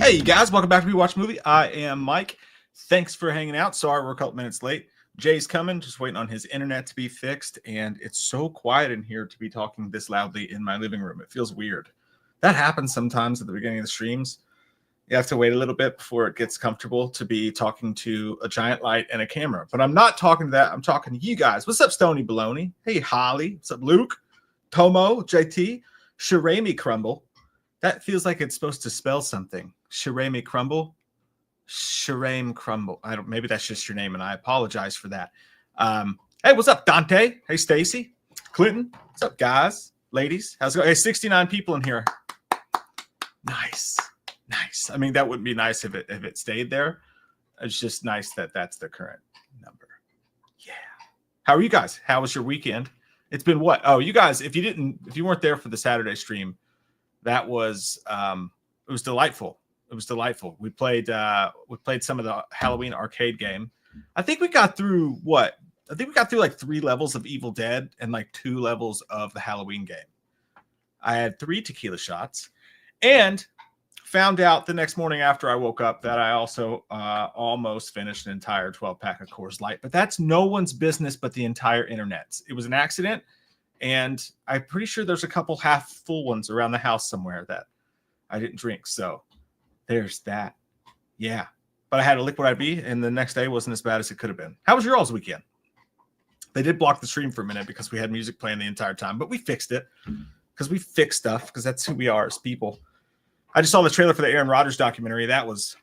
Hey, you guys, welcome back to We Watch Movie. I am Mike. Thanks for hanging out. Sorry we're a couple minutes late. Jay's coming, just waiting on his internet to be fixed, and it's so quiet in here to be talking this loudly in my living room. It feels weird. That happens sometimes at the beginning of the streams. You have to wait a little bit before it gets comfortable to be talking to a giant light and a camera. But I'm not talking to that. I'm talking to you guys. What's up, Stony Baloney? Hey, Holly. What's up, Luke? Tomo, JT, Shirami Crumble. That feels like it's supposed to spell something. Shirame Crumble. Shirame Crumble. I don't. Maybe that's just your name, and I apologize for that. Hey, what's up, Dante? Hey, Stacy, Clinton. What's up, guys, ladies? How's it going? Hey, 69 people in here. Nice. I mean, that wouldn't be nice if it stayed there. It's just nice that that's the current number. Yeah. How are you guys? How was your weekend? It's been what? Oh, you guys, if you weren't there for the Saturday stream, that was it was delightful. It was delightful. We played some of the Halloween arcade game. I think we got through what? I think we got through like 3 levels of Evil Dead and like 2 levels of the Halloween game. I had 3 tequila shots and found out the next morning after I woke up that I also almost finished an entire 12-pack of Coors Light. But that's no one's business but the entire internet. It was an accident. And I'm pretty sure there's a couple half full ones around the house somewhere that I didn't drink. So there's that. Yeah. But I had a liquid IV, and the next day wasn't as bad as it could have been. How was your all's weekend? They did block the stream for a minute because we had music playing the entire time, but we fixed it because we fix stuff because that's who we are as people. I just saw the trailer for the Aaron Rodgers documentary. That was,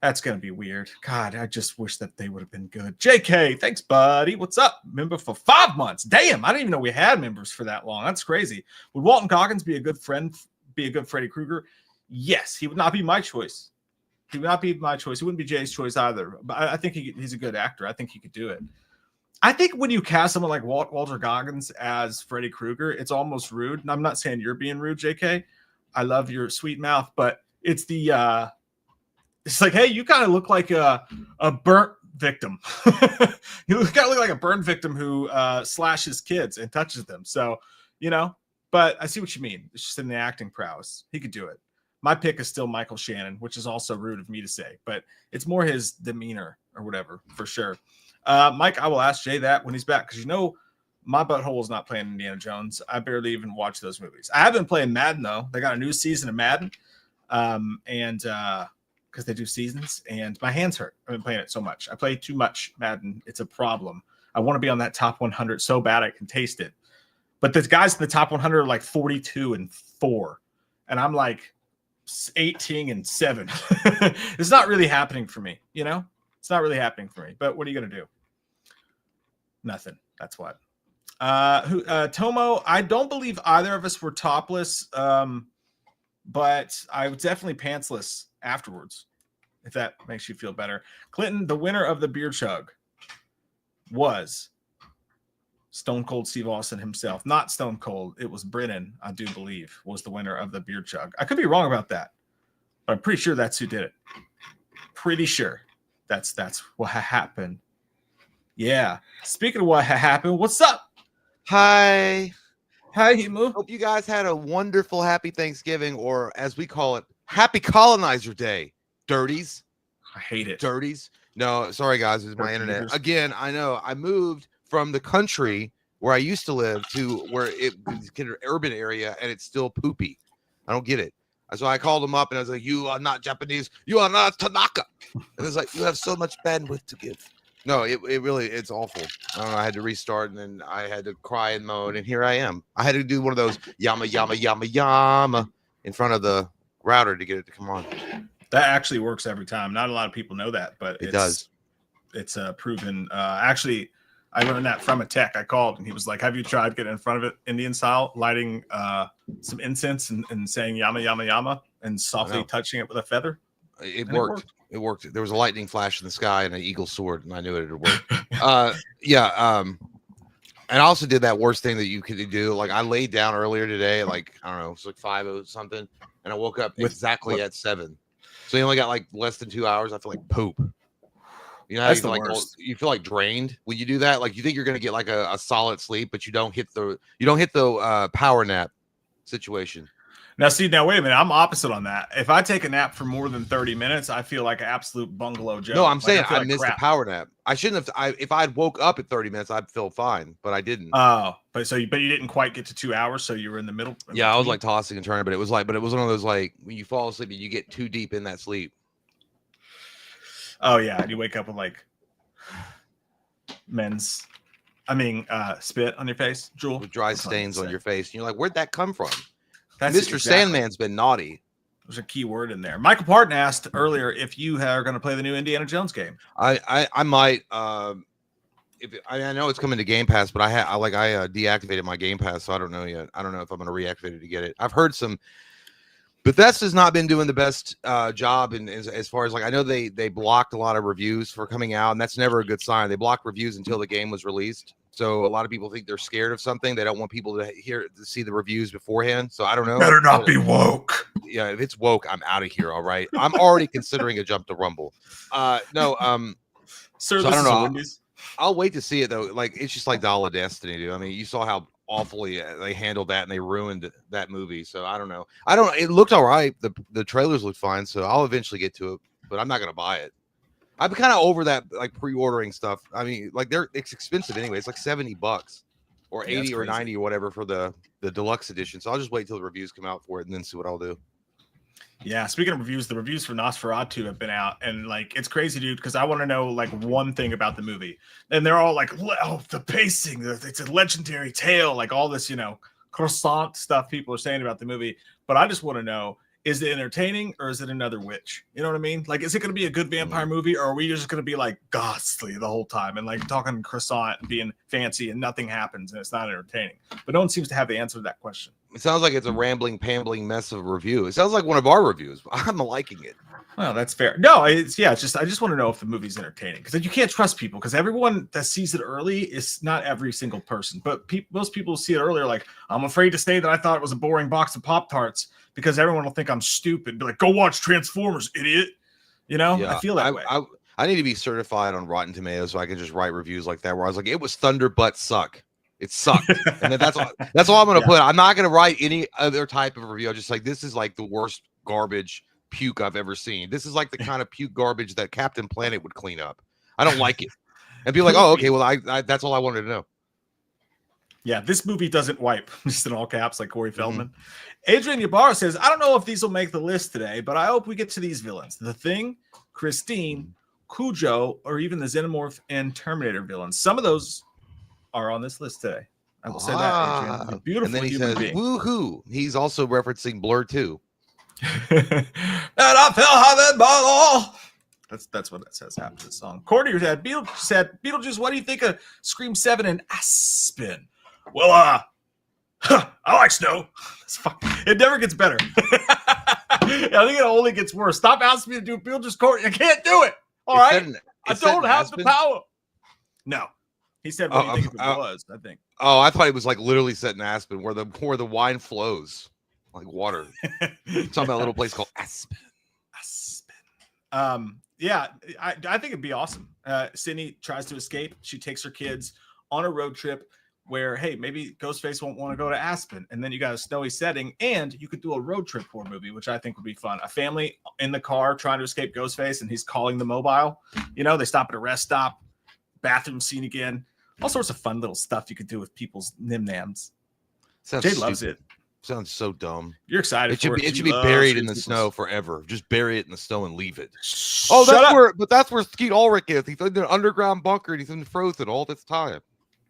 that's going to be weird. God, I just wish that they would have been good. JK, thanks, buddy. What's up? Member for 5 months. Damn, I didn't even know we had members for that long. That's crazy. Would Walton Goggins be a good friend, be a good Freddy Krueger? Yes, he would not be my choice. He would not be my choice. He wouldn't be Jay's choice either. But I think he's a good actor. I think he could do it. I think when you cast someone like Walter Goggins as Freddy Krueger, it's almost rude. And I'm not saying you're being rude, JK. I love your sweet mouth, but it's the it's like, hey, you kind of look like a burnt victim. You kind of look like a burn victim who slashes kids and touches them. So, but I see what you mean. It's just in the acting prowess. He could do it. My pick is still Michael Shannon, which is also rude of me to say, but it's more his demeanor or whatever, for sure. Mike, I will ask Jay that when he's back, because my butthole is not playing Indiana Jones. I barely even watch those movies. I have been playing Madden, though. They got a new season of Madden, and because they do seasons, and my hands hurt. I've been playing it so much. I play too much Madden. It's a problem. I want to be on that top 100 so bad I can taste it. But the guys in the top 100 are like 42-4, and I'm like 18-7. It's not really happening for me, It's not really happening for me. But what are you going to do? Nothing. That's what. Tomo, I don't believe either of us were topless, but I was definitely pantsless afterwards, if that makes you feel better. Clinton, the winner of the beer chug was Stone Cold Steve Austin himself. Not Stone Cold. It was Brennan, I do believe, was the winner of the beer chug. I could be wrong about that, but I'm pretty sure that's who did it. Pretty sure that's what happened. Yeah. Speaking of what happened, what's up? Hi, Himu. Hope you guys had a wonderful, happy Thanksgiving, or as we call it, Happy Colonizer Day. Dirties. I hate it. Dirties. No, sorry, guys. It's my internet. Again, I know. I moved from the country where I used to live to where it's an urban area, and it's still poopy. I don't get it. So I called them up, and I was like, you are not Japanese. You are not Tanaka. And it's like, you have so much bandwidth to give. No, it's awful. I don't know. I had to restart, and then I had to cry in mode, and here I am. I had to do one of those yama in front of the router to get it to come on. That actually works every time. Not a lot of people know that, but it does. It's proven. Actually, I learned that from a tech. I called, and he was like, have you tried getting in front of it Indian style, lighting some incense and saying yama and softly touching it with a feather? It worked. It worked. There was a lightning flash in the sky and an eagle sword, and I knew it would work. And I also did that worst thing that you could do. Like, I laid down earlier today, like, I don't know, it's like 5 or something, and I woke up exactly at 7. So you only got like less than 2 hours. I feel like poop. You know how you feel like you feel like drained when you do that? Like, you think you're gonna get like a solid sleep, but you don't hit the power nap situation. Now, see, now wait a minute. I'm opposite on that. If I take a nap for more than 30 minutes, I feel like an absolute bungalow Joe. No, I'm saying I I missed the power nap. I shouldn't have. If I had woke up at 30 minutes, I'd feel fine, but I didn't. Oh, but you didn't quite get to 2 hours, so you were in the middle. Yeah, I was like tossing and turning, but it was one of those like when you fall asleep and you get too deep in that sleep. Oh yeah, and you wake up with like spit on your face, Jewel, with dry stains on your face, and you're like, where'd that come from? That's Mr. Sandman's been naughty. There's a key word in there. Michael Parton asked earlier if you are going to play the new Indiana Jones game. I might. I know it's coming to Game Pass, but I deactivated my Game Pass, so I don't know yet. I don't know if I'm going to reactivate it to get it. I've heard some. Bethesda's not been doing the best job as far as like I know they blocked a lot of reviews for coming out, and that's never a good sign. They blocked reviews until the game was released. So a lot of people think they're scared of something. They don't want people to see the reviews beforehand. So I don't know. Better not be woke. Yeah, if it's woke, I'm out of here. All right. I'm already considering a jump to Rumble. No. Sir, so I don't know. I'll wait to see it though. Like it's just like Dial of Destiny, dude. I mean, you saw how awfully they handled that and they ruined that movie. So I don't know. It looked all right. The trailers looked fine. So I'll eventually get to it, but I'm not gonna buy it. I'm kind of over that like pre-ordering stuff. I mean, like it's expensive anyway. It's like $70 or 80 or 90 or whatever for the deluxe edition. So I'll just wait till the reviews come out for it and then see what I'll do. Yeah, speaking of reviews, the reviews for Nosferatu have been out, and like it's crazy, dude, because I want to know like one thing about the movie, and they're all like, "Oh, the pacing, it's a legendary tale," like all this, croissant stuff people are saying about the movie. But I just want to know: is it entertaining or is it another witch? You know what I mean? Like, is it going to be a good vampire movie, or are we just going to be like ghastly the whole time and like talking croissant and being fancy and nothing happens and it's not entertaining? But no one seems to have the answer to that question. It sounds like it's a rambling, pambling mess of a review. It sounds like one of our reviews. I'm liking it. Well, that's fair. No, it's just I just want to know if the movie's entertaining because you can't trust people because everyone that sees it early is not every single person, but most people see it earlier. Like, I'm afraid to say that I thought it was a boring box of Pop-Tarts because everyone will think I'm stupid. Be like, go watch Transformers, idiot. Yeah, I feel that way. I need to be certified on Rotten Tomatoes so I can just write reviews like that where I was like, it was thunder but suck. It sucked. And then that's all I'm going to put. I'm not going to write any other type of review. I'm just like, this is like the worst garbage puke I've ever seen. This is like the kind of puke garbage that Captain Planet would clean up. I don't like it. And be like, oh, okay, well, I that's all I wanted to know. Yeah, this movie doesn't wipe, just in all caps, like Corey Feldman. Adrian Ybarra says, I don't know if these will make the list today, but I hope we get to these villains. The Thing, Christine, Cujo, or even the Xenomorph and Terminator villains. Some of those are on this list today. I will say that, Adrian. Beautiful and then he human says, being. Woohoo. He's also referencing Blur 2. And I fell having bottle. That's what that says after the song. Courtier said, Beetlejuice, what do you think of Scream 7 and Aspen? Well, I like snow. It never gets better. I think it only gets worse. Stop asking me to do Beetlejuice Courtney. I can't do it. All right? I don't have the power. No. He said, what do you think if it was, I think. Oh, I thought it was like literally set in Aspen where the wine flows like water. Talking about a little place called Aspen. Yeah, I think it'd be awesome. Sydney tries to escape. She takes her kids on a road trip where, hey, maybe Ghostface won't want to go to Aspen. And then you got a snowy setting, and you could do a road trip horror movie, which I think would be fun. A family in the car trying to escape Ghostface, and he's calling the mobile. They stop at a rest stop, bathroom scene again. All sorts of fun little stuff you could do with people's nim-nams. Jay loves it. Sounds so dumb. You're excited. It should be buried in the snow forever. Just bury it in the snow and leave it. That's where Skeet Ulrich is. He's in an underground bunker and he's been frozen all this time.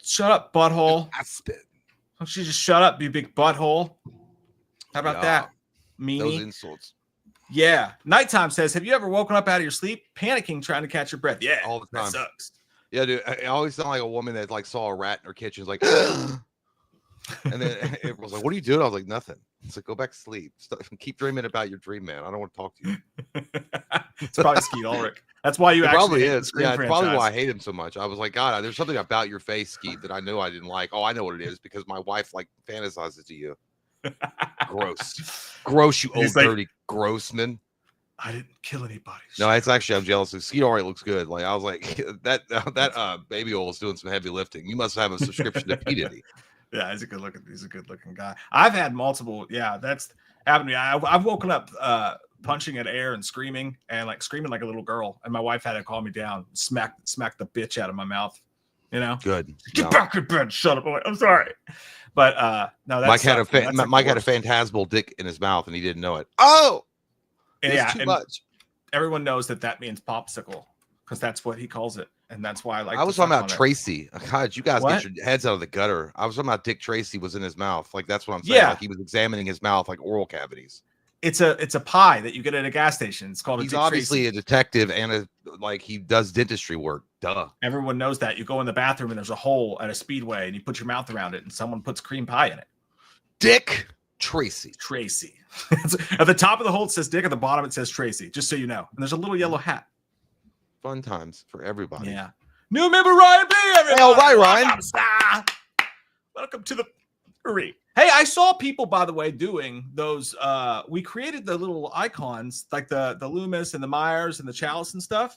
Shut up, butthole. Aspen. Don't you just shut up, you big butthole? How about that? Meanie. Those insults. Yeah. Nighttime says, have you ever woken up out of your sleep, panicking, trying to catch your breath? Yeah, all the time. That sucks. Yeah, dude. I always sound like a woman that like saw a rat in her kitchen. Is like, and then it was like, "What are you doing?" I was like, "Nothing." It's like, "Go back to sleep. Keep dreaming about your dream, man. I don't want to talk to you." It's probably Skeet Ulrich. That's why you it actually probably hate is. the Scream Yeah, it's franchise. probably why I hate him so much. I was like, God, there's something about your face, Skeet, that I know I didn't like. Oh, I know what it is because my wife like fantasizes to you. Gross, you old dirty grossman. I didn't kill anybody. No, it's actually I'm jealous. Skeet Ulrich looks good. Like I was like that baby oil is doing some heavy lifting. You must have a subscription to P Diddy. Yeah, he's a good looking guy. I've had multiple. Yeah, happened to me. I've woken up punching at air and screaming like a little girl, and my wife had to calm me down, smack the bitch out of my mouth. You know, good. Get back in bed. Shut up. I'm sorry, but no. Mike had a phantasmal dick in his mouth, and he didn't know it. Oh, yeah, too much. Everyone knows that means popsicle because that's what he calls it, and that's why I was talking about Tracy. God, you guys What? get your heads out of the gutter. I was talking about Dick Tracy was in his mouth. Like that's what I'm saying. Yeah. Like he was examining his mouth like oral cavities. It's a pie that you get at a gas station. It's called. He's obviously a detective and he does dentistry work. Duh. Everyone knows that. You go in the bathroom and there's a hole at a speedway, and you put your mouth around it, and someone puts cream pie in it. Dick Tracy. At the top of the hole it says Dick. At the bottom it says Tracy. Just so you know. And there's a little yellow hat. Fun times for everybody. Yeah. New member Ryan B. Everybody. Hey, right, Ryan. Welcome to the jury. Hey, I saw people, by the way, doing those. We created the little icons like the Loomis and the Myers and the Chalice and stuff.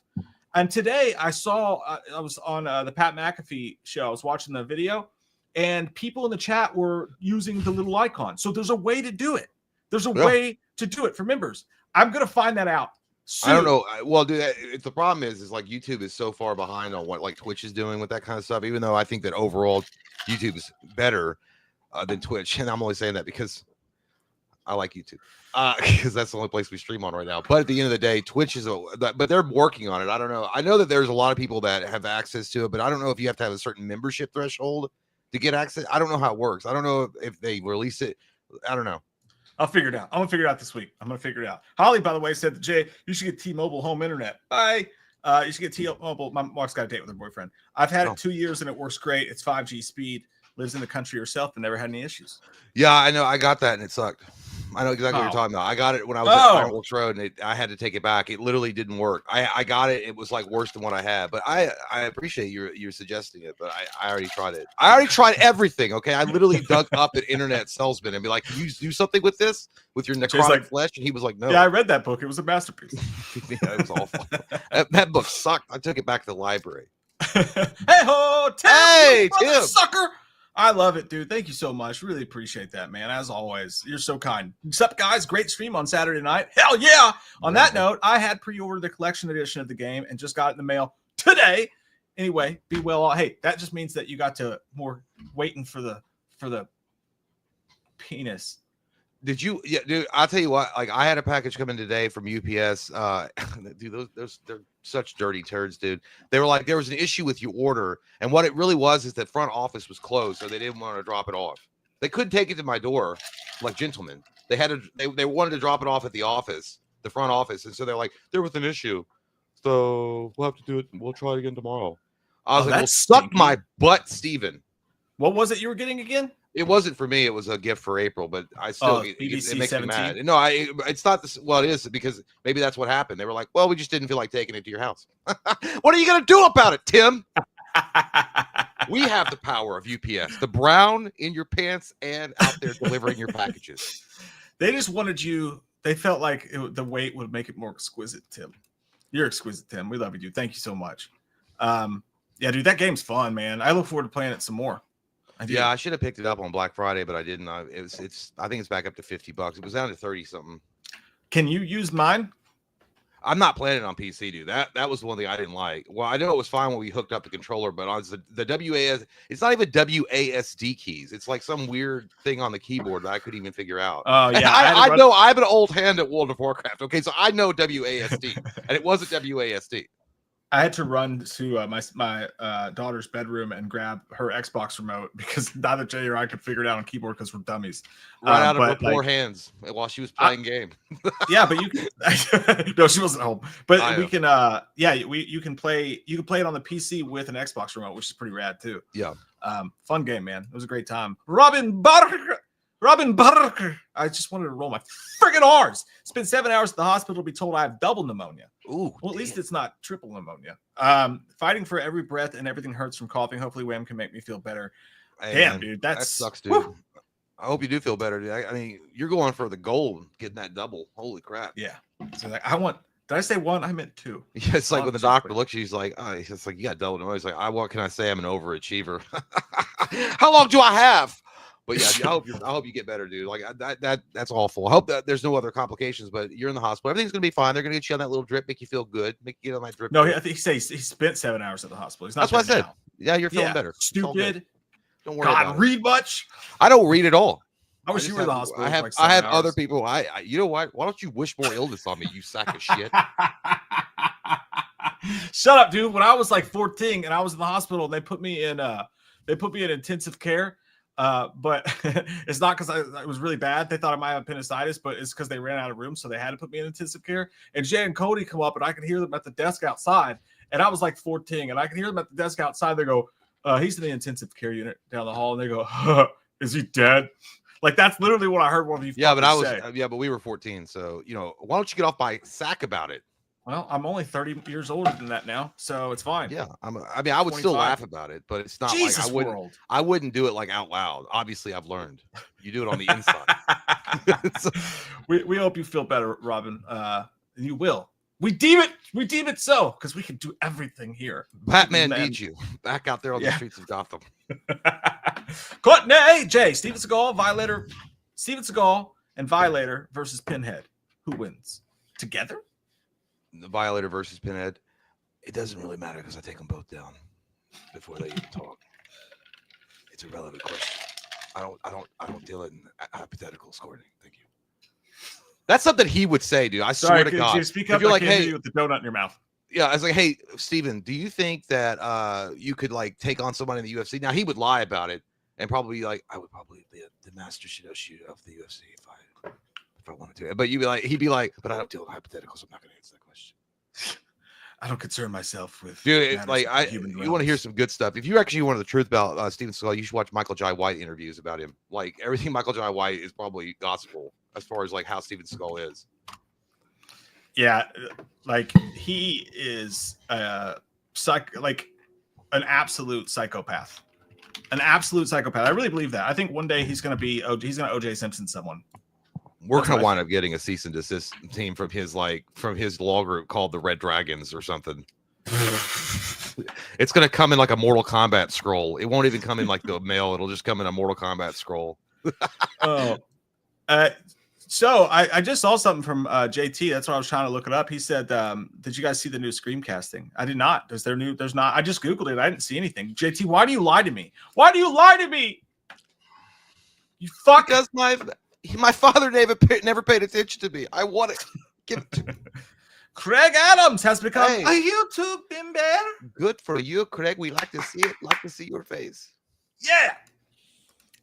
And today I saw, I was on the Pat McAfee show. I was watching the video, and people in the chat were using the little icon. So there's a way to do it. There's a way to do it for members. I'm going to find that out soon. I don't know. Well, dude, the problem is like YouTube is so far behind on what like Twitch is doing with that kind of stuff, even though I think that overall YouTube is better than Twitch. And I'm only saying that because I like YouTube. Because that's the only place we stream on right now. But at the end of the day, Twitch is but they're working on it. I don't know. I know that there's a lot of people that have access to it, but I don't know if you have to have a certain membership threshold to get access. I don't know how it works. I don't know if they release it. I don't know. I'll figure it out. I'm gonna figure it out this week. I'm gonna figure it out. Holly, by the way, said that Jay, you should get T-Mobile home internet. Bye. You should get T-Mobile. My wife's got a date with her boyfriend. I've had it 2 years and it works great. It's 5G speed. Lives in the country herself and never had any issues. Yeah, I know. I got that and it sucked. I know exactly what you're talking about. I got it when I was at Fireworks Road, and I had to take it back. It literally didn't work. I got it. It was like worse than what I had. But I appreciate you suggesting it. But I already tried it. I already tried everything. Okay, I literally dug up an internet salesman and be like, "Can you do something with this with your necrotic flesh?" And he was like, "No." Yeah, I read that book. It was a masterpiece. Yeah, it was awful. that book sucked. I took it back to the library. Hey ho, Tim! Hey, Tim! Sucker! I love it, dude. Thank you so much. Really appreciate that, man. As always, you're so kind. What's up, guys? Great stream on Saturday night. Hell yeah! On that note, I had pre-ordered the collection edition of the game and just got it in the mail today. Anyway, be well. Hey, that just means that you got to more waiting for the penis. Did you? Yeah, dude. I'll tell you what. Like, I had a package come in today from UPS. Dude, they're such dirty turds, dude. They were like, there was an issue with your order, and what it really was is that front office was closed, so they didn't want to drop it off. They couldn't take it to my door, like gentlemen. They had to. They wanted to drop it off at the office, the front office, and so they're like, there was an issue, so we'll have to do it. We'll try it again tomorrow. I was like, well, suck my butt, Steven. What was it you were getting again? It wasn't for me. It was a gift for April, but I still it makes 17? me mad. No, it's not this. Well, it is because maybe that's what happened. They were like, "Well, we just didn't feel like taking it to your house." What are you gonna do about it, Tim? We have the power of UPS, the brown in your pants and out there delivering your packages. They just wanted you. They felt like the weight would make it more exquisite, Tim. You're exquisite, Tim. We love you, dude. Thank you so much. Yeah, dude, that game's fun, man. I look forward to playing it some more. Yeah, I should have picked it up on Black Friday, but I didn't. I think it's back up to $50. It was down to 30 something. Can you use mine? I'm not playing it on PC, dude. That was the one thing I didn't like. Well, I know it was fine when we hooked up the controller, but on the WAS, it's not even WASD keys. It's like some weird thing on the keyboard that I couldn't even figure out. Oh yeah, I know. I have an old hand at World of Warcraft. Okay, so I know WASD, and it wasn't WASD. I had to run to my daughter's bedroom and grab her Xbox remote because neither Jay or I could figure it out on keyboard because we're dummies. Right out of her poor hands while she was playing game. Yeah, but you can, no, she wasn't home. But we can you can play it on the PC with an Xbox remote, which is pretty rad too. Yeah. Fun game, man. It was a great time. Robin Barker. I just wanted to roll my friggin' R's. Spent 7 hours at the hospital to be told I have double pneumonia. Ooh, well, at least it's not triple pneumonia. Fighting for every breath and everything hurts from coughing. Hopefully, Wham can make me feel better. Hey, damn, man, dude, that sucks, dude. Woo. I hope you do feel better, dude. I mean, you're going for the gold, getting that double. Holy crap! Yeah. So like, I want. Did I say one? I meant two. Yeah, it's like when the doctor looks, he's like, "Oh, it's like you got double pneumonia." He's like, "What can I say? I'm an overachiever." How long do I have? But yeah, I hope you get better, dude. Like that's awful. I hope that there's no other complications, but you're in the hospital. Everything's gonna be fine. They're gonna get you on that little drip, make you feel good, make you get on that drip. No, I think he spent 7 hours at the hospital. He's not. That's what I said. Now. Yeah, you're feeling better. Stupid. Don't worry about read it. much. I don't read at all. I wish you were in the hospital. I have other people. You know what? Why don't you wish more illness on me, you sack of shit? Shut up, dude. When I was like 14 and I was in the hospital, they put me in intensive care. But it's not because it was really bad. They thought I might have appendicitis, but it's because they ran out of room, so they had to put me in intensive care. And Jay and Cody come up, and I could hear them at the desk outside. And I was like 14, and I could hear them at the desk outside. They go, "He's in the intensive care unit down the hall." And they go, "Is he dead?" Like that's literally what I heard one of you. Yeah, but we were 14, so why don't you get off my sack about it? Well, I'm only 30 years older than that now, so it's fine. Yeah, I would 25. Still laugh about it, but it's not Jesus like I wouldn't do it like out loud. Obviously, I've learned. You do it on the inside. So, we hope you feel better, Robin. You will. We deem it so because we can do everything here. Batman needs you back out there on the streets of Gotham. Courtney Jay, Steven Seagal and Violator versus Pinhead. Who wins? Together? The Violator versus Pinhead. It doesn't really matter because I take them both down before they even talk. It's a relevant question. I don't deal in hypothetical scoring. Thank you. That's something he would say, dude. I swear to God. Speak up. If you're like, hey, with the donut in your mouth. Yeah, I was like, hey, Steven, do you think that you could like take on somebody in the UFC? Now he would lie about it and probably be like, I would probably be the master Shidoshi of the UFC if I wanted to. But he'd be like, but I don't deal with hypotheticals. I'm not going to answer that question. I don't concern myself with. Dude, you want to hear some good stuff. If you actually want the truth about Steven Seagal, you should watch Michael Jai White interviews about him. Like everything Michael Jai White is probably gospel as far as like how Steven Seagal is. Yeah, like he is an absolute psychopath. An absolute psychopath. I really believe that. I think one day he's going to OJ Simpson someone. We're going to wind up getting a cease and desist team from his law group called the Red Dragons or something. It's going to come in like a Mortal Kombat scroll. It won't even come in like the mail. It'll just come in a Mortal Kombat scroll. So I just saw something from JT. That's why I was trying to look it up. He said, did you guys see the new Scream casting? I did not. There's not. I just Googled it. I didn't see anything. JT, why do you lie to me? Why do you lie to me? You fuck. Because my father never paid attention to me. I want it. Give it to me. Craig Adams has become a YouTube bimber. Good for you, Craig. We like to see it. Like to see your face. Yeah.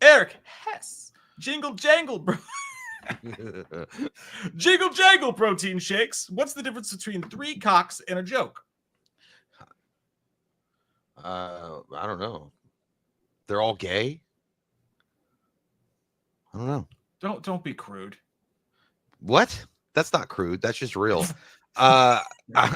Eric Hess. Jingle jangle, bro. Jingle jangle protein shakes. What's the difference between 3 cocks and a joke? I don't know. They're all gay. I don't know. Don't be crude. What? That's not crude. That's just real. I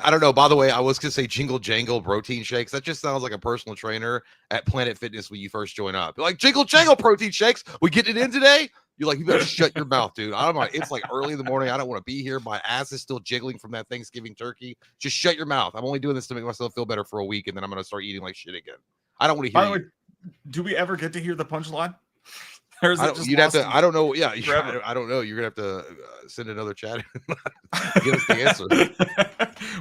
don't know. By the way, I was gonna say jingle jangle protein shakes. That just sounds like a personal trainer at Planet Fitness when you first join up. You're like jingle jangle protein shakes. We getting it in today? You're like, you better shut your mouth, dude. I don't know. It's like early in the morning. I don't want to be here. My ass is still jiggling from that Thanksgiving turkey. Just shut your mouth. I'm only doing this to make myself feel better for a week, and then I'm gonna start eating like shit again. I don't want to hear. By the way, do we ever get to hear the punchline? Or is it just you'd have to. I don't know. Yeah, I don't know. You're gonna have to send another chat. Give us the answer.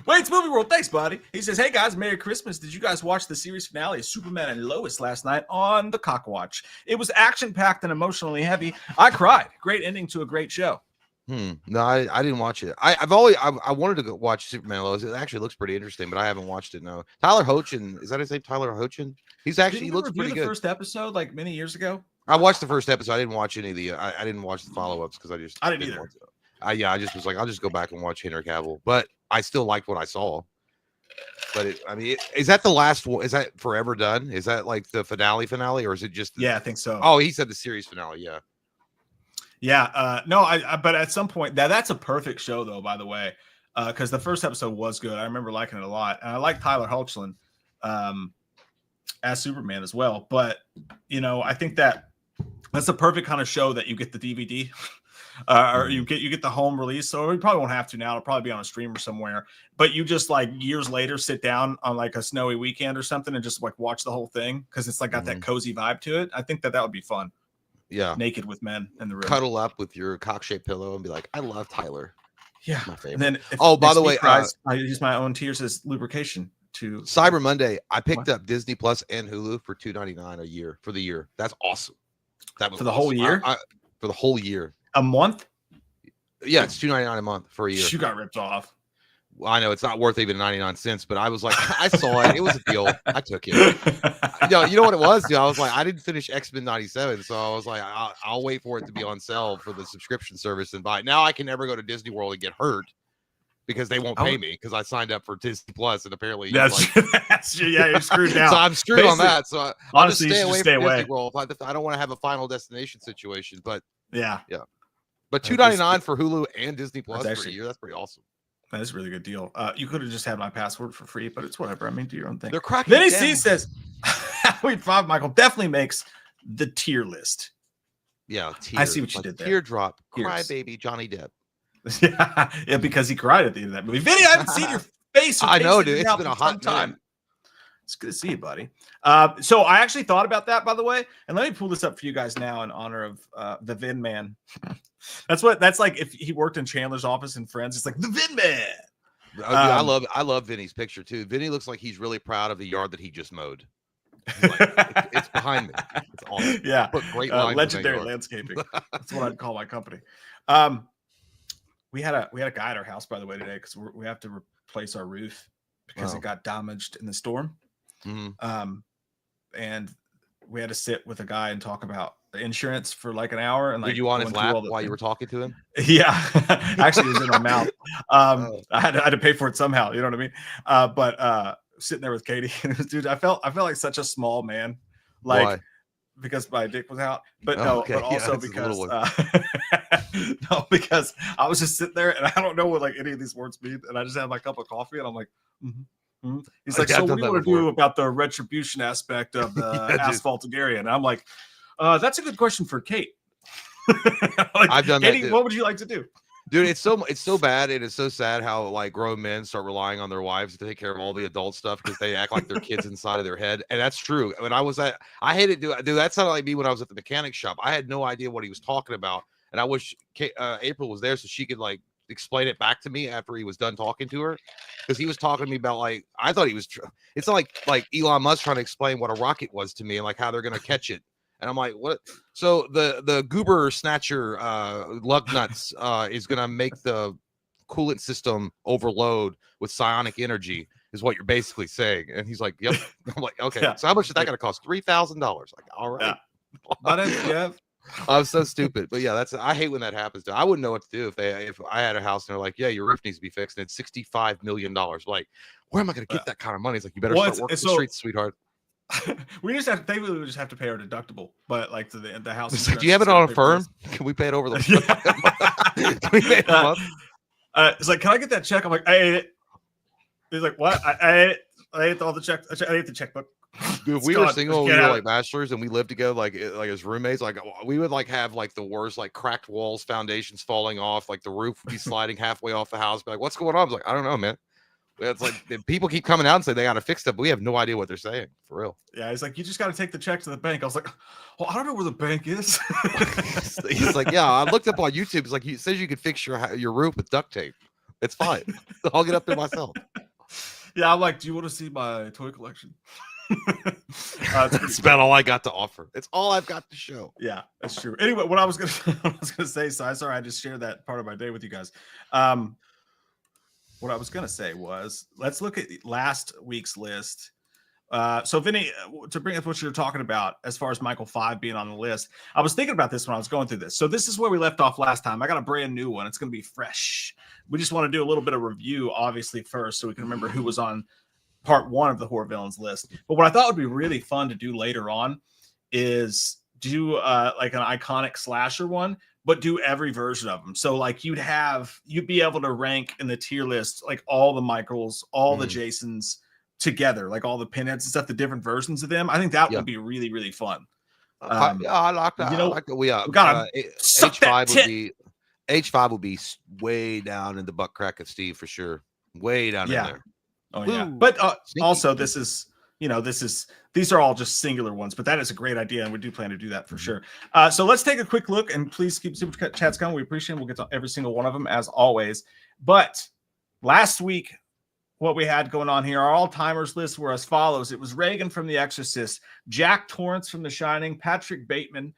Wade's Movie World. Thanks, buddy. He says, "Hey guys, Merry Christmas. Did you guys watch the series finale of Superman and Lois last night on the Cockwatch? It was action-packed and emotionally heavy. I cried. Great ending to a great show." No, I didn't watch it. I wanted to go watch Superman and Lois. It actually looks pretty interesting, but I haven't watched it. No, Tyler Hoechlin, is that his name? Tyler Hoechlin. He looks pretty good. First episode like many years ago. I watched the first episode. I didn't watch any of the. I didn't watch the follow-ups because I didn't either. I just was like, I'll just go back and watch Henry Cavill. But I still liked what I saw. But is that the last one? Is that forever done? Is that like the finale, or is it just? Yeah, I think so. Oh, he said the series finale. Yeah. Yeah. No, but at some point that's a perfect show though. By the way, because the first episode was good. I remember liking it a lot, and I like Tyler Hoechlin as Superman as well. But I think that's a perfect kind of show that you get the DVD or you get the home release. So we probably won't have to now. It'll probably be on a streamer somewhere. But you just like years later sit down on like a snowy weekend or something and just like watch the whole thing because it's like got that cozy vibe to it. I think that would be fun. naked with men in the room. Cuddle up with your cock-shaped pillow and be like, I love Tyler. Yeah. My favorite. And then by the way, cries, I use my own tears as lubrication to Cyber Monday. I picked up Disney Plus and Hulu for $2.99 a year for the year. That's awesome. That was for the whole year? For the whole year. A month? Yeah, it's $2.99 a month for a year. You got ripped off. Well, I know it's not worth even 99 cents, but I was like, I saw it. It was a deal. I took it. You know what it was, dude? I was like, I didn't finish X-Men 97, so I was like, I'll wait for it to be on sale for the subscription service and buy it. Now I can never go to Disney World and get hurt because they won't pay me because I signed up for Disney Plus and apparently that's you're screwed now. So I'm screwed on that. So honestly, I'll just stay away from away. Disney World. I don't want to have a Final Destination situation, but yeah. But $2.99 for Hulu and Disney Plus for a year, that's pretty awesome. That's a really good deal. You could have just had my password for free, but it's whatever. I mean, do your own thing. They're cracking. Vinny C says, Halloween 5, Michael, definitely makes the tier list. Yeah, I see what you did there. Teardrop, Crybaby, Johnny Depp. yeah, because he cried at the end of that movie. Vinny, I haven't seen your face. I know, dude. It's been a hot time. It's good to see you, buddy. So I actually thought about that, by the way, and let me pull this up for you guys now in honor of the Vin Man. That's like if he worked in Chandler's office in Friends. It's like the Vin Man. Dude, I love Vinny's picture too. Vinny looks like he's really proud of the yard that he just mowed. Like, it's behind me. It's awesome. Yeah, but great lines legendary landscaping. That's what I'd call my company. We had a guy at our house, by the way, today because we have to replace our roof because it got damaged in the storm. Mm-hmm. And we had to sit with a guy and talk about the insurance for like an hour. And like, were you on his lap while you were talking to him? Yeah, actually, it was in my mouth. I had to pay for it somehow. You know what I mean? But sitting there with Katie, dude, I felt like such a small man, like. Why? Because my dick was out, but but also because because I was just sitting there and I don't know what like any of these words mean, and I just had my cup of coffee and I'm like, he's like, so what do you want to do about the retribution aspect of the asphalted area? And I'm like, that's a good question for Kate. Like, I've done Katie, that. What would you like to do? Dude, it's so bad. It is so sad how like grown men start relying on their wives to take care of all the adult stuff because they act like they're kids inside of their head. And that's true. When I hated dude, that sounded like me when I was at the mechanic shop. I had no idea what he was talking about. And I wish April was there so she could like explain it back to me after he was done talking to her. Because he was talking to me about like, I thought he was, it's not like Elon Musk trying to explain what a rocket was to me and like how they're going to catch it. And I'm like, what? So the goober snatcher lug nuts is going to make the coolant system overload with psionic energy is what you're basically saying. And he's like, yep. I'm like, okay. Yeah. So how much is that going to cost? $3,000. Like, all right. Yeah. I'm so stupid. But yeah, I hate when that happens. I wouldn't know what to do if I had a house and they're like, yeah, your roof needs to be fixed. And it's $65 million. Like, where am I going to get that kind of money? It's like, you better start working the streets, sweetheart. We just have to pay our deductible, but like the house. Like, do you have it on a firm? Can we pay it over the Can we pay it it's like, can I get that check? I'm like, I ate it. He's like, what? I ate all the check. I ate the checkbook. Dude, if we were single, we were like bachelors, and we lived together, like as roommates. Like we would like have like the worst, like cracked walls, foundations falling off, like the roof would be sliding halfway off the house. Be like, what's going on? I was like, I don't know, man. It's like people keep coming out and say they got to fix it, but we have no idea what they're saying for real. Yeah, he's like, you just got to take the check to the bank. I was like, well, I don't know where the bank is. He's like, yeah, I looked up on YouTube. It's like, it says you could fix your roof with duct tape. It's fine. I'll get up there myself. Yeah, I'm like, do you want to see my toy collection? That's about all I got to offer. It's all I've got to show. Yeah, that's true. Anyway, what I was gonna say, so sorry, I just shared that part of my day with you guys. What I was going to say was, let's look at last week's list. So, Vinny, to bring up what you're talking about as far as Michael 5 being on the list, I was thinking about this when I was going through this. So this is where we left off last time. I got a brand new one. It's going to be fresh. We just want to do a little bit of review, obviously, first, so we can remember who was on part 1 of the horror villains list. But what I thought would be really fun to do later on is do like an iconic slasher one, but do every version of them. So like you'd be able to rank in the tier list, like all the Michaels, all the Jasons together, like all the pinheads and stuff, the different versions of them. I think that would be really, really fun. Yeah, I like that. You know, I like that. We got H5 would be way down in the butt crack of Steve for sure. Way down in there. Oh yeah. But also this is these are all just singular ones, but that is a great idea, and we do plan to do that for sure. So let's take a quick look, and please keep super chats going. We appreciate them. We'll get to every single one of them as always. But last week, what we had going on here, our all-timers list were as follows. It was Reagan from The Exorcist, Jack Torrance from The Shining, Patrick Bateman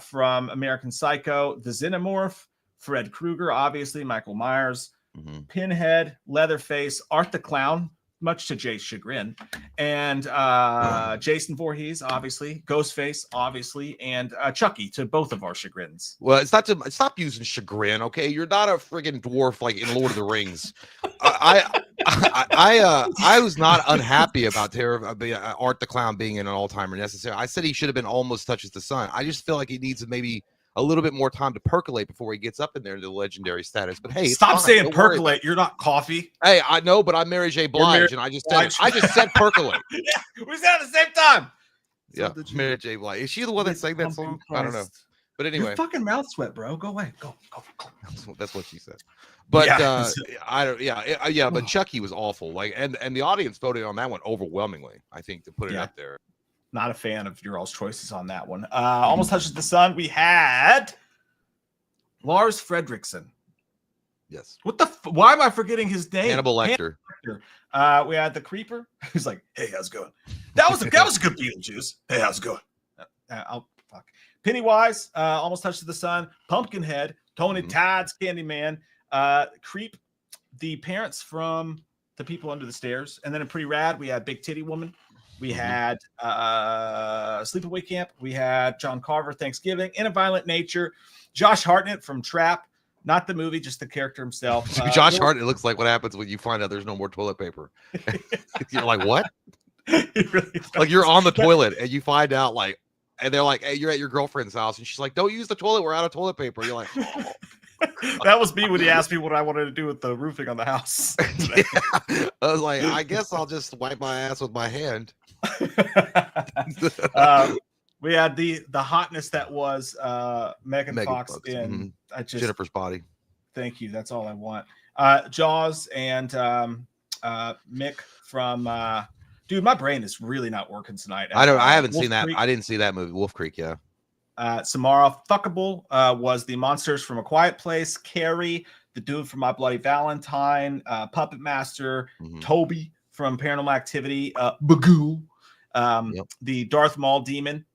from American Psycho, the Xenomorph, Fred Krueger, obviously, Michael Myers, Pinhead, Leatherface, Art the Clown, much to Jay's chagrin, and Jason Voorhees, obviously, Ghostface, obviously, and Chucky, to both of our chagrins. Well, it's not to stop using chagrin, okay? You're not a friggin' dwarf like in Lord of the Rings. I was not unhappy about Art the Clown being an all-timer necessary. I said he should have been almost touches the sun. I just feel like he needs maybe a little bit more time to percolate before he gets up in there to the legendary status. But hey, stop saying percolate. You're not coffee. Hey, I know, but I'm Mary J. Blige, and I just said percolate. Yeah, we said it at the same time. Yeah, so Mary J. Blige. Is she the one that sang that song? Christ. I don't know. But anyway, your fucking mouth sweat, bro. Go away. Go. That's what she said. But but Chucky was awful. Like, and the audience voted on that one overwhelmingly. I think to put it up there. Not a fan of your all's choices on that one. Almost touches the sun. We had Lars Fredrickson. Yes. What the? Why am I forgetting his name? Hannibal Lecter. We had the Creeper. He's like, "Hey, how's it going?" That was a good Beetlejuice. Hey, how's it going? Fuck. Pennywise. Almost touches the sun. Pumpkinhead. Tony Todd's Candyman. Creep. The parents from The People Under the Stairs, and then in Pretty Rad, we had Big Titty Woman. We had Sleepaway Camp. We had John Carver, Thanksgiving, In a Violent Nature. Josh Hartnett from Trap. Not the movie, just the character himself. Josh Hartnett looks like what happens when you find out there's no more toilet paper. You're like, what? Really like you're on the toilet and you find out and they're like, hey, you're at your girlfriend's house. And she's like, don't use the toilet. We're out of toilet paper. You're like, oh. That was me when he asked me what I wanted to do with the roofing on the house. Yeah. I was like, I guess I'll just wipe my ass with my hand. We had the hotness that was Megan Fox in Jennifer's Body. Thank you. That's all I want. Jaws and Mick from dude, my brain is really not working tonight. I haven't seen that. I didn't see that movie. Wolf Creek, yeah. Samara Fuckable was the monsters from A Quiet Place. Carrie, the dude from My Bloody Valentine. Puppet Master. Toby from Paranormal Activity. Bagoo. The Darth Maul demon.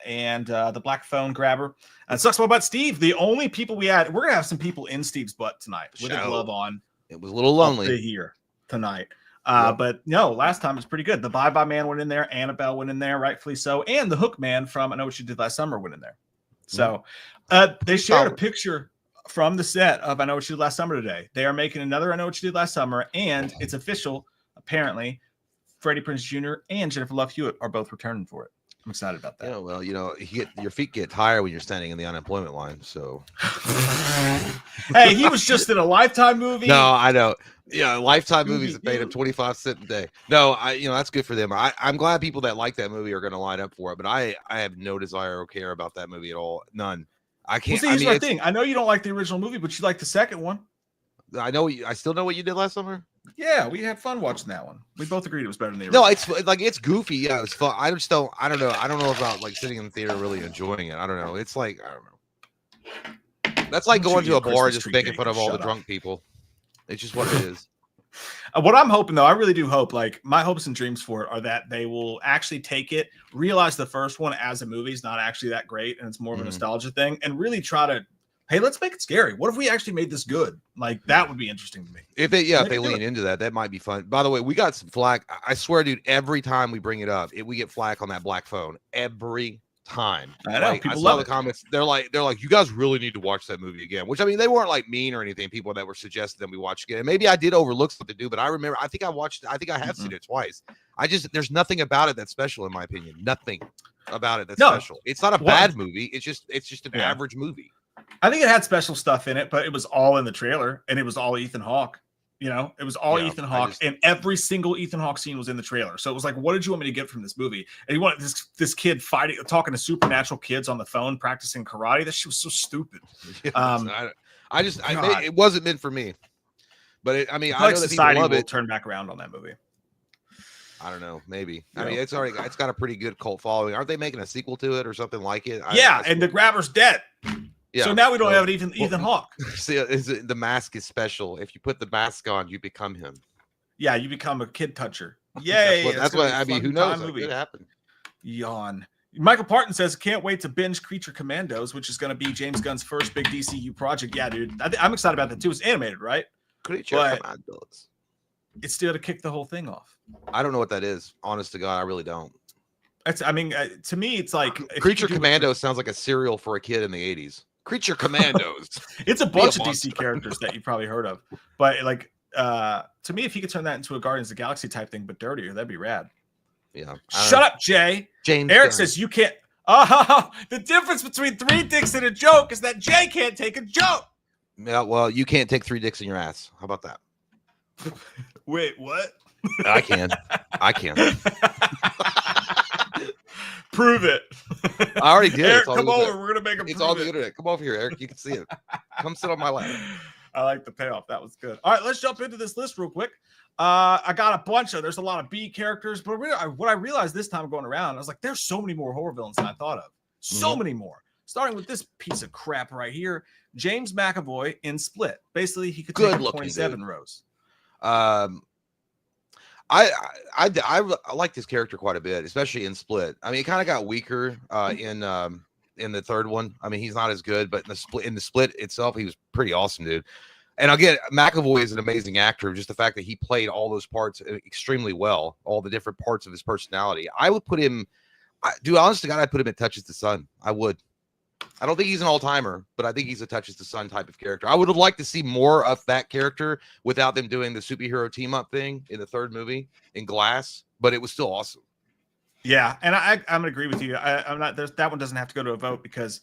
And the Black Phone Grabber. And Sucks My Butt Steve. The only people we had. We're going to have some people in Steve's butt tonight with a glove on. It was a little lonely here tonight. But no, last time it was pretty good. The Bye Bye Man went in there. Annabelle went in there, rightfully so. And the Hook Man from I Know What You Did Last Summer went in there. So they shared a picture from the set of I Know What You Did Last Summer today. They are making another I Know What You Did Last Summer. And it's official, apparently. Freddie Prinze Jr. and Jennifer Love Hewitt are both returning for it. I'm excited about that. Yeah, well, your feet get tired when you're standing in the unemployment line. So, hey, he was just in a Lifetime movie. No, I know. Yeah, Lifetime movies that paid him 25 cents a day. No, that's good for them. I'm glad people that like that movie are going to line up for it. But I have no desire or care about that movie at all. None. I can't. Well, see, here's my thing. I know you don't like the original movie, but you like the second one. I know. I still know what you did last summer. Yeah, we had fun watching that one. We both agreed it was better than the original. No, it's goofy. Yeah, it's fun. I don't know. I don't know about sitting in the theater really enjoying it. I don't know. It's I don't know. That's like going to a bar and just making fun of all the drunk people. It's just what it is. What I'm hoping, though, I really do hope, my hopes and dreams for it are that they will actually take it, realize the first one as a movie is not actually that great, and it's more of a nostalgia thing, and really try to, hey, let's make it scary. What if we actually made this good? That would be interesting to me. If they lean into that might be fun. By the way, we got some flack. I swear, dude, every time we bring it up, we get flack on that black phone. Every time. I know. People I love saw the comments. They're like, you guys really need to watch that movie again. Which, I mean, they weren't mean or anything. People that were suggesting that we watch again. And maybe I did overlook something to do, but I remember. I think I have seen it twice. There's nothing about it that's special, in my opinion. Nothing about it that's special. It's not a bad movie. It's just an average movie. I think it had special stuff in it, but it was all in the trailer, and it was all Ethan Hawke. It was all Ethan Hawke, and every single Ethan Hawke scene was in the trailer. So it was like, what did you want me to get from this movie? And you want this kid talking to supernatural kids on the phone, practicing karate. That shit was so stupid. It wasn't meant for me. But I know that society people love will it. Turn back around on that movie. I don't know. Maybe. You I mean, know? it's got a pretty good cult following. Aren't they making a sequel to it or something like it? And the grabber's dead. Yeah. So now we don't have Ethan Hawke. See, the mask is special. If you put the mask on, you become him. Yeah, you become a kid toucher. Yay! That's what I mean. Who knows? That could happen. Yawn. Michael Parton says, can't wait to binge Creature Commandos, which is going to be James Gunn's first big DCU project. Yeah, dude. I'm excited about that too. It's animated, right? Creature Commandos. It's still to kick the whole thing off. I don't know what that is. Honest to God, I really don't. To me, it's like Creature Commandos sounds like a cereal for a kid in the 80s. Creature Commandos. It's a bunch of DC characters that you've probably heard of. But like, to me, if you could turn that into a Guardians of the Galaxy type thing, but dirtier, that'd be rad. Yeah. Shut up, Jay. James Eric Gunn. says you can't. The difference between 3 dicks and a joke is that Jay can't take a joke. Yeah, well, you can't take 3 dicks in your ass. How about that? Wait, what? I can. Prove it. I already did. Eric, come over. We're gonna make It's on the internet. Come over here, Eric. You can see it. Come sit on my lap. I like the payoff. That was good. All right, let's jump into this list real quick. I got a bunch of. There's a lot of B characters, but what I realized this time going around, I was like, there's so many more horror villains than I thought of. So many more. Starting with this piece of crap right here, James McAvoy in Split. Basically, he could take 27 rows. I like this character quite a bit, especially in Split. I mean, it kind of got weaker in the third one. I mean, he's not as good, but in the Split itself, he was pretty awesome, dude. And again, McAvoy is an amazing actor. Just the fact that he played all those parts extremely well, all the different parts of his personality. I would put him, dude, honest to God, I'd put him at Touches the Sun. I would. I don't think he's an all-timer, but I think he's a Touches the Sun type of character. I would have liked to see more of that character without them doing the superhero team-up thing in the third movie in Glass, but it was still awesome. Yeah, and I'm gonna agree with you. I'm not. That one doesn't have to go to a vote because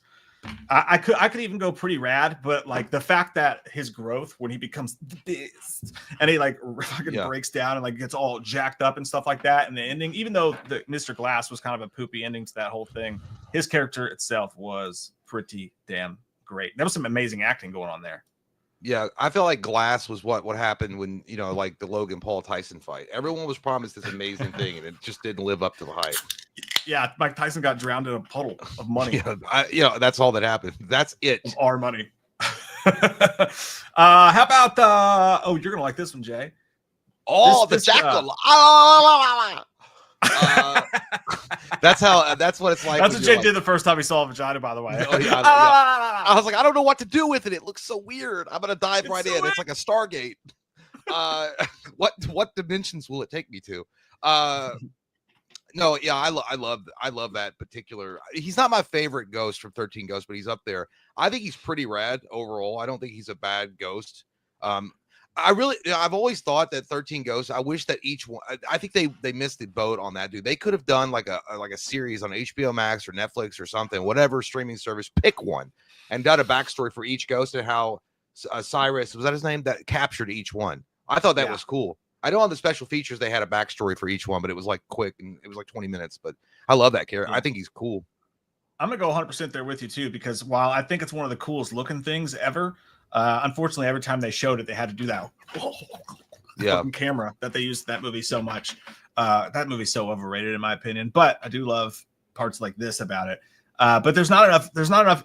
I could even go pretty rad, but like the fact that his growth when he becomes the beast and he like fucking breaks down and like gets all jacked up and stuff like that, and the ending, even though the Mr. Glass was kind of a poopy ending to that whole thing, his character itself was pretty damn great. There was some amazing acting going on there. Yeah, I feel like Glass was what happened when, you know, like the Logan Paul Tyson fight. Everyone was promised this amazing thing, and it just didn't live up to the hype. Yeah, Mike Tyson got drowned in a puddle of money. That's all that happened. That's it. Of our money. How about you're gonna like this one, Jay? The jackal. That's what it's like. That's what Jay did the first time he saw a vagina, by the way. I was like, I don't know what to do with it. It looks so weird. I'm gonna dive right in. Weird. It's like a Stargate. What dimensions will it take me to? No, yeah, I love that particular. He's not my favorite ghost from 13 Ghosts, but he's up there. I think he's pretty rad overall. I don't think he's a bad ghost. I've always thought that 13 Ghosts, I wish that each one, I think they missed the boat on that, dude. They could have done like a series on HBO Max or Netflix or something, whatever streaming service, pick one and done a backstory for each ghost and how Cyrus, was that his name, that captured each one. I thought that was cool. I know on the special features, they had a backstory for each one, but it was like quick and it was like 20 minutes, but I love that character. I think he's cool. I'm going to go 100% there with you too, because while I think it's one of the coolest looking things ever, unfortunately, every time they showed it, they had to do that camera that they used in that movie so much. That movie's so overrated in my opinion, but I do love parts like this about it. But there's not enough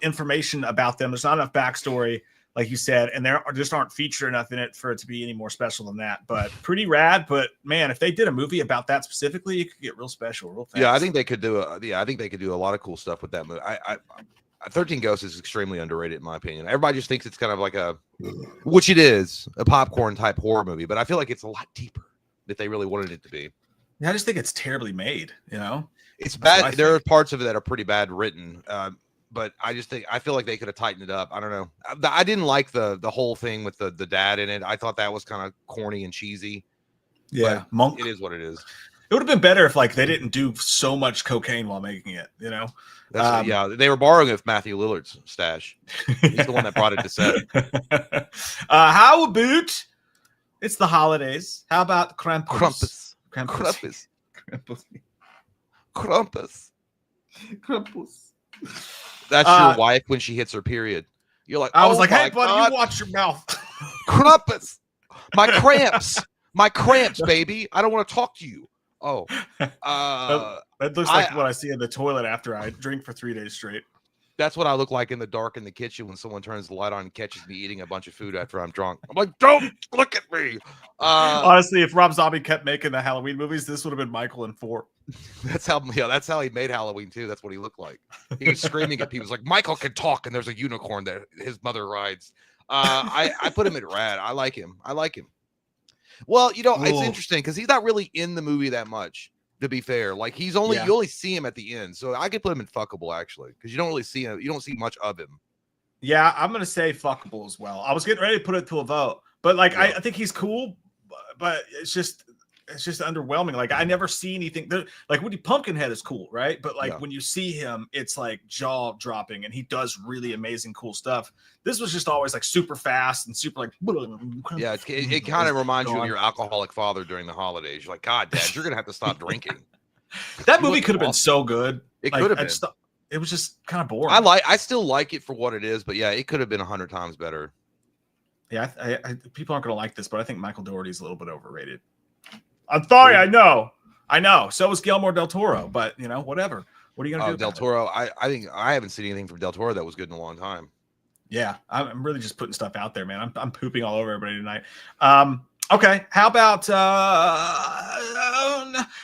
information about them. There's not enough backstory, like you said, and there just aren't feature enough in it for it to be any more special than that. But pretty rad. But man, if they did a movie about that specifically, it could get real special, real fast. Yeah, I think they could do a lot of cool stuff with that movie. 13 Ghosts is extremely underrated in my opinion. Everybody just thinks it's kind of like which it is, a popcorn type horror movie, but I feel like it's a lot deeper than they really wanted it to be. Yeah, I just think it's terribly made, you know? It's bad. There are parts of it that are pretty bad written, but I feel like they could have tightened it up. I don't know. I didn't like the whole thing with the dad in it. I thought that was kind of corny and cheesy. Yeah, Monk. It is what it is. It would have been better if like they didn't do so much cocaine while making it, you know? They were borrowing it from Matthew Lillard's stash. He's the one that brought it to set. How about it's the holidays? How about Krampus? That's your wife when she hits her period. You're like, I was like, hey, buddy, you watch your mouth. Krampus, my cramps, baby. I don't want to talk to you. Oh, that looks like what I see in the toilet after I drink for 3 days straight. That's what I look like in the dark in the kitchen when someone turns the light on and catches me eating a bunch of food after I'm drunk. I'm like, don't look at me. Honestly, if Rob Zombie kept making the Halloween movies, this would have been Michael in 4. That's how he made Halloween too. That's what he looked like. He was screaming at people. He was like, Michael can talk, and there's a unicorn that his mother rides. I put him at rad. I like him. Well, it's interesting because he's not really in the movie that much. To be fair, like you only see him at the end, so I could put him in fuckable actually, because you don't really see him. You don't see much of him. Yeah, I'm gonna say fuckable as well. I was getting ready to put it to a vote, but like I think he's cool, but it's just underwhelming. Like I never see anything. Like Woody Pumpkinhead is cool, right? But like when you see him, it's like jaw dropping, and he does really amazing, cool stuff. This was just always like super fast and super like. Yeah, it kind of reminds you of your alcoholic father during the holidays. You're like, God, Dad, you're gonna have to stop drinking. That movie could have been so good. It could have been. It was just kind of boring. I still like it for what it is, but yeah, it could have been 100 times better. Yeah, I people aren't gonna like this, but I think Michael Dougherty's a little bit overrated. I'm sorry, I know. So is Guillermo del Toro, but whatever. What are you gonna do? Del Toro, I think I haven't seen anything from Del Toro that was good in a long time. Yeah, I'm really just putting stuff out there, man. I'm pooping all over everybody tonight. Okay, how about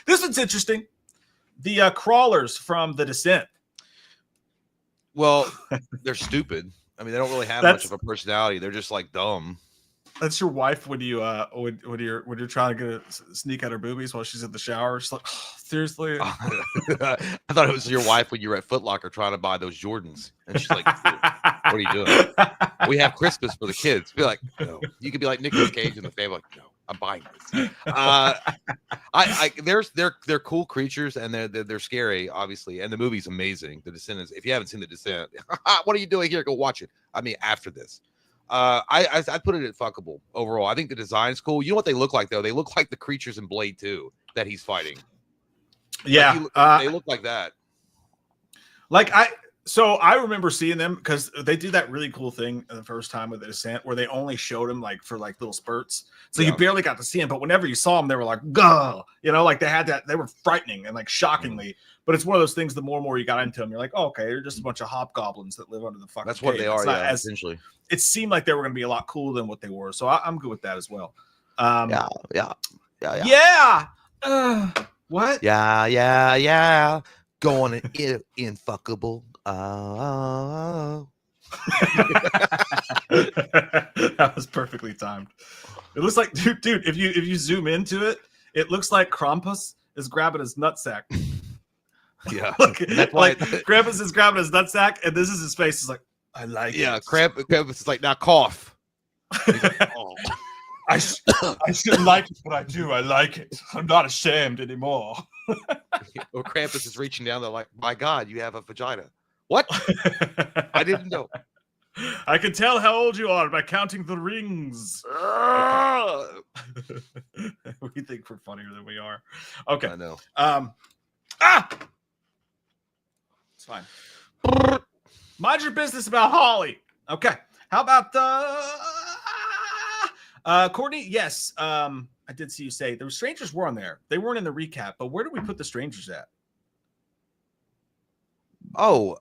this one's interesting. The crawlers from The Descent. Well, they're stupid. I mean, they don't really have much of a personality. They're just like dumb. That's your wife when you when you're trying to sneak at her boobies while she's in the shower. She's like, oh, seriously. I thought it was your wife when you were at Foot Locker trying to buy those Jordans, and she's like, "What are you doing? We have Christmas for the kids." Be like, "No." You could be like Nicolas Cage in the family, like, "No, I'm buying this." They're cool creatures, and they're scary, obviously, and the movie's amazing. The Descent if you haven't seen The Descent, what are you doing here? Go watch it. I mean, after this. I put it at fuckable overall. I think the design's cool. You know what they look like though? They look like the creatures in Blade 2 that he's fighting. Yeah, they look like that. So I remember seeing them because they do that really cool thing the first time with The Descent where they only showed them like for like little spurts. So you barely got to see them, but whenever you saw them, they were like, "Gah!" Like they had that. They were frightening and like shockingly. But it's one of those things. The more and more you got into them, you're like, "Oh, okay, they're just a bunch of hobgoblins that live under the fucking." That's what they are. Yeah, essentially. It seemed like they were going to be a lot cooler than what they were, so I'm good with that as well. Yeah. What? Yeah. Going in fuckable. That was perfectly timed. It looks like, dude. If you zoom into it, it looks like Krampus is grabbing his nutsack. Yeah, that's why Krampus is grabbing his nutsack, and this is his face. Is like, I like it. Yeah, Krampus is like, now cough. Like, oh. I shouldn't like it, but I do. I like it. I'm not ashamed anymore. Or Krampus is reaching down there like, my God, you have a vagina. What? I didn't know. I can tell how old you are by counting the rings. We think we're funnier than we are. Okay. I know. It's fine. Mind your business about Holly. Okay. How about Courtney? Yes. I did see you say the strangers were on there. They weren't in the recap, but where do we put the strangers at? Oh,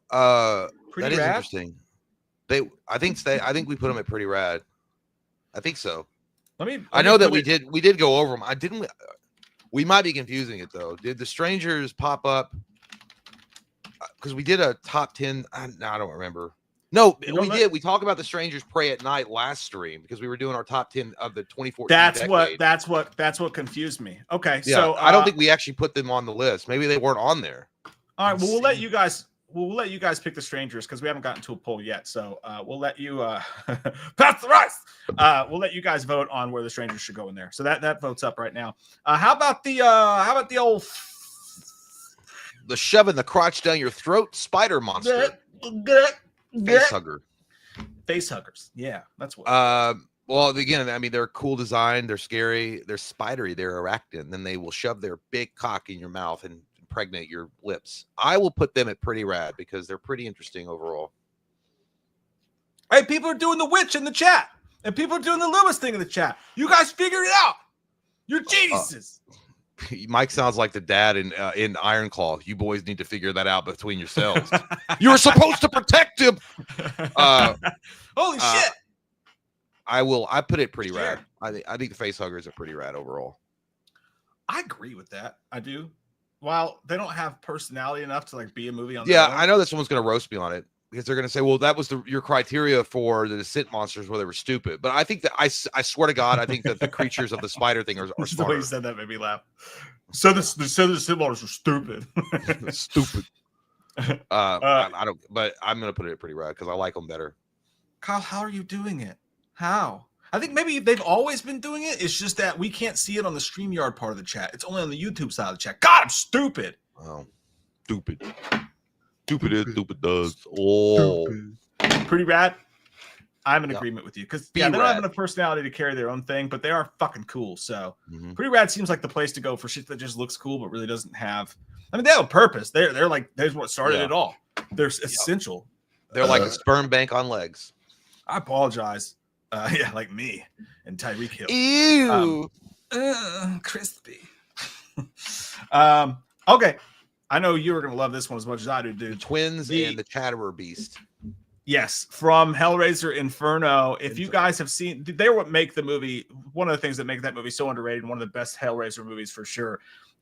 pretty that is rad? Interesting. I think we put them at pretty rad. I think so. I know that we did go over them. We might be confusing it though. Did the strangers pop up? Because we did a top 10. I don't remember. No, we did. We talked about the strangers pray at night last stream because we were doing our top 10 of the 2014. That's what confused me. Okay, yeah, so I don't think we actually put them on the list. Maybe they weren't on there. All right, well, we'll let you guys pick the strangers because we haven't gotten to a poll yet. So we'll let you pass the rice. We'll let you guys vote on where the strangers should go in there. So that vote's up right now. How about the old the shoving the crotch down your throat spider monster? Facehugger. Facehuggers. Yeah, that's what. Well, again, I mean, they're cool design. They're scary. They're spidery. They're arachnid. Then they will shove their big cock in your mouth and impregnate your lips. I will put them at pretty rad because they're pretty interesting overall. Hey, people are doing the witch in the chat, and people are doing the Lewis thing in the chat. You guys figured it out. You're geniuses. Mike sounds like the dad in Iron Claw. You boys need to figure that out between yourselves. You were supposed to protect him. Holy shit! I put it pretty rad. I think the facehuggers are pretty rad overall. I agree with that. I do. While they don't have personality enough to like be a movie on. Yeah, I know that someone's gonna roast me on it because they're gonna say, "Well, that was your criteria for the descent monsters where they were stupid." But I think that I swear to God, I think that the creatures of the spider thing are smarter. The way you said that made me laugh. So the descent monsters are stupid. Stupid. I don't. But I'm gonna put it pretty rad because I like them better. Kyle, how are you doing it? How? I think maybe they've always been doing it. It's just that we can't see it on the StreamYard part of the chat. It's only on the YouTube side of the chat. God, I'm stupid. Oh, stupid. Stupid is, stupid does. Oh. Stupid. Pretty rad. I'm in agreement with you. Because they don't have enough personality to carry their own thing, but they are fucking cool. So Pretty Rad seems like the place to go for shit that just looks cool, but really doesn't have. I mean, they have a purpose. They're like, there's what started it all. They're essential. They're like a sperm bank on legs. I apologize. Yeah, like me and Tyreek Hill. Ew. Crispy. Okay. I know you were going to love this one as much as I do, dude. The twins and the Chatterer Beast. Yes, from Hellraiser Inferno. If you guys have seen, they were what make the movie, one of the things that make that movie so underrated, one of the best Hellraiser movies for sure.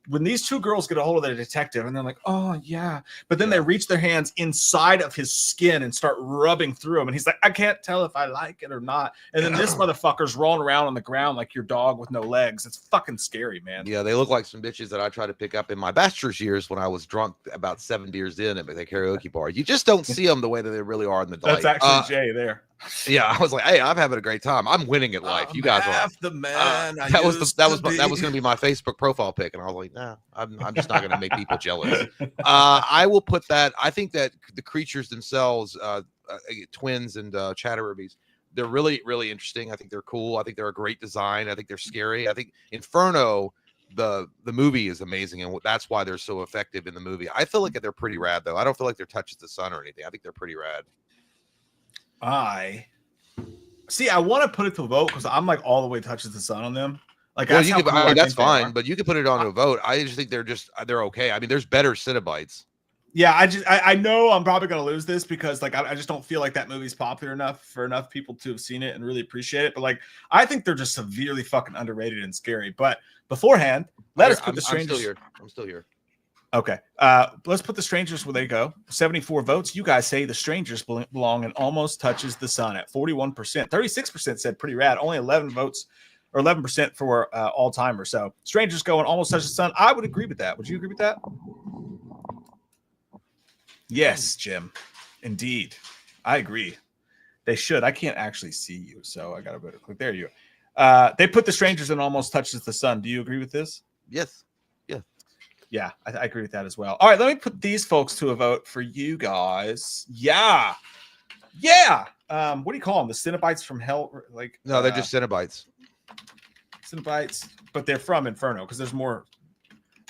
When these two girls get a hold of the detective and they're like, oh, yeah. But then they reach their hands inside of his skin and start rubbing through him. And he's like, I can't tell if I like it or not. And then this motherfucker's rolling around on the ground like your dog with no legs. It's fucking scary, man. Yeah, they look like some bitches that I tried to pick up in my bachelor's years when I was drunk about 7 beers in at the karaoke bar. You just don't see them the way that they really are in the light. That's actually Jay there. Yeah, I was like, hey, I'm having a great time. I'm winning at life. You guys are. The man that was going to be my Facebook profile pic, and I was like, nah, I'm just not going to make people jealous. I will put that. I think that the creatures themselves, twins and Chatterer Beast, they're really, really interesting. I think they're cool. I think they're a great design. I think they're scary. I think Inferno, the movie, is amazing, and that's why they're so effective in the movie. I feel like they're pretty rad, though. I don't feel like they're touches the sun or anything. I think they're pretty rad. I want to put it to a vote because I'm like all the way touches the sun on them. Like, well, that's fine, but you can put it on a vote. I just think they're okay. I mean, there's better Cenobites. Yeah, I know I'm probably gonna lose this because like I just don't feel like that movie's popular enough for enough people to have seen it and really appreciate it. But like I think they're just severely fucking underrated and scary. But beforehand, let's put the strangers. I'm still here. Okay. Let's put the strangers where they go. 74 votes. You guys say the strangers belong and almost touches the sun at 41%. 36% said pretty rad. Only 11 votes or 11% for all timer. So strangers going almost touches the sun. I would agree with that. Would you agree with that? Yes, Jim. Indeed. I agree. They should. I can't actually see you, so I got to better click. There you go. They put the strangers in almost touches the sun. Do you agree with this? Yes. Yeah, I agree with that as well. All right, let me put these folks to a vote for you guys. Yeah. What do you call them? The Cenobites from Hell? Like no, they're just Cenobites. Cenobites, but they're from Inferno because there's more.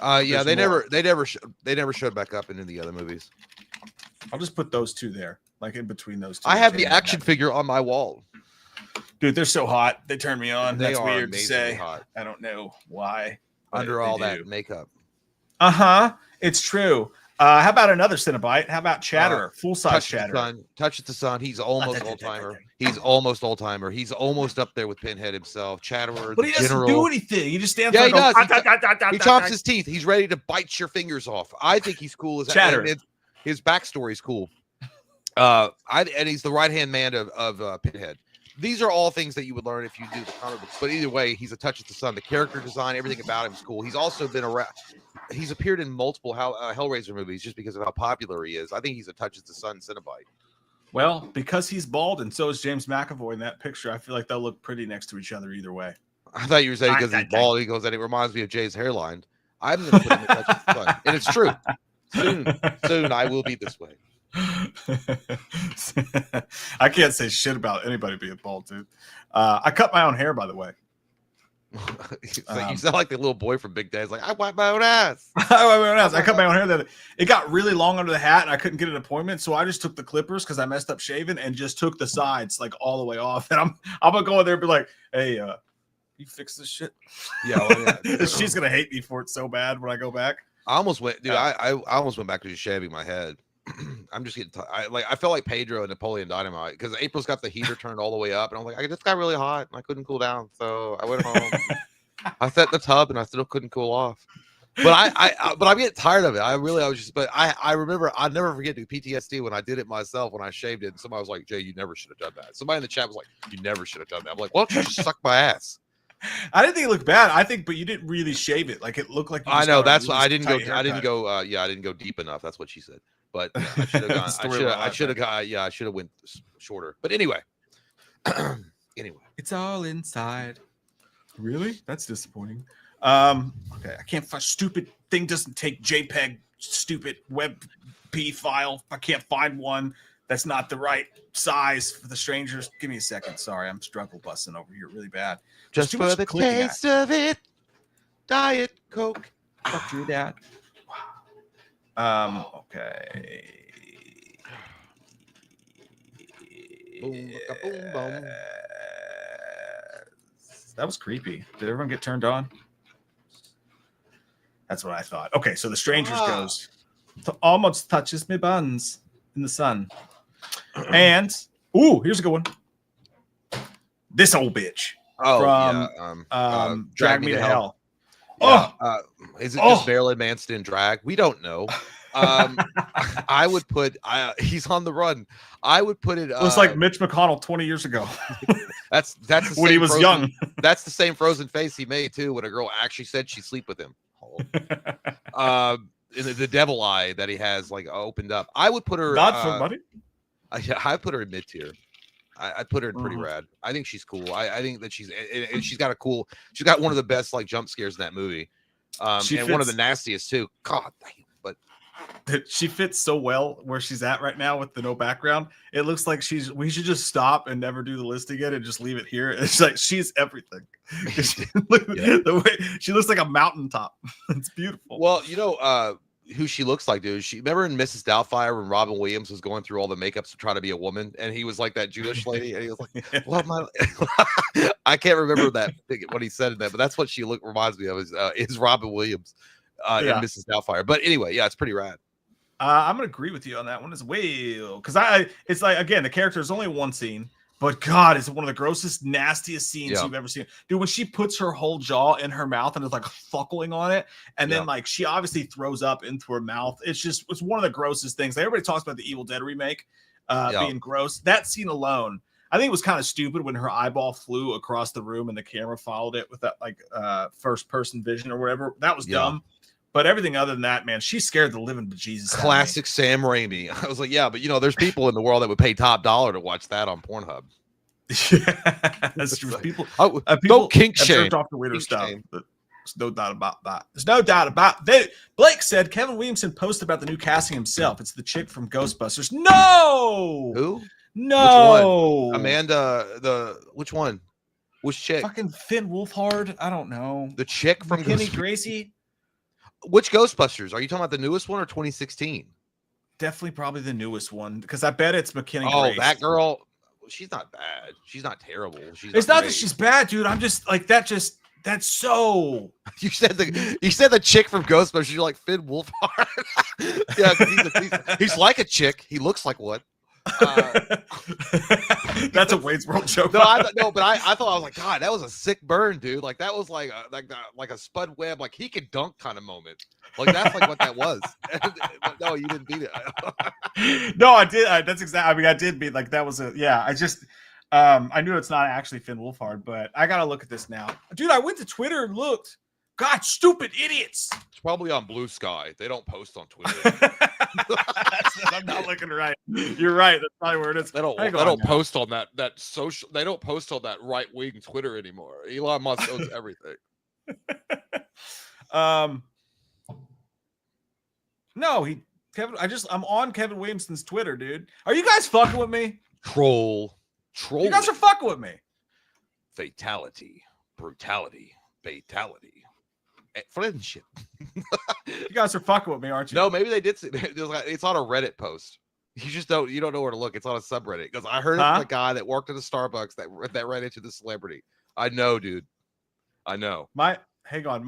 Yeah, they never showed back up in any of the other movies. I'll just put those two there, like in between those two. I have the action figure on my wall. Dude, they're so hot. They turn me on. That's weird to say. Hot. I don't know why. Under all that makeup. It's true. How about another Cenobite? How about Chatterer? Full-size Chatterer. Touch it the sun. He's almost old-timer. He's almost old-timer. He's almost up there with Pinhead himself. Chatterer, but he doesn't do anything. He just stands there. Yeah, he does. He chops his teeth. He's ready to bite your fingers off. I think he's cool as Chatterer. His backstory is cool. And he's the right-hand man of Pinhead. These are all things that you would learn if you do the comic books. But either way, he's a touch of the sun. The character design, everything about him is cool. He's also been around. He's appeared in multiple Hellraiser movies just because of how popular he is. I think he's a touch of the sun Cenobite. Well, because he's bald and so is James McAvoy in that picture, I feel like they'll look pretty next to each other either way. I thought you were saying because he's bald. He goes, and it reminds me of Jay's hairline. I'm going to put him in a touch of the sun. And it's true. Soon I will be this way. I can't say shit about anybody being bald, dude. I cut my own hair, by the way. You sound like the little boy from Big Dad's like, I wipe my own ass. I cut my own hair. It got really long under the hat, and I couldn't get an appointment, so I just took the clippers because I messed up shaving and just took the sides like all the way off. And I'm gonna go in there and be like, hey, you fix this shit. Yeah, well, yeah. She's gonna hate me for it so bad when I go back. I almost went, dude. I almost went back to just shaving my head. I'm just getting I felt like Pedro and Napoleon Dynamite because April's got the heater turned all the way up, and I'm like, I just got really hot and I couldn't cool down, so I went home. I sat in the tub and I still couldn't cool off. But but I'm getting tired of it. I was just, but I remember, I'll never forget the PTSD when I did it myself, when I shaved it, and somebody was like, Jay, you never should have done that. Somebody in the chat was like, you never should have done that. I'm like, well, you just suck my ass. I didn't think it looked bad. But you didn't really shave it. Like it looked like you I know, that's why I didn't go deep enough. That's what she said. But yeah, I should have gone. I should have went shorter. But anyway. It's all inside. Really? That's disappointing. Okay, I can't find stupid thing doesn't take JPEG stupid WebP file. I can't find one that's not the right size for the strangers. Give me a second. Sorry, I'm struggle busting over here really bad. Just for the taste of it. Diet Coke. Fuck you, Dad. Wow. Okay. Boom, boom, boom. That was creepy. Did everyone get turned on? That's what I thought. Okay, so the strangers goes almost touches me buns in the sun. And here's a good one. This old bitch. From Drag Me to Hell. Yeah. Is it just Marilyn Manson in drag? We don't know. I would put he's on the run. I would put it. It was like Mitch McConnell 20 years ago. that's the when he was young. That's the same frozen face he made too when a girl actually said she'd sleep with him. The devil eye that he has like opened up. I would put her not for money. I put her in mid tier. I put her in pretty rad. I think she's cool. I think that she's got one of the best like jump scares in that movie. And one of the nastiest too. God, but she fits so well where she's at right now with the no background. It looks like we should just stop and never do the list again and just leave it here. It's like she's everything. The way she looks like a mountaintop. It's beautiful. Well, you know who she looks like, dude. She remember in Mrs. Doubtfire when Robin Williams was going through all the makeups to try to be a woman, and he was like that Jewish lady, and he was like, "Love my." I can't remember what he said in that, but that's what she reminds me of is Robin Williams in Mrs. Doubtfire. But anyway, yeah, it's pretty rad. I'm gonna agree with you on that one as well, because it's like, again, the character is only one scene, but God, it's one of the grossest, nastiest scenes you've ever seen, dude. When she puts her whole jaw in her mouth and is like fuckling on it, and then like she obviously throws up into her mouth. It's one of the grossest things. Like, everybody talks about the Evil Dead remake being gross. That scene alone, I think it was kind of stupid when her eyeball flew across the room and the camera followed it with that like first person vision or whatever. That was dumb. But everything other than that, man, she scared the living bejesus. Classic Sam Raimi. I was like, yeah, but there's people in the world that would pay top dollar to watch that on Pornhub. Yeah, that's true. People don't kink shame. Off the weirder stuff. But there's no doubt about that. There's no doubt about that. Blake said Kevin Williamson posted about the new casting himself. It's the chick from Ghostbusters. No. Who? No. Which one? Amanda. Which one? Which chick? Fucking Finn Wolfhard. I don't know. The chick from Kenny Gracie. Which Ghostbusters? Are you talking about the newest one or 2016? Definitely probably the newest one, because I bet it's McKinney Grace. Oh, that girl. She's not bad. She's not terrible. It's not that she's bad, dude. I'm just like that. That's so. You said the chick from Ghostbusters. You're like Finn Wolfhard. Yeah, he's like a chick. He looks like one. That's a Wayne's World joke. But I thought, I was like, God, that was a sick burn, dude. Like that was like a Spud Webb, like he could dunk kind of moment. Like that's like what that was. No, you didn't beat it. No, I did. That's exactly. I mean, I did beat. Like that was a. Yeah, I just. I knew it's not actually Finn Wolfhard, but I gotta look at this now, dude. I went to Twitter and looked. God, stupid idiots. It's probably on Blue Sky. They don't post on Twitter. I'm not looking right. You're right. That's probably where it is. They don't post on that social. They don't post on that right wing Twitter anymore. Elon Musk owns everything. No, I'm on Kevin Williamson's Twitter, dude. Are you guys fucking with me? Troll. You guys are fucking with me. Fatality, brutality, fatality. Friendship. You guys are fucking with me, aren't you? No, maybe they did. It's on a Reddit post. You don't know where to look. It's on a subreddit because I heard it from a guy that worked at a Starbucks that ran into the celebrity. I know, dude. I know. Hang on,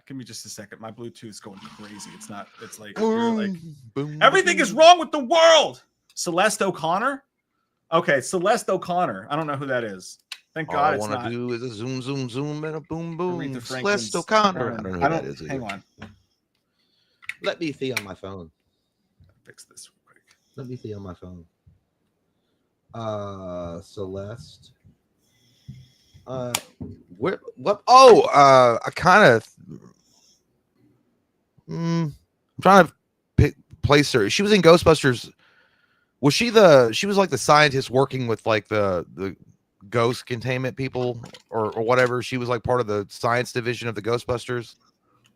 give me just a second. My Bluetooth's going crazy. It's not. It's like you're like everything is wrong with the world. Celeste O'Connor. Okay, Celeste O'Connor. I don't know who that is. Thank God it's not. All I want to do is a zoom, zoom, zoom, and a boom, boom. Aretha Celeste O'Connor. I don't know who that is. Hang on. Let me see on my phone. Fix this real quick. Let me see on my phone. Celeste. What? Oh, I kind of. I'm trying to place her. She was in Ghostbusters. Was she She was like the scientist working with like the ghost containment people or whatever. She was like part of the science division of the Ghostbusters.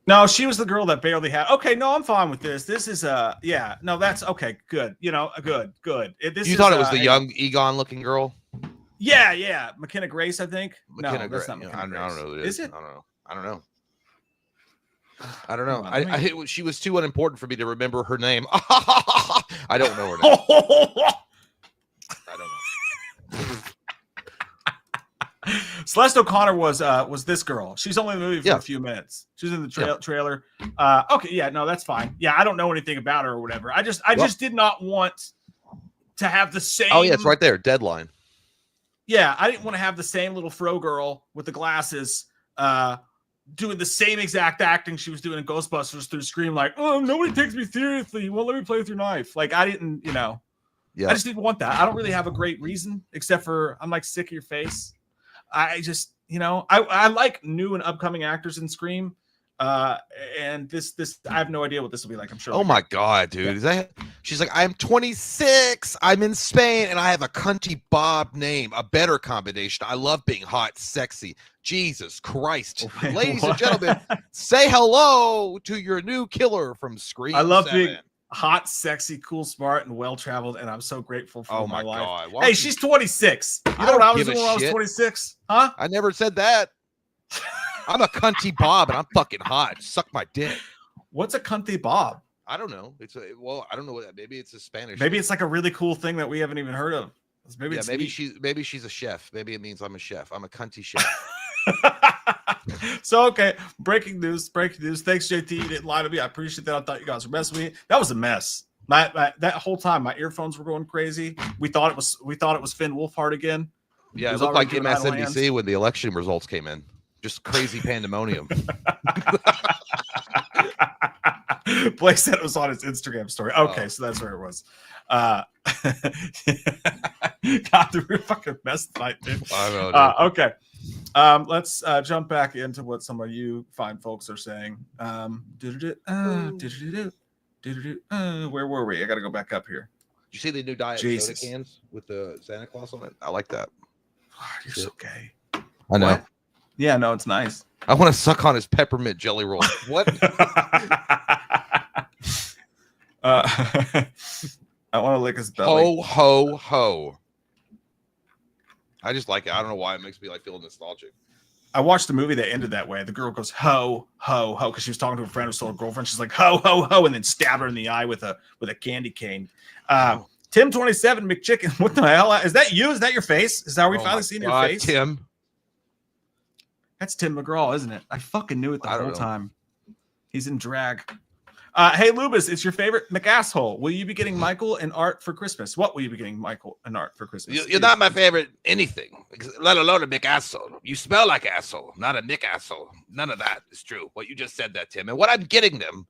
No, she was the girl that barely had. Okay, no, I'm fine with this. This is yeah. No, that's okay. Good. You know, good. You thought it was the young Egon looking girl? Yeah. McKenna Grace, I think. McKenna Grace. That's not McKenna Grace. I don't know who it is. Is it? I don't know. She was too unimportant for me to remember her name. I don't know her name. I don't know. Celeste O'Connor was this girl. She's only in the movie for a few minutes. She's in the trailer. Okay, yeah, no, that's fine. Yeah, I don't know anything about her or whatever. I just did not want to have the same. Oh yeah, it's right there. Deadline. Yeah, I didn't want to have the same little fro girl with the glasses doing the same exact acting she was doing in Ghostbusters through Scream, like, oh, nobody takes me seriously. You won't let me play with your knife. Like, I didn't, I just didn't want that. I don't really have a great reason, except for I'm like sick of your face. I just, I like new and upcoming actors in Scream. And this I have no idea what this will be like. I'm sure. Oh my God, dude. She's like, I'm 26. I'm in Spain and I have a cunty Bob name, a better combination. I love being hot, sexy. Jesus Christ. Wait, ladies and gentlemen, say hello to your new killer from Scream. I love 7. being hot, sexy, cool, smart, and well-traveled, and I'm so grateful for my life. God. Hey, she's 26. You know what I was doing when I was 26? Huh? I never said that. I'm a cunty Bob, and I'm fucking hot. Suck my dick. What's a cunty Bob? I don't know. I don't know what that. Maybe it's a Spanish. Maybe it's like a really cool thing that we haven't even heard of. Maybe she's a chef. Maybe it means I'm a chef. I'm a cunty chef. So okay, breaking news. Thanks, JT. You didn't lie to me. I appreciate that. I thought you guys were messing with me. That was a mess. That whole time, my earphones were going crazy. We thought it was Finn Wolfhard again. Yeah, it looked like MSNBC when the election results came in. Just crazy pandemonium. Blake said it was on his Instagram story. Okay, so that's where it was. God, we're fucking messed tonight, dude. I know, dude. Okay. Let's jump back into what some of you fine folks are saying. Where were we? I got to go back up here. Did you see the new Diet Soda cans with the Santa Claus on it? I like that. Oh, you're so gay. I know. What? Yeah, no, it's nice. I want to suck on his peppermint jelly roll. What? I want to lick his belly. Ho, ho. I just like it. I don't know why it makes me like feel nostalgic. I watched a movie that ended that way. The girl goes ho, ho, ho, because she was talking to a friend who stole her girlfriend. She's like ho, ho, ho, and then stabbed her in the eye with a candy cane. Tim27 McChicken. What the hell? Is that you? Is that your face? Is that we finally seen your face? Tim. That's Tim McGraw, isn't it? I fucking knew it the whole time. He's in drag. Hey, Lubis, it's your favorite McAsshole. Will you be getting Michael and Art for Christmas? What will you be getting Michael and Art for Christmas? You're not my favorite anything, let alone a McAsshole. You smell like asshole, not a Nick asshole. None of that is true. What you just said that, Tim. And what I'm getting them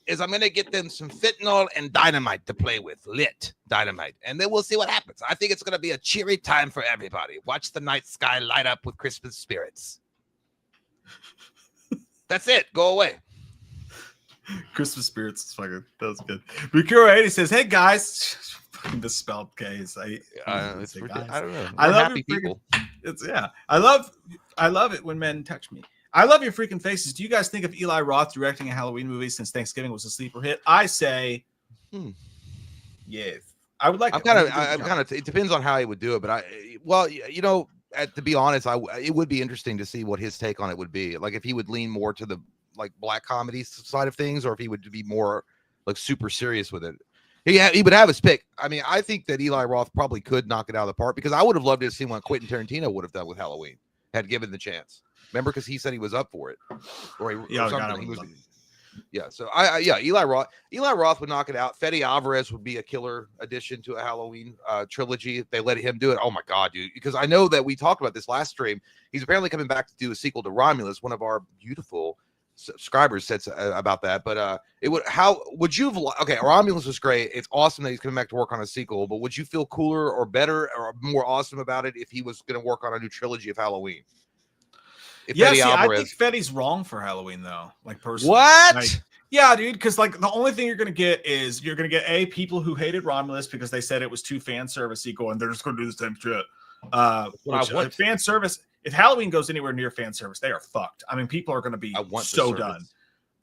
is I'm going to get them some fentanyl and dynamite to play with. Lit dynamite. And then we'll see what happens. I think it's going to be a cheery time for everybody. Watch the night sky light up with Christmas spirits. That's it. Go away. Christmas spirits is fucking, that was good. Bukuro80 says, hey guys, fucking misspelled K's. I don't know. I love happy people. I love it when men touch me. I love your freaking faces. Do you guys think of Eli Roth directing a Halloween movie since Thanksgiving was a sleeper hit? I say, yes. I would like. I'm kind of. It depends on how he would do it, but to be honest, it would be interesting to see what his take on it would be. Like if he would lean more to the like black comedy side of things, or if he would be more like super serious with it. He would have his pick. I mean, I think that Eli Roth probably could knock it out of the park because I would have loved to see what Quentin Tarantino would have done with Halloween had given the chance. Remember, because he said he was up for it, or Yeah, something. He was. Yeah, so Eli Roth would knock it out. Fede Alvarez would be a killer addition to a Halloween trilogy if they let him do it. Oh my god, dude! Because I know that we talked about this last stream. He's apparently coming back to do a sequel to Romulus. One of our beautiful subscribers said about that. But Romulus was great. It's awesome that he's coming back to work on a sequel. But would you feel cooler or better or more awesome about it if he was going to work on a new trilogy of Halloween? I think Fede's wrong for Halloween though. Like personally, what? Like, yeah, dude. Because like the only thing you're gonna get is people who hated Romulus because they said it was too fan servicey, going they're just gonna do the same shit. Fan service. If Halloween goes anywhere near fan service, they are fucked. I mean, people are gonna be so done.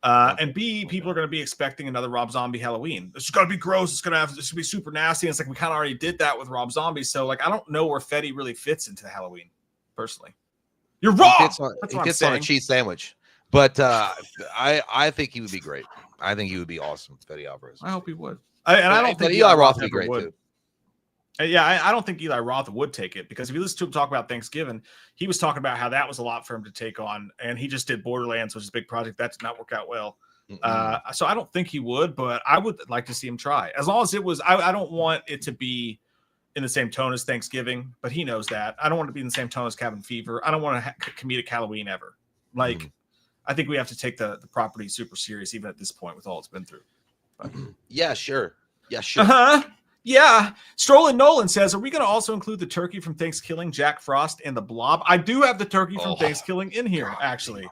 And B, people are gonna be expecting another Rob Zombie Halloween. It's gonna be gross. It's gonna be super nasty. And it's like we kind of already did that with Rob Zombie. So like I don't know where Fede really fits into Halloween personally. You're wrong. He gets on a cheese sandwich, but I think he would be great. I think he would be awesome, Fede Alvarez. I hope he would. I don't think Eli Roth would be great too. Yeah, I don't think Eli Roth would take it because if you listen to him talk about Thanksgiving, he was talking about how that was a lot for him to take on, and he just did Borderlands, which is a big project that did not work out well. So I don't think he would, but I would like to see him try. As long as it was, I don't want it to be in the same tone as Thanksgiving, but he knows that. I don't want to be in the same tone as Cabin Fever. I don't want to comedic Halloween ever. Like, I think we have to take the property super serious, even at this point with all it's been through. But. Yeah, sure. Yeah, sure. Yeah. Strolling Nolan says, are we going to also include the turkey from Thanksgiving, Jack Frost, and the Blob? I do have the turkey from Thanksgiving in here, actually.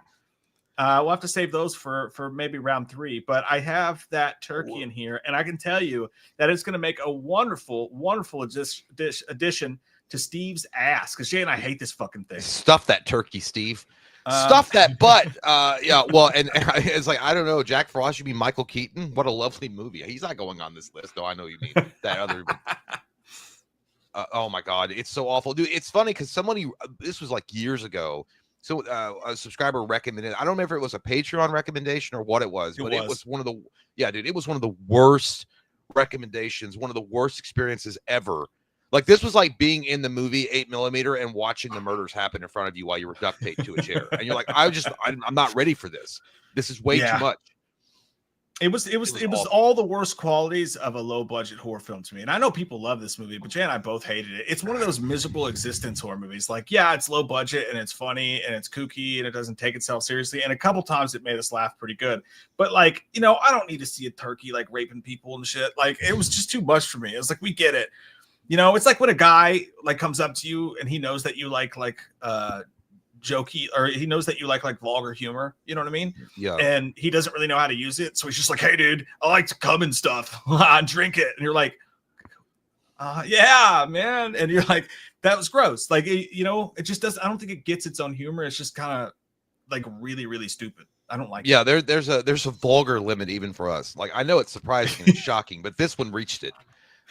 We'll have to save those for maybe round 3, but I have that turkey in here, and I can tell you that it's going to make a wonderful, wonderful addition to Steve's ass, because Jay and I hate this fucking thing. Stuff that turkey, Steve. Stuff that butt. Yeah, well, and it's like, I don't know, Jack Frost, you mean Michael Keaton? What a lovely movie. He's not going on this list, though. I know you mean that other. Oh my God, it's so awful, dude. It's funny because this was like years ago. So a subscriber recommended. I don't remember if it was a Patreon recommendation or what it was, but it was one of the. Yeah, dude, it was one of the worst recommendations, one of the worst experiences ever. Like this was like being in the movie 8mm and watching the murders happen in front of you while you were duct taped to a chair, and you're like, I'm not ready for this. This is way too much. It was all the worst qualities of a low budget horror film to me. And I know people love this movie, but Jay and I both hated it. It's one of those miserable existence horror movies. Like, yeah, it's low budget and it's funny and it's kooky and it doesn't take itself seriously. And a couple times it made us laugh pretty good. But like, I don't need to see a turkey like raping people and shit. Like, it was just too much for me. It was like, we get it. It's like when a guy like comes up to you and he knows that you like jokey, or he knows that you like vulgar humor, you know what I mean? Yeah. And he doesn't really know how to use it, so he's just like, hey dude, I like to come and stuff. Drink it. And you're like, yeah, man. And you're like, that was gross. Like, it just doesn't, I don't think it gets its own humor. It's just kind of like really, really stupid. I don't like it. There's a vulgar limit even for us. Like, I know it's surprising and shocking, but this one reached it.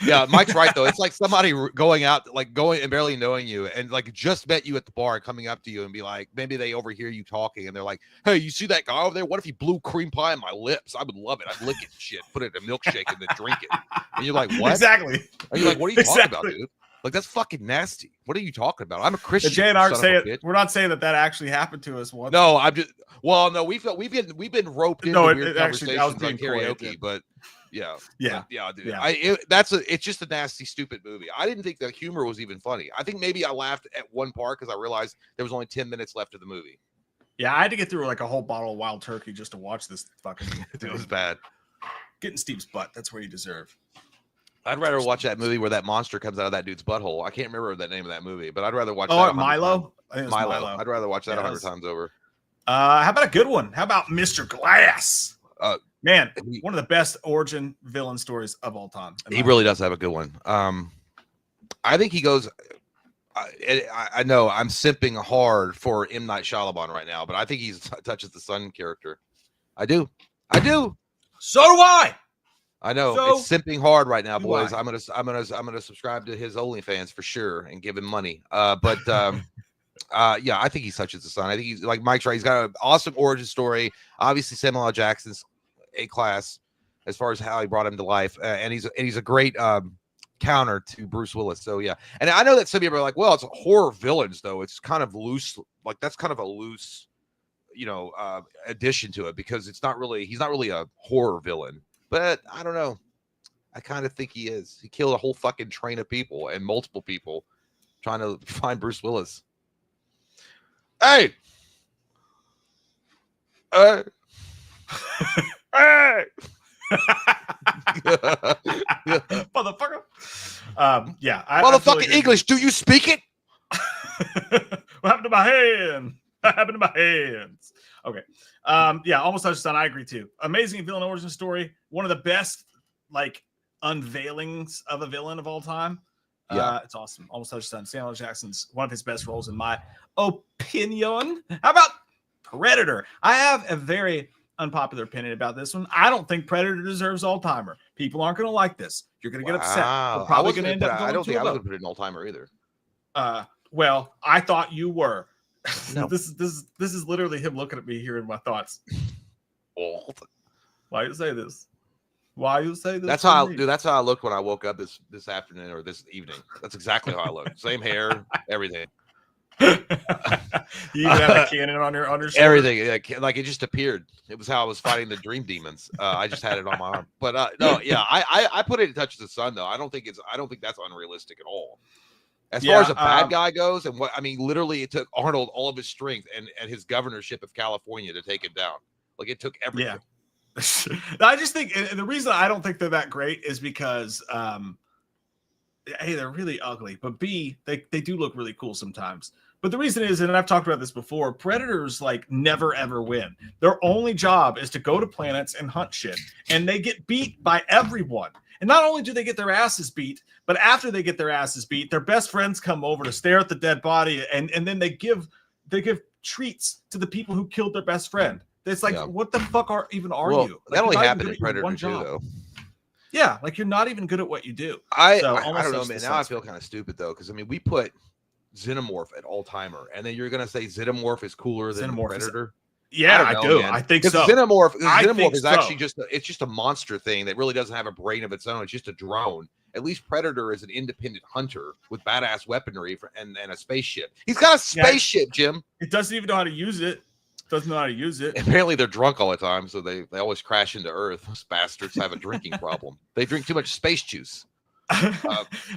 Yeah, Mike's right though. It's like somebody going and barely knowing you, and like just met you at the bar, coming up to you and be like, maybe they overhear you talking, and they're like, "Hey, you see that guy over there? What if he blew cream pie in my lips? I would love it. I'd lick it, shit, put it in a milkshake, and then drink it." And you're like, "What?" Exactly. And you're like, "What are you talking about, dude? Like that's fucking nasty. What are you talking about? I'm a Christian." Jay and I we're not saying that actually happened to us once. No, I'm just. Well, no, we've been roped into weird conversations on karaoke, but. Yeah, dude. Yeah. It's just a nasty, stupid movie. I didn't think the humor was even funny. I think maybe I laughed at one part because I realized there was only 10 minutes left of the movie. Yeah, I had to get through like a whole bottle of wild turkey just to watch this fucking. It was bad. Getting Steve's butt. That's where you deserve. I'd rather watch that movie where that monster comes out of that dude's butthole. I can't remember the name of that movie, but I'd rather watch that. Milo? Milo. I'd rather watch that 100 times over. How about a good one? How about Mr. Glass? Man, one of the best origin villain stories of all time. He really does have a good one. I think he goes. I know I'm simping hard for M. Night Shyamalan right now, but I think he touches the Sun character. I do. So do I. I know it's simping hard right now, boys. I'm gonna subscribe to his OnlyFans for sure and give him money. Yeah, I think he touches the Sun. I think he's like Mike's right. He's got an awesome origin story. Obviously, Samuel L. Jackson's A-class as far as how he brought him to life, and he's a great counter to Bruce Willis. So yeah, and I know that some people are like, well, it's horror villains though. It's kind of loose, like that's kind of a loose, addition to it because he's not really a horror villain. But I don't know. I kind of think he is. He killed a whole fucking train of people and multiple people trying to find Bruce Willis. Hey. Hey. Motherfucker. Motherfucking English. Do you speak it? What happened to my hand? What happened to my hands? Okay. Almost touched on. I agree too. Amazing villain origin story. One of the best unveilings of a villain of all time. It's awesome. Almost touched on. Samuel L. Jackson's one of his best roles in my opinion. How about Predator? I have a very unpopular opinion about this one. I don't think Predator deserves all-timer. People aren't going to like this. You're going to get upset. We're probably going to end up going I don't think I was going to to put it in all-timer either. Well, I thought you were. No. This is literally him looking at me hearing my thoughts. Why you say this? Why you say this? That's how I looked when I woke up this afternoon or this evening. That's exactly how I look. Same hair, everything. You even have a cannon on your shoulder? Everything, like it just appeared. It was how I was fighting the dream demons. I just had it on my arm. But I put it in Touch of the Sun though. I don't think that's unrealistic at all. As far as a bad guy goes, and literally it took Arnold all of his strength and his governorship of California to take him down. Like it took everything. Yeah. I just think, and the reason I don't think they're that great is because A, they're really ugly, but B, they do look really cool sometimes. But the reason is, and I've talked about this before, predators never ever win. Their only job is to go to planets and hunt shit, and they get beat by everyone. And not only do they get their asses beat, but after they get their asses beat, their best friends come over to stare at the dead body, and then they give treats to the people who killed their best friend. It's like, what the fuck are you? That only happened in Predator 2, though. Yeah, you're not even good at what you do. I don't know, man. Now I feel kind of stupid though, because we put Xenomorph at all timer, and then you're gonna say Xenomorph is cooler than Predator. Yeah, I do. Man. I think so. Xenomorph is actually just a monster thing that really doesn't have a brain of its own. It's just a drone. At least Predator is an independent hunter with badass weaponry and a spaceship. He's got a spaceship, Jim. It doesn't even know how to use it. Doesn't know how to use it. Apparently they're drunk all the time, so they always crash into Earth. Those bastards have a drinking problem. They drink too much space juice.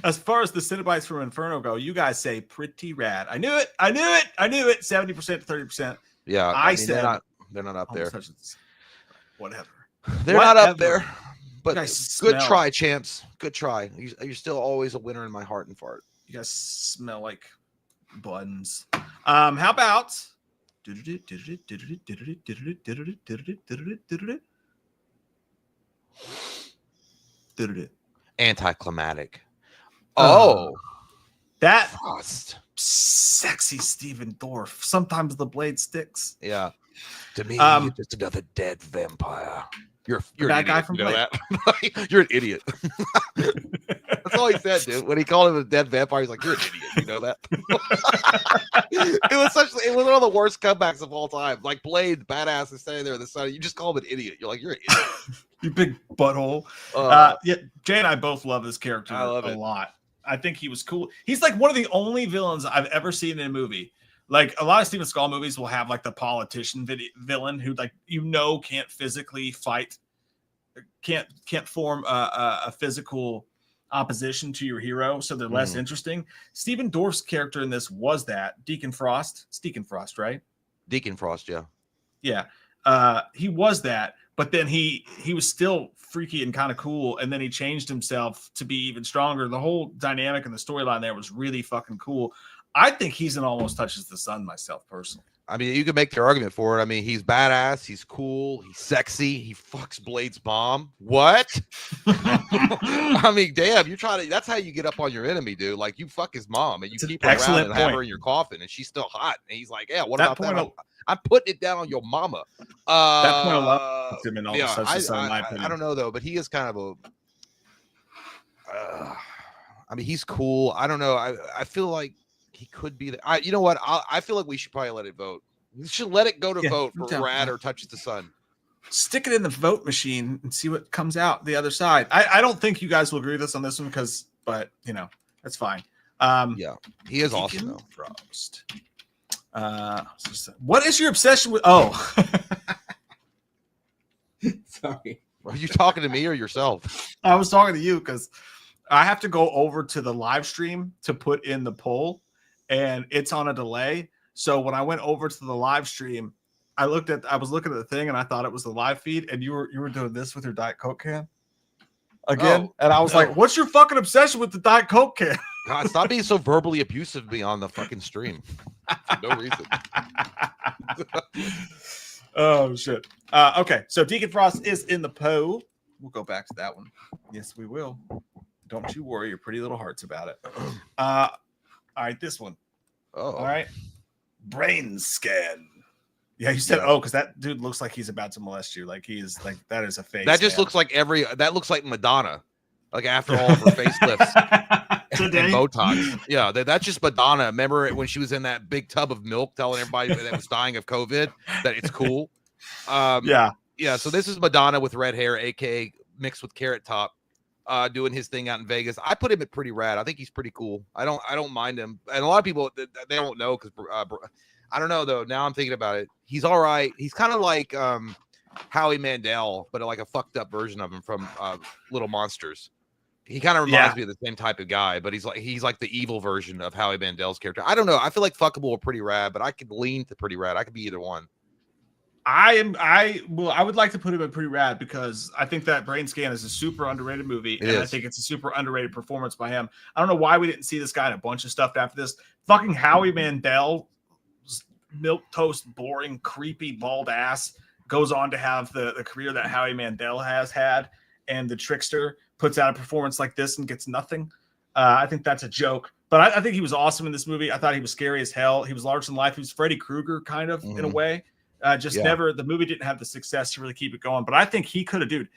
As far as the Cenobites from Inferno go, you guys say pretty rad. I knew it. 70% to 30%. Yeah, I said they're not up there. Whatever. They're not up there. But good try, try, champs. Good try. You're still always a winner in my heart and fart. You guys smell like buns. How about anticlimactic. That Frost. Sexy Stephen Dorff. Sometimes the blade sticks. Yeah. To me, you're just another dead vampire. You're that an guy idiot, from you know that? You're an idiot. That's all he said, dude. When he called him a dead vampire, he's like, "You're an idiot." You know that? It was one of the worst comebacks of all time. Like Blade, badass, is standing there in the sun. You just call him an idiot. You're like, "You're an idiot." You big butthole. Jay and I both love this character a lot. I think he was cool. He's one of the only villains I've ever seen in a movie. A lot of Steven Seagal movies will have the politician villain who can't physically fight, can't form a physical opposition to your hero, so they're less interesting. Stephen Dorff's character in this was that Deacon Frost. It's Deacon Frost, right? Deacon Frost, yeah. Yeah. He was that, but then he was still freaky and kind of cool, and then he changed himself to be even stronger. The whole dynamic and the storyline there was really fucking cool. I think he's in Almost Touches the Sun myself, personally. I mean, you could make the argument for it. I mean, he's badass, he's cool, he's sexy, he fucks Blade's mom. What? I mean, damn, that's how you get up on your enemy, dude. You fuck his mom and you keep her around and have her in your coffin, and she's still hot. And he's like, yeah, what about that? I'm putting it down on your mama. That point of him in Almost Touches the Sun, in my opinion. I don't know, though, but he is kind of I mean, he's cool. I don't know. I feel like he could be you know what? I feel like we should probably let it vote. We should let it go to vote for Rad or Touches the Sun. Stick it in the vote machine and see what comes out the other side. I don't think you guys will agree with us on this one because but you know, that's fine. Yeah, he is Deacon awesome though. Frost. What is your obsession with? Oh, sorry. Are you talking to me or yourself? I was talking to you because I have to go over to the live stream to put in the poll, and it's on a delay. So when I went over to the live stream, I was looking at the thing, and I thought it was the live feed, and you were doing this with your Diet Coke can again, and I was like, "What's your fucking obsession with the Diet Coke can?" God, stop being so verbally abusive to me on the fucking stream for no reason. Oh shit. Okay, so Deacon Frost is in the poll. We'll go back to that one. Yes, we will. Don't you worry your pretty little hearts about it. All right, this one. Oh, all right. Brain scan. Yeah, you said because that dude looks like he's about to molest you. Like he's like that is a face. That just looks like that looks like Madonna. Like after all of her facelifts and Botox. Yeah, that's just Madonna. Remember when she was in that big tub of milk telling everybody that was dying of COVID that it's cool? Yeah. So this is Madonna with red hair, aka mixed with Carrot Top, doing his thing out in Vegas. I put him at pretty rad. I think he's pretty cool. I don't mind him. And a lot of people they don't know because I don't know though. Now I'm thinking about it. He's all right. He's kind of like Howie Mandel, but like a fucked up version of him from Little Monsters. He kind of reminds me of the same type of guy, but he's like the evil version of Howie Mandel's character. I don't know. I feel like Fuckable are pretty rad, but I could lean to pretty rad. I could be either one. I would like to put him in pretty rad because I think that Brain Scan is a super underrated movie, and I think it's a super underrated performance by him. I don't know why we didn't see this guy in a bunch of stuff after this. Fucking Howie Mandel, milk toast, boring, creepy, bald ass, goes on to have the career that Howie Mandel has had, and the trickster puts out a performance like this and gets nothing. I think that's a joke. But I think he was awesome in this movie. I thought he was scary as hell. He was larger than life. He was Freddy Krueger kind of in a way. The movie didn't have the success to really keep it going. But I think he could have, dude,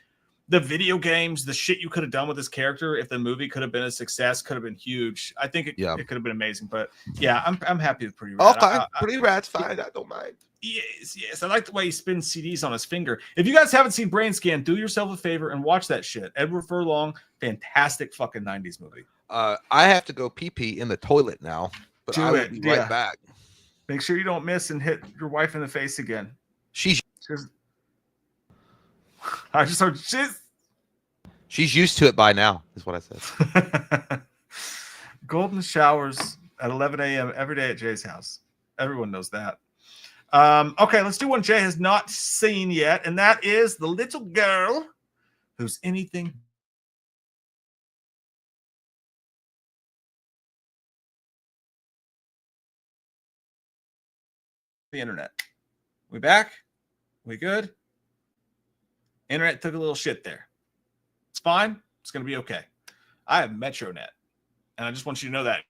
the video games, the shit you could have done with this character, if the movie could have been a success, could have been huge. I think it could have been amazing. But yeah, I'm happy with Pretty Rad. Oh, fine. Pretty Rad's fine. I don't mind. Yes. I like the way he spins CDs on his finger. If you guys haven't seen Brain Scan, do yourself a favor and watch that shit. Edward Furlong, fantastic fucking 90s movie. I have to go pee in the toilet now, but I will be right back. Make sure you don't miss and hit your wife in the face again. I just heard she's used to it by now, is what I said. Golden showers at 11 a.m. every day at Jay's house. Everyone knows that. Okay, let's do one Jay has not seen yet, and that is the little girl who's anything. The internet. We back? We good? Internet took a little shit there. It's fine. It's going to be okay. I have MetroNet, and I just want you to know that.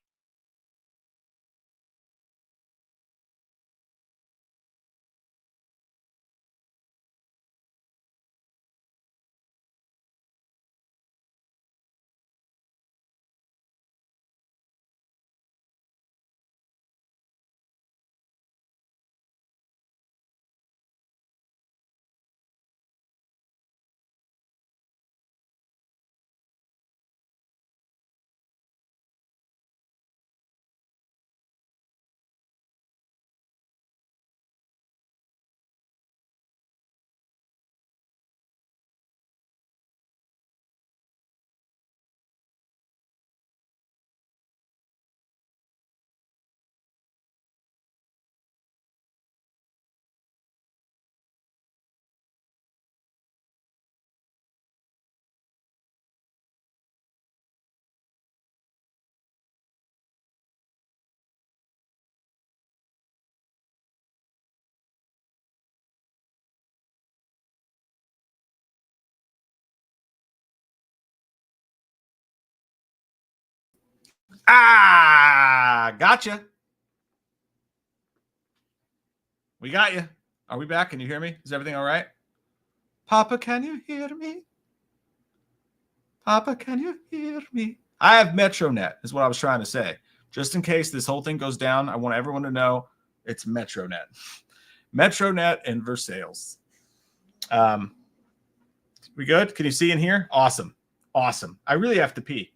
Gotcha. We got you. Are we back? Can you hear me? Is everything all right? Papa, can you hear me? Papa, can you hear me? I have MetroNet, is what I was trying to say. Just in case this whole thing goes down, I want everyone to know it's MetroNet. MetroNet and Versailles. We good? Can you see in here? Awesome. I really have to pee.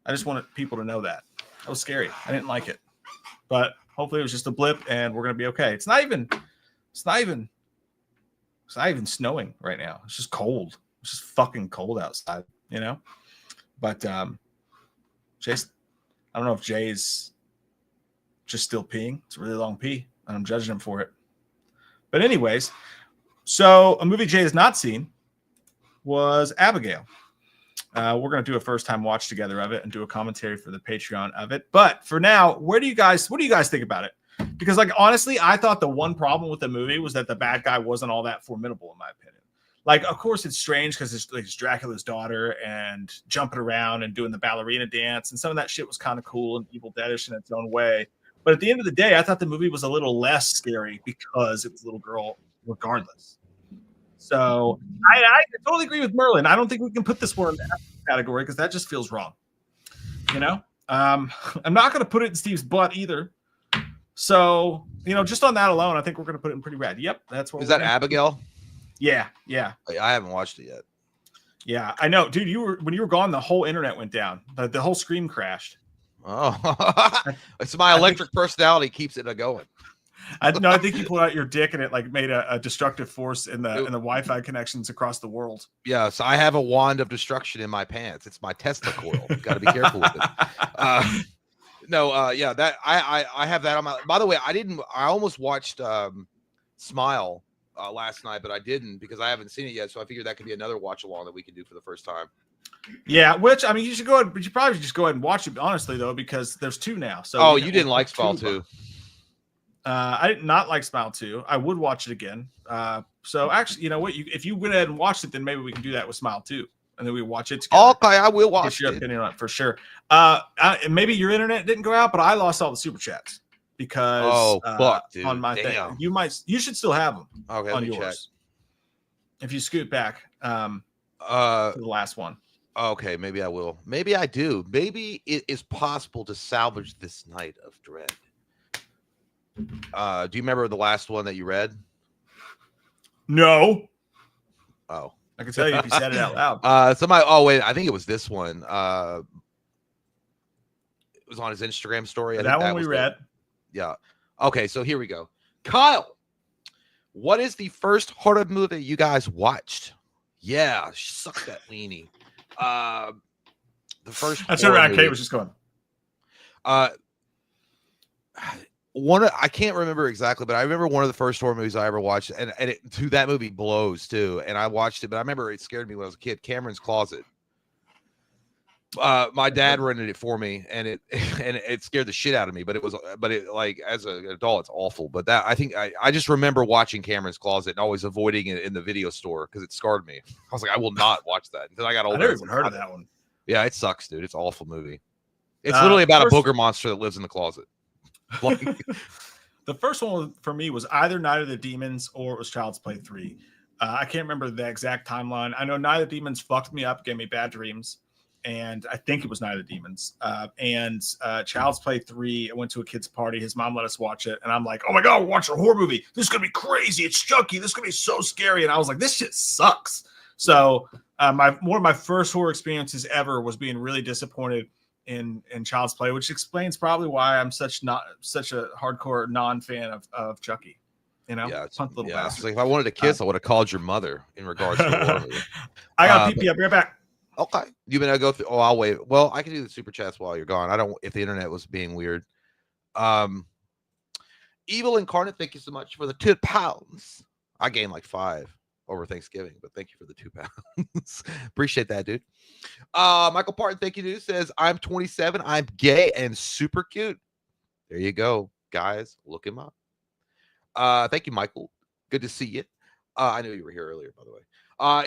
I just wanted people to know that. That was scary. I didn't like it. But hopefully it was just a blip and we're going to be okay. It's not even snowing right now. It's just cold. It's just fucking cold outside, you know? But Jay's, I don't know if Jay's just still peeing. It's a really long pee, and I'm judging him for it. But anyways, so a movie Jay has not seen was Abigail. We're going to do a first-time watch together of it and do a commentary for the Patreon of it. But for now, what do you guys think about it? Because, like, honestly, I thought the one problem with the movie was that the bad guy wasn't all that formidable, in my opinion. Like, of course, it's strange because it's Dracula's daughter and jumping around and doing the ballerina dance, and some of that shit was kind of cool and Evil Deadish in its own way. But at the end of the day, I thought the movie was a little less scary because it was a little girl, regardless. So I totally agree with Merlin. I don't think we can put this one in that category because that just feels wrong. You know, I'm not going to put it in Steve's butt either. So, you know, just on that alone, I think we're going to put it in pretty rad. Yep, that's what. Is that Abigail? Yeah. I haven't watched it yet. Yeah, I know, dude. When you were gone, the whole internet went down. The whole screen crashed. Oh, it's my electric personality keeps it going. I think you pulled out your dick and it like made a destructive force in the Wi-Fi connections across the world. Yeah, so I have a wand of destruction in my pants. It's my Tesla coil. You got to be careful with it. Yeah, that I have that on my. By the way, I almost watched Smile last night, but I didn't because I haven't seen it yet. So I figured that could be another watch along that we can do for the first time. Yeah, which I mean, you should go ahead, but you probably just go ahead and watch it. Honestly, though, because there's 2 now. So you didn't like Smile 2? I did not like Smile 2. I would watch it again. So actually, you know what? If you went ahead and watched it, then maybe we can do that with Smile 2, and then we watch it together. Okay, I will watch your it. opinion on it for sure. Maybe your internet didn't go out, but I lost all the super chats because fuck, dude. On my Damn. thing. You should still have them. Okay, on let me yours. Check. If you scoot back to the last one. Okay, maybe I will. Maybe I do. Maybe it is possible to salvage this night of dread. Do you remember the last one that you read? No. Oh. I can tell you if you said it out loud. Wait, I think it was this one. It was on his Instagram story. That one we read. Yeah. Okay, so here we go. Kyle, what is the first horror movie you guys watched? Yeah, suck that weenie. The first. That's right. Kate was just going. I can't remember exactly, but I remember one of the first horror movies I ever watched, and that movie blows too. And I watched it, but I remember it scared me when I was a kid. Cameron's Closet. My dad rented it for me, and it scared the shit out of me. But it like as an adult, it's awful. But that I just remember watching Cameron's Closet and always avoiding it in the video store because it scarred me. I was like, I will not watch that until I got older. I never even heard of that one. Yeah, it sucks, dude. It's an awful movie. It's literally about a booger monster that lives in the closet. Like, the first one for me was either Night of the Demons or it was Child's Play 3. I can't remember the exact timeline. I know Night of the Demons fucked me up, gave me bad dreams, and I think it was Night of the Demons. And Child's Play 3, I went to a kid's party. His mom let us watch it, and I'm like, oh my God, we're watching a horror movie. This is going to be crazy. It's Chucky. This is going to be so scary. And I was like, this shit sucks. So one of my first horror experiences ever was being really disappointed in Child's Play, which explains probably why I'm such a hardcore non-fan of Chucky. You know, little bastard. Like if I wanted to kiss, I would have called your mother in regards to the horror movie. I got pee. I'll be right back. Okay, you gonna go through? Oh, I'll wait. Well, I can do the super chats while you're gone. I don't if the internet was being weird. Evil Incarnate, thank you so much for the £2. I gained like 5 over Thanksgiving, but thank you for the £2. Appreciate that, dude. Michael Parton, thank you, dude. Says I'm 27, I'm gay and super cute. There you go, guys. Look him up. Thank you, Michael. Good to see you. I knew you were here earlier, by the way.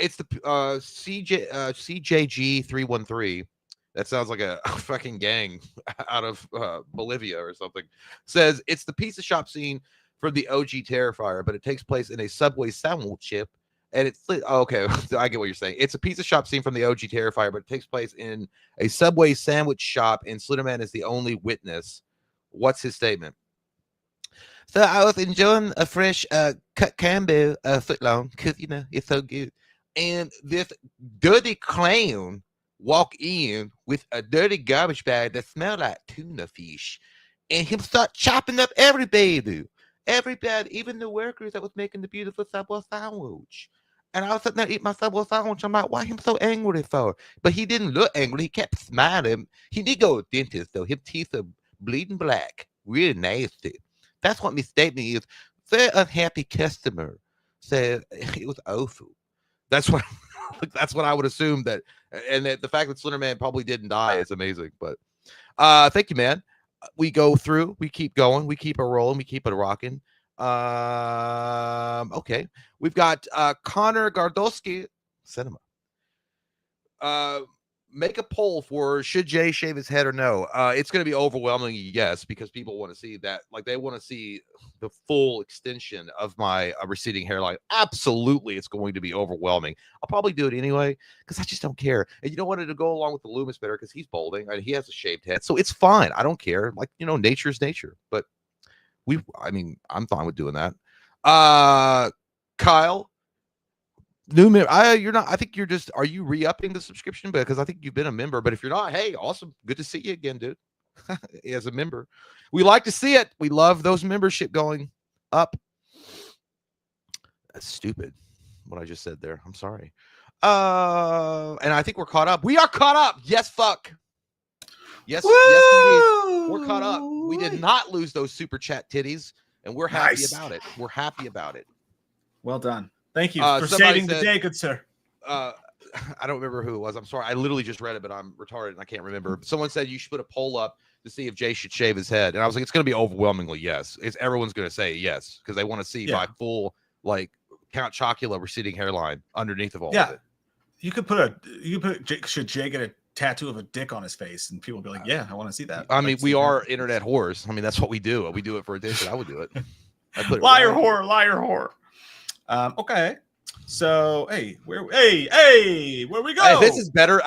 It's the CJG313. That sounds like a fucking gang out of Bolivia or something. Says it's the pizza shop scene from the OG Terrifier, but it takes place in a Subway sandwich shop. And it's okay. I get what you're saying. It's a pizza shop scene from the OG Terrifier, but it takes place in a Subway sandwich shop, and Slenderman is the only witness. What's his statement? So I was enjoying a fresh cut combo foot long because it's so good. And this dirty clown walk in with a dirty garbage bag that smelled like tuna fish, and him start chopping up everybody, even the workers that was making the beautiful Subway sandwich. And I was sitting there eating my Subway sandwich. I'm like, why him so angry for? But he didn't look angry. He kept smiling. He did go to the dentist, though. His teeth are bleeding black. Really nasty. That's what my statement is. Very unhappy customer said it was awful. That's what that's what I would assume that. And that the fact that Slender Man probably didn't die is amazing. But thank you, man. We go through. We keep going. We keep it rolling. We keep it rocking. Okay, we've got Connor Gardowski Cinema. Make a poll for should Jay shave his head or no. It's going to be overwhelmingly yes, because people want to see that, like they want to see the full extension of my receding hairline. Absolutely, it's going to be overwhelming. I'll probably do it anyway because I just don't care. And you don't want it to go along with the Loomis better because he's balding and he has a shaved head, so it's fine. I don't care. Like, you know, nature's nature. But I'm fine with doing that. Kyle, new member. You're not. I think you're just. Are you re-upping the subscription? Because I think you've been a member. But if you're not, hey, awesome. Good to see you again, dude. As a member, we like to see it. We love those membership going up. That's stupid. What I just said there. I'm sorry. And I think we're caught up. We are caught up. Yes, fuck. Yes, yes, indeed. We're caught up. We did not lose those super chat titties, and we're happy about it. We're happy about it. Well done. Thank you for saving the day, good sir. I don't remember who it was. I'm sorry. I literally just read it, but I'm retarded and I can't remember. Someone said you should put a poll up to see if Jay should shave his head. And I was like, it's going to be overwhelmingly yes. Everyone's going to say yes because they want to see my full, like, Count Chocula receding hairline underneath of all of it. Should Jay get a tattoo of a dick on his face? And people will be like, yeah, I want to see that. I mean, we are internet whores. I mean, that's what we do. We do it for attention. I would do it. Liar whore. Okay. So, where we go? Hey, this is better.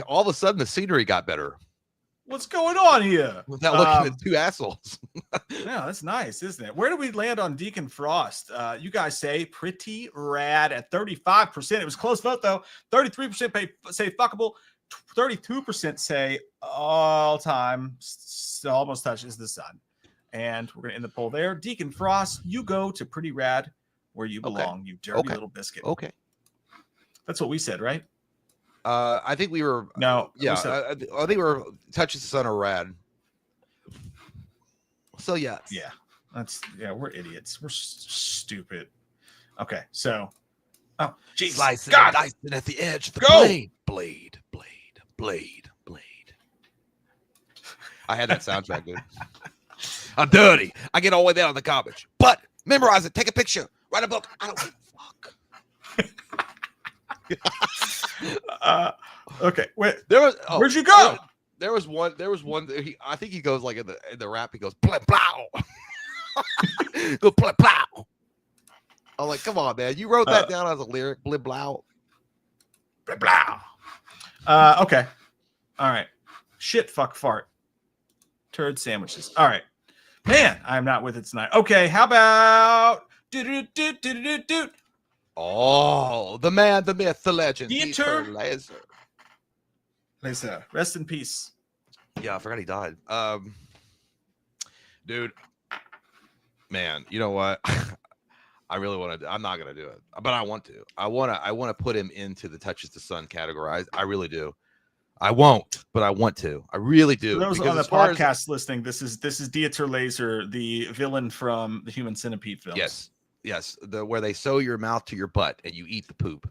All of a sudden the scenery got better. What's going on here? Without looking at two assholes. Yeah, that's nice, isn't it? Where do we land on Deacon Frost? You guys say pretty rad at 35%. It was a close vote though. 33% say fuckable. 32% say all time almost touches the sun. And we're gonna end the poll there. Deacon Frost, you go to pretty rad where you belong, you dirty little biscuit. Okay. That's what we said, right? I think we were. No. Yeah. I think we were touches the sun or rad. So yes. Yeah. We're idiots. We're stupid. Okay. So. Oh, jeez. Slicing and dicing at the edge of the blade. I had that soundtrack, dude. I'm dirty. I get all the way down in the garbage. But memorize it. Take a picture. Write a book. I don't give a fuck. Okay. Wait. Where'd you go? There was one. I think he goes like in the rap. He goes blah blah. Go blah blah. I'm like, come on, man. You wrote that down as a lyric. Blah blah. Blah blah. Okay. All right. Shit. Fuck. Fart. Turd sandwiches. All right. Man, I'm not with it tonight. Okay. How about Oh, the man, the myth, the legend. Laser. Rest in peace. Yeah, I forgot he died. Dude, man, you know what? I really want to. I'm not gonna do it, but I want to. I want to put him into the touches the sun categorized. I really do. I won't, but I want to. I really do. For those on the podcast listening, this is Dieter Laser, the villain from the Human Centipede films. Yes, where they sew your mouth to your butt and you eat the poop.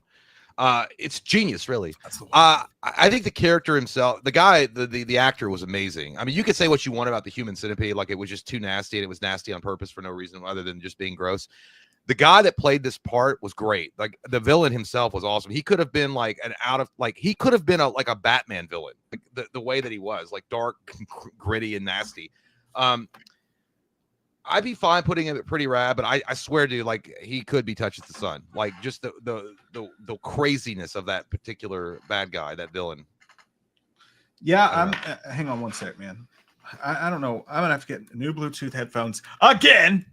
It's genius, really. I think the character himself, the guy, the actor was amazing. I mean, you could say what you want about the Human Centipede, like it was just too nasty and it was nasty on purpose for no reason other than just being gross. The guy that played this part was great. Like the villain himself was awesome. He could have been like he could have been like a Batman villain, like the way that he was, like dark, gritty, and nasty. I'd be fine putting him at pretty rad, but I swear, dude, like he could be touches the sun. Like just the craziness of that particular bad guy, that villain. Yeah, hang on one sec, man. I don't know. I'm gonna have to get new Bluetooth headphones again.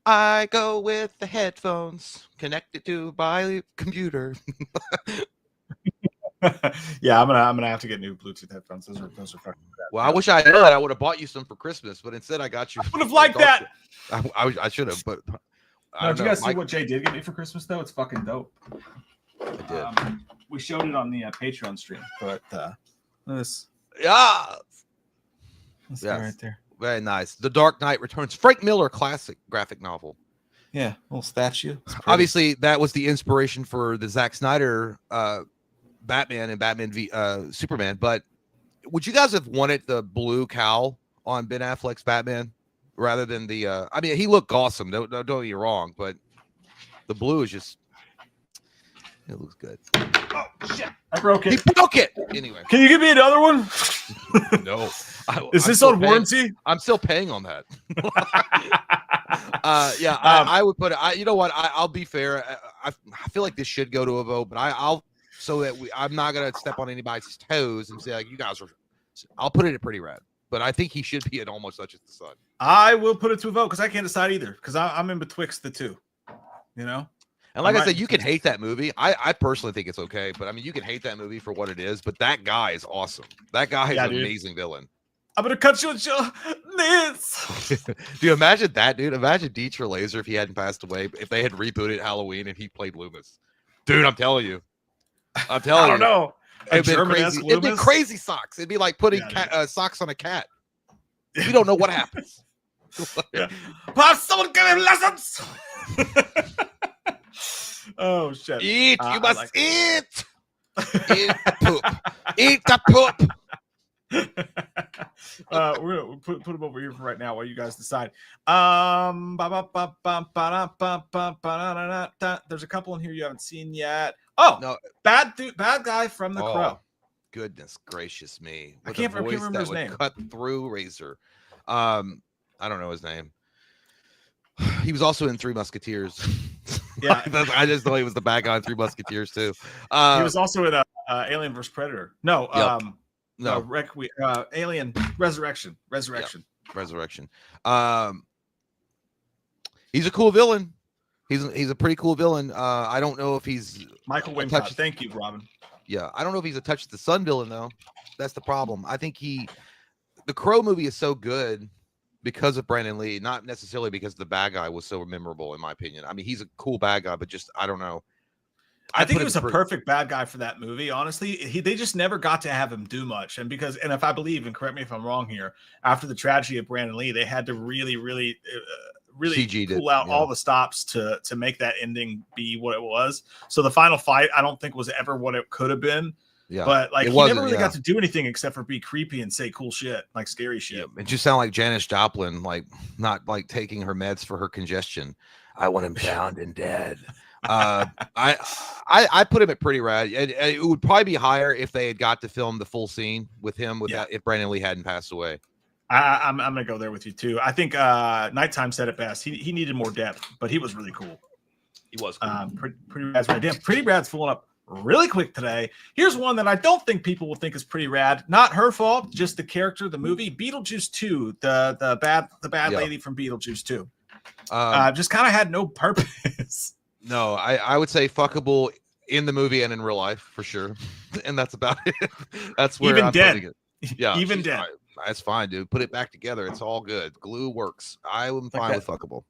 I go with the headphones connected to my computer. Yeah, I'm gonna have to get new Bluetooth headphones. Those are fucking bad. Well, I wish I had that. I would have bought you some for Christmas, but instead I got you. I would have liked that. I should have, but No, did you guys see what Jay did get me for Christmas though? It's fucking dope. I did. We showed it on the Patreon stream, but this Yeah, this guy right there. Very nice. The Dark Knight Returns, Frank Miller classic graphic novel. Yeah, little statue. Obviously, that was the inspiration for the Zack Snyder Batman and Batman v Superman. But would you guys have wanted the blue cowl on Ben Affleck's Batman rather than the? I mean, he looked awesome. Don't get me wrong, but the blue is just. It looks good. Oh shit! I broke it. He broke it. Anyway, can you give me another one? No. Is this on warranty? I'm still paying on that. I would put it. You know what? I'll be fair. I feel like this should go to a vote, but I'll so that I'm not gonna step on anybody's toes and say like you guys are. I'll put it at pretty rad, but I think he should be at almost such as the sun. I will put it to a vote because I can't decide either because I'm in betwixt the two. You know. And like I said, you can hate that movie. I personally think it's okay, but I mean, you can hate that movie for what it is. But that guy is awesome. That guy is an amazing villain. I'm gonna cut you at your knees. Do you imagine that, dude? Imagine Dieter Laser if he hadn't passed away. If they had rebooted Halloween and he played Loomis, dude, I'm telling you. I don't know. It'd be crazy. It'd be crazy socks. It'd be like putting socks on a cat. You don't know what happens. But someone give him lessons. Oh shit! Eat. You must eat. Eat poop. Eat the poop. We're gonna put him over here for right now while you guys decide. There's a couple in here you haven't seen yet. Oh no, bad guy from The Crow. Goodness gracious me! I can't remember his name. Cut through razor. I don't know his name. He was also in Three Musketeers. Yeah, I just thought he was the bad guy in Three Musketeers too. He was also in Alien vs Predator. No, Alien Resurrection. Yep. Resurrection. He's a cool villain. He's a pretty cool villain. I don't know if he's Michael Wincott. Thank you, Robin. Yeah, I don't know if he's a touch of the sun villain though. That's the problem. I think the Crow movie is so good because of Brandon Lee, not necessarily because the bad guy was so memorable, in my opinion. I mean, he's a cool bad guy, but just I don't know. I think he was a perfect bad guy for that movie. Honestly, they just never got to have him do much, and if I believe, and correct me if I'm wrong here, after the tragedy of Brandon Lee, they had to really pull out all the stops to make that ending be what it was. So the final fight, I don't think was ever what it could have been. Yeah, but like he never really got to do anything except for be creepy and say cool shit, like scary shit. Yeah, it just sounded like Janis Joplin, like not like taking her meds for her congestion. I want him bound and dead. I put him at pretty rad. It would probably be higher if they had got to film the full scene with him if Brandon Lee hadn't passed away. I'm gonna go there with you too. I think Nighttime said it best. He needed more depth, but he was really cool. He was cool. Pretty Rad's right. Damn, Pretty Rad's filling up really quick today. Here's one that I don't think people will think is pretty rad. Not her fault, just the character, the movie Beetlejuice 2, the bad lady from Beetlejuice 2. Just kind of had no purpose. No, I would say fuckable in the movie and in real life for sure, and that's about it. That's where even I'm dead. putting it. Yeah, even dead. Fine. That's fine, dude. Put it back together. It's all good. Glue works. I am fine with fuckable.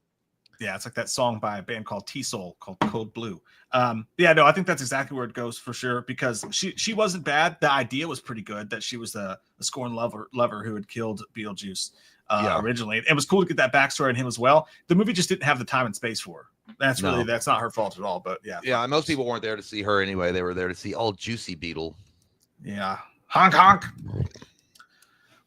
Yeah, it's like that song by a band called T-Soul called Code Blue. Yeah, no, I think that's exactly where it goes for sure because she wasn't bad. The idea was pretty good that she was a scorned lover who had killed Beetlejuice originally. It was cool to get that backstory on him as well. The movie just didn't have the time and space for her. That's not her fault at all. But yeah, most people weren't there to see her anyway. They were there to see old Juicy Beetle. Yeah, honk honk.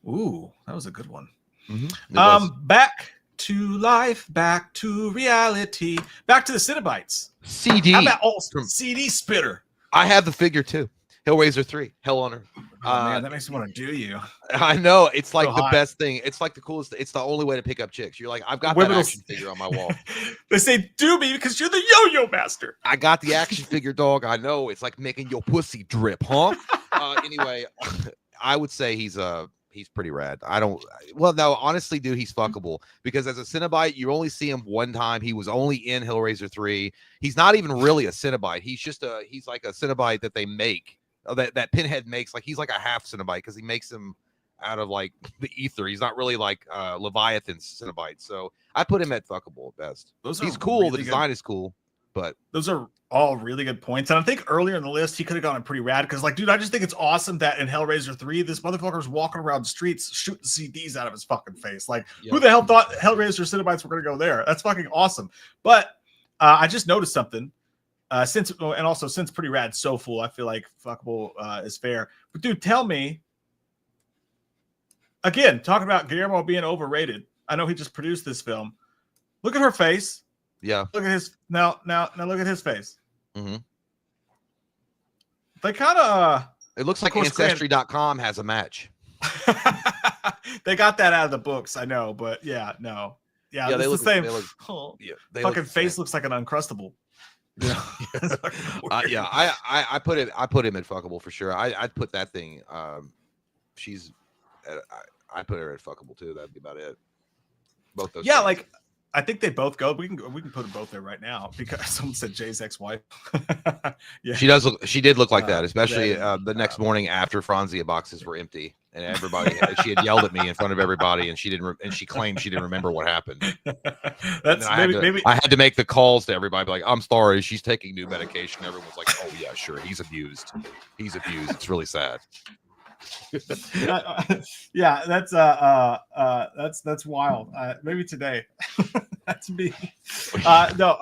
Ooh, that was a good one. Mm-hmm. Back to life, back to reality, back to the Cenobites. CD. How about CD Spitter? I have the figure too. Hellraiser 3, Hell on Earth. Man, that makes me want to do you. I know. It's like the best thing. It's like the coolest. It's the only way to pick up chicks. You're like, I've got that action figure on my wall. They say, do me because you're the yo-yo master. I got the action figure, dog. I know. It's like making your pussy drip, huh? Anyway, I would say he's pretty rad. No, honestly, dude, he's fuckable because as a Cenobite, you only see him one time. He was only in Hellraiser 3. He's not even really a Cenobite. He's like a Cenobite that they make that Pinhead makes. Like he's like a half Cenobite because he makes him out of like the ether. He's not really like Leviathan's Cenobite. So I put him at fuckable at best. He's cool. Really the design is cool, but those are all really good points. And I think earlier in the list he could have gone pretty rad because, like, dude, I just think it's awesome that in Hellraiser 3, this motherfucker's walking around the streets shooting CDs out of his fucking face. Like, who the hell thought Hellraiser Cenobites were gonna go there? That's fucking awesome. But I just noticed something. Since pretty rad so full, I feel like fuckable is fair. But dude, tell me. Again, talking about Guillermo being overrated. I know he just produced this film. Look at her face. Yeah. Look at his now look at his face. Mm-hmm. They kind of it looks like Ancestry.com has a match. They got that out of the books, I know, but yeah, no. Yeah, they look the same. Fucking face looks like an Uncrustable. Yeah. I put him at fuckable for sure. I'd put that thing. She's I put her at fuckable too. That'd be about it. Both those. Yeah, things. Like I think they both go. We can put them both there right now because someone said Jay's ex-wife. Yeah, she did look like that, especially the next morning after Franzia boxes were empty and everybody. She had yelled at me in front of everybody, and she didn't. And she claimed she didn't remember what happened. That's maybe I had to make the calls to everybody, like, I'm sorry, she's taking new medication. Everyone's like, oh yeah, sure, he's abused. It's really sad. Yeah, that's wild. Maybe today. That's me. No.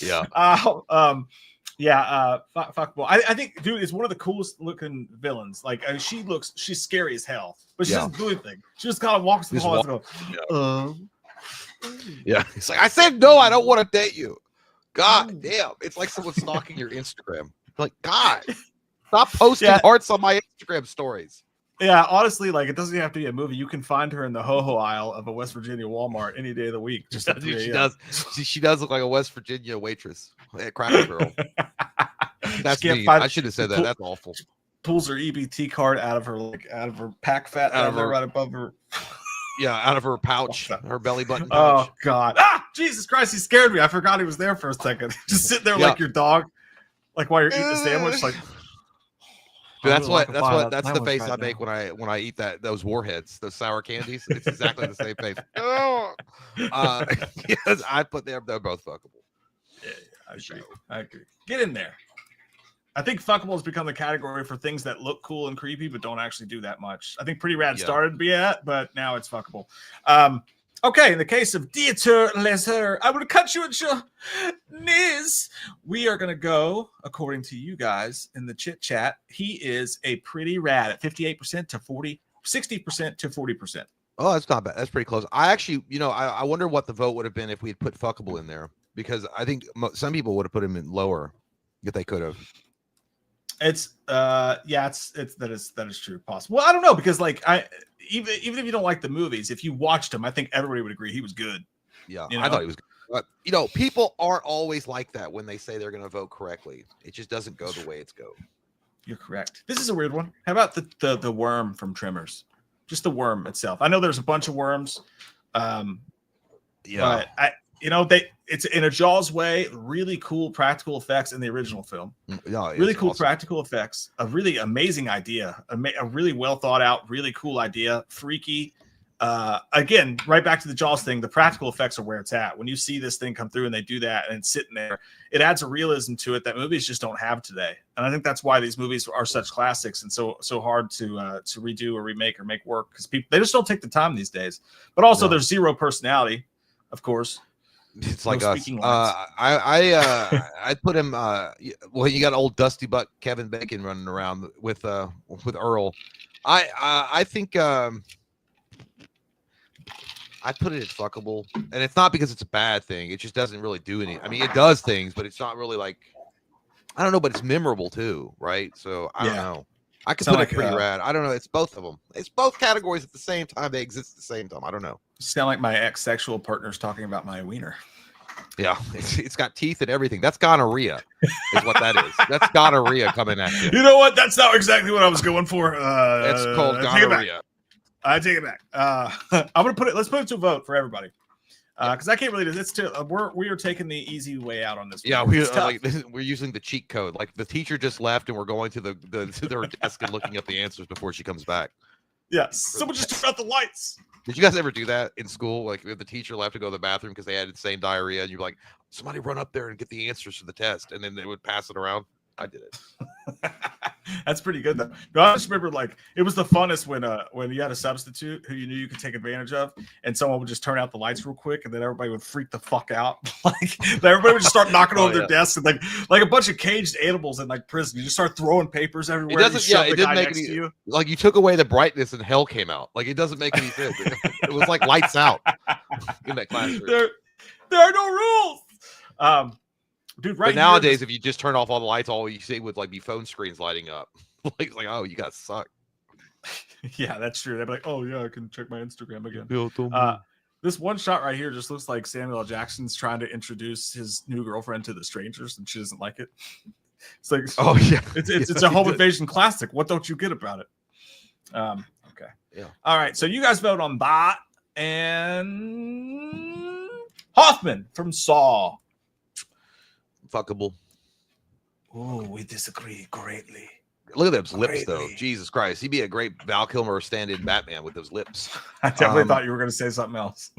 Yeah. Fuckable. I think, dude, is one of the coolest looking villains. Like, she's scary as hell, but she doesn't do anything. She just kind of walks through the halls and goes, yeah. It's like, I said no, I don't want to date you. God damn. It's like someone stalking your Instagram. Like, God. Stop posting hearts on my Instagram stories. Yeah, honestly, like, it doesn't have to be a movie. You can find her in the ho-ho aisle of a West Virginia Walmart any day of the week. Just she does. She does look like a West Virginia waitress at Cracker Barrel. That's me. I should have said that. That's awful. Pulls her EBT card out of her pack fat right above her. Yeah, out of her pouch, her belly button pouch. Oh God! Ah, Jesus Christ! He scared me. I forgot he was there for a second. Just sitting there like your dog, like while you're eating the sandwich, like. Dude, that's the face I make when I eat those warheads, those sour candies. It's exactly the same face. Yes, I put them. They're both fuckable. Yeah, I agree. Get in there. I think fuckable has become the category for things that look cool and creepy but don't actually do that much. I think Pretty Rad started to be at, but now it's fuckable. Okay, in the case of Dieter Lesser, I would cut you at your knees. We are going to go, according to you guys in the chit chat, he is a Pretty Rad at 58% to 60% to 40%. Oh, that's not bad. That's pretty close. I actually, I wonder what the vote would have been if we had put fuckable in there, because I think some people would have put him in lower if they could have. That is true. Possible. Well, I don't know, because like even if you don't like the movies, if you watched them, I think everybody would agree he was good. Yeah, I thought he was good. But people aren't always like that when they say they're going to vote correctly. It just doesn't go the way it's go. You're correct. This is a weird one. How about the worm from Tremors? Just the worm itself. I know there's a bunch of worms. But it's in a Jaws way, really cool practical effects in the original film. Yeah, really cool awesome. Practical effects, a really amazing idea, a really well thought out, really cool idea, freaky. Again, right back to the Jaws thing, the practical effects are where it's at. When you see this thing come through and they do that and it's sitting there, it adds a realism to it that movies just don't have today. And I think that's why these movies are such classics and so hard to redo or remake or make work, because they just don't take the time these days. But also there's zero personality, of course. It's like us. I put him. Well, you got old dusty butt Kevin Bacon running around with Earl. I think I put it at fuckable, and it's not because it's a bad thing. It just doesn't really do anything. I mean, it does things, but it's not really like, I don't know. But it's memorable too, right? So I don't know. I could put it Pretty Rad. I don't know. It's both of them. It's both categories at the same time. They exist at the same time. I don't know. Sound like my ex-sexual partner's talking about my wiener. Yeah, it's got teeth and everything. That's gonorrhea, is what that is. That's gonorrhea coming at you. You know what? That's not exactly what I was going for. It's called gonorrhea. I take it back. I'm gonna put it. Let's put it to a vote for everybody. because I can't really do this. Too. We are taking the easy way out on this. Yeah, one. we're using the cheat code. Like the teacher just left, and we're going to to their desk and looking up the answers before she comes back. Yes, someone just turned out the lights. Did you guys ever do that in school? Like if the teacher left to go to the bathroom because they had the same diarrhea, and you're like, somebody run up there and get the answers to the test, and then they would pass it around. I did it. That's pretty good though. No, I just remember like it was the funnest when you had a substitute who you knew you could take advantage of, and someone would just turn out the lights real quick, and then everybody would freak the fuck out. Like everybody would just start knocking over their desks and like a bunch of caged animals in like prison. You just start throwing papers everywhere. It doesn't. It didn't make any. You. Like you took away the brightness and hell came out. Like it doesn't make any sense. It was like lights out in that classroom. There are no rules. Dude, right. But nowadays, if you just turn off all the lights, all you see would like be phone screens lighting up. like, oh, you guys suck. Yeah, that's true. They'd be like, oh yeah, I can check my Instagram again. This one shot right here just looks like Samuel L. Jackson's trying to introduce his new girlfriend to the strangers, and she doesn't like it. It's like, oh yeah, it's a home invasion classic. What don't you get about it? Okay, yeah. All right, so you guys vote on that, and Hoffman from Saw. Fuckable. Oh, we disagree greatly. Look at those lips, though. Jesus Christ, he'd be a great Val Kilmer stand-in Batman with those lips. I definitely thought you were going to say something else.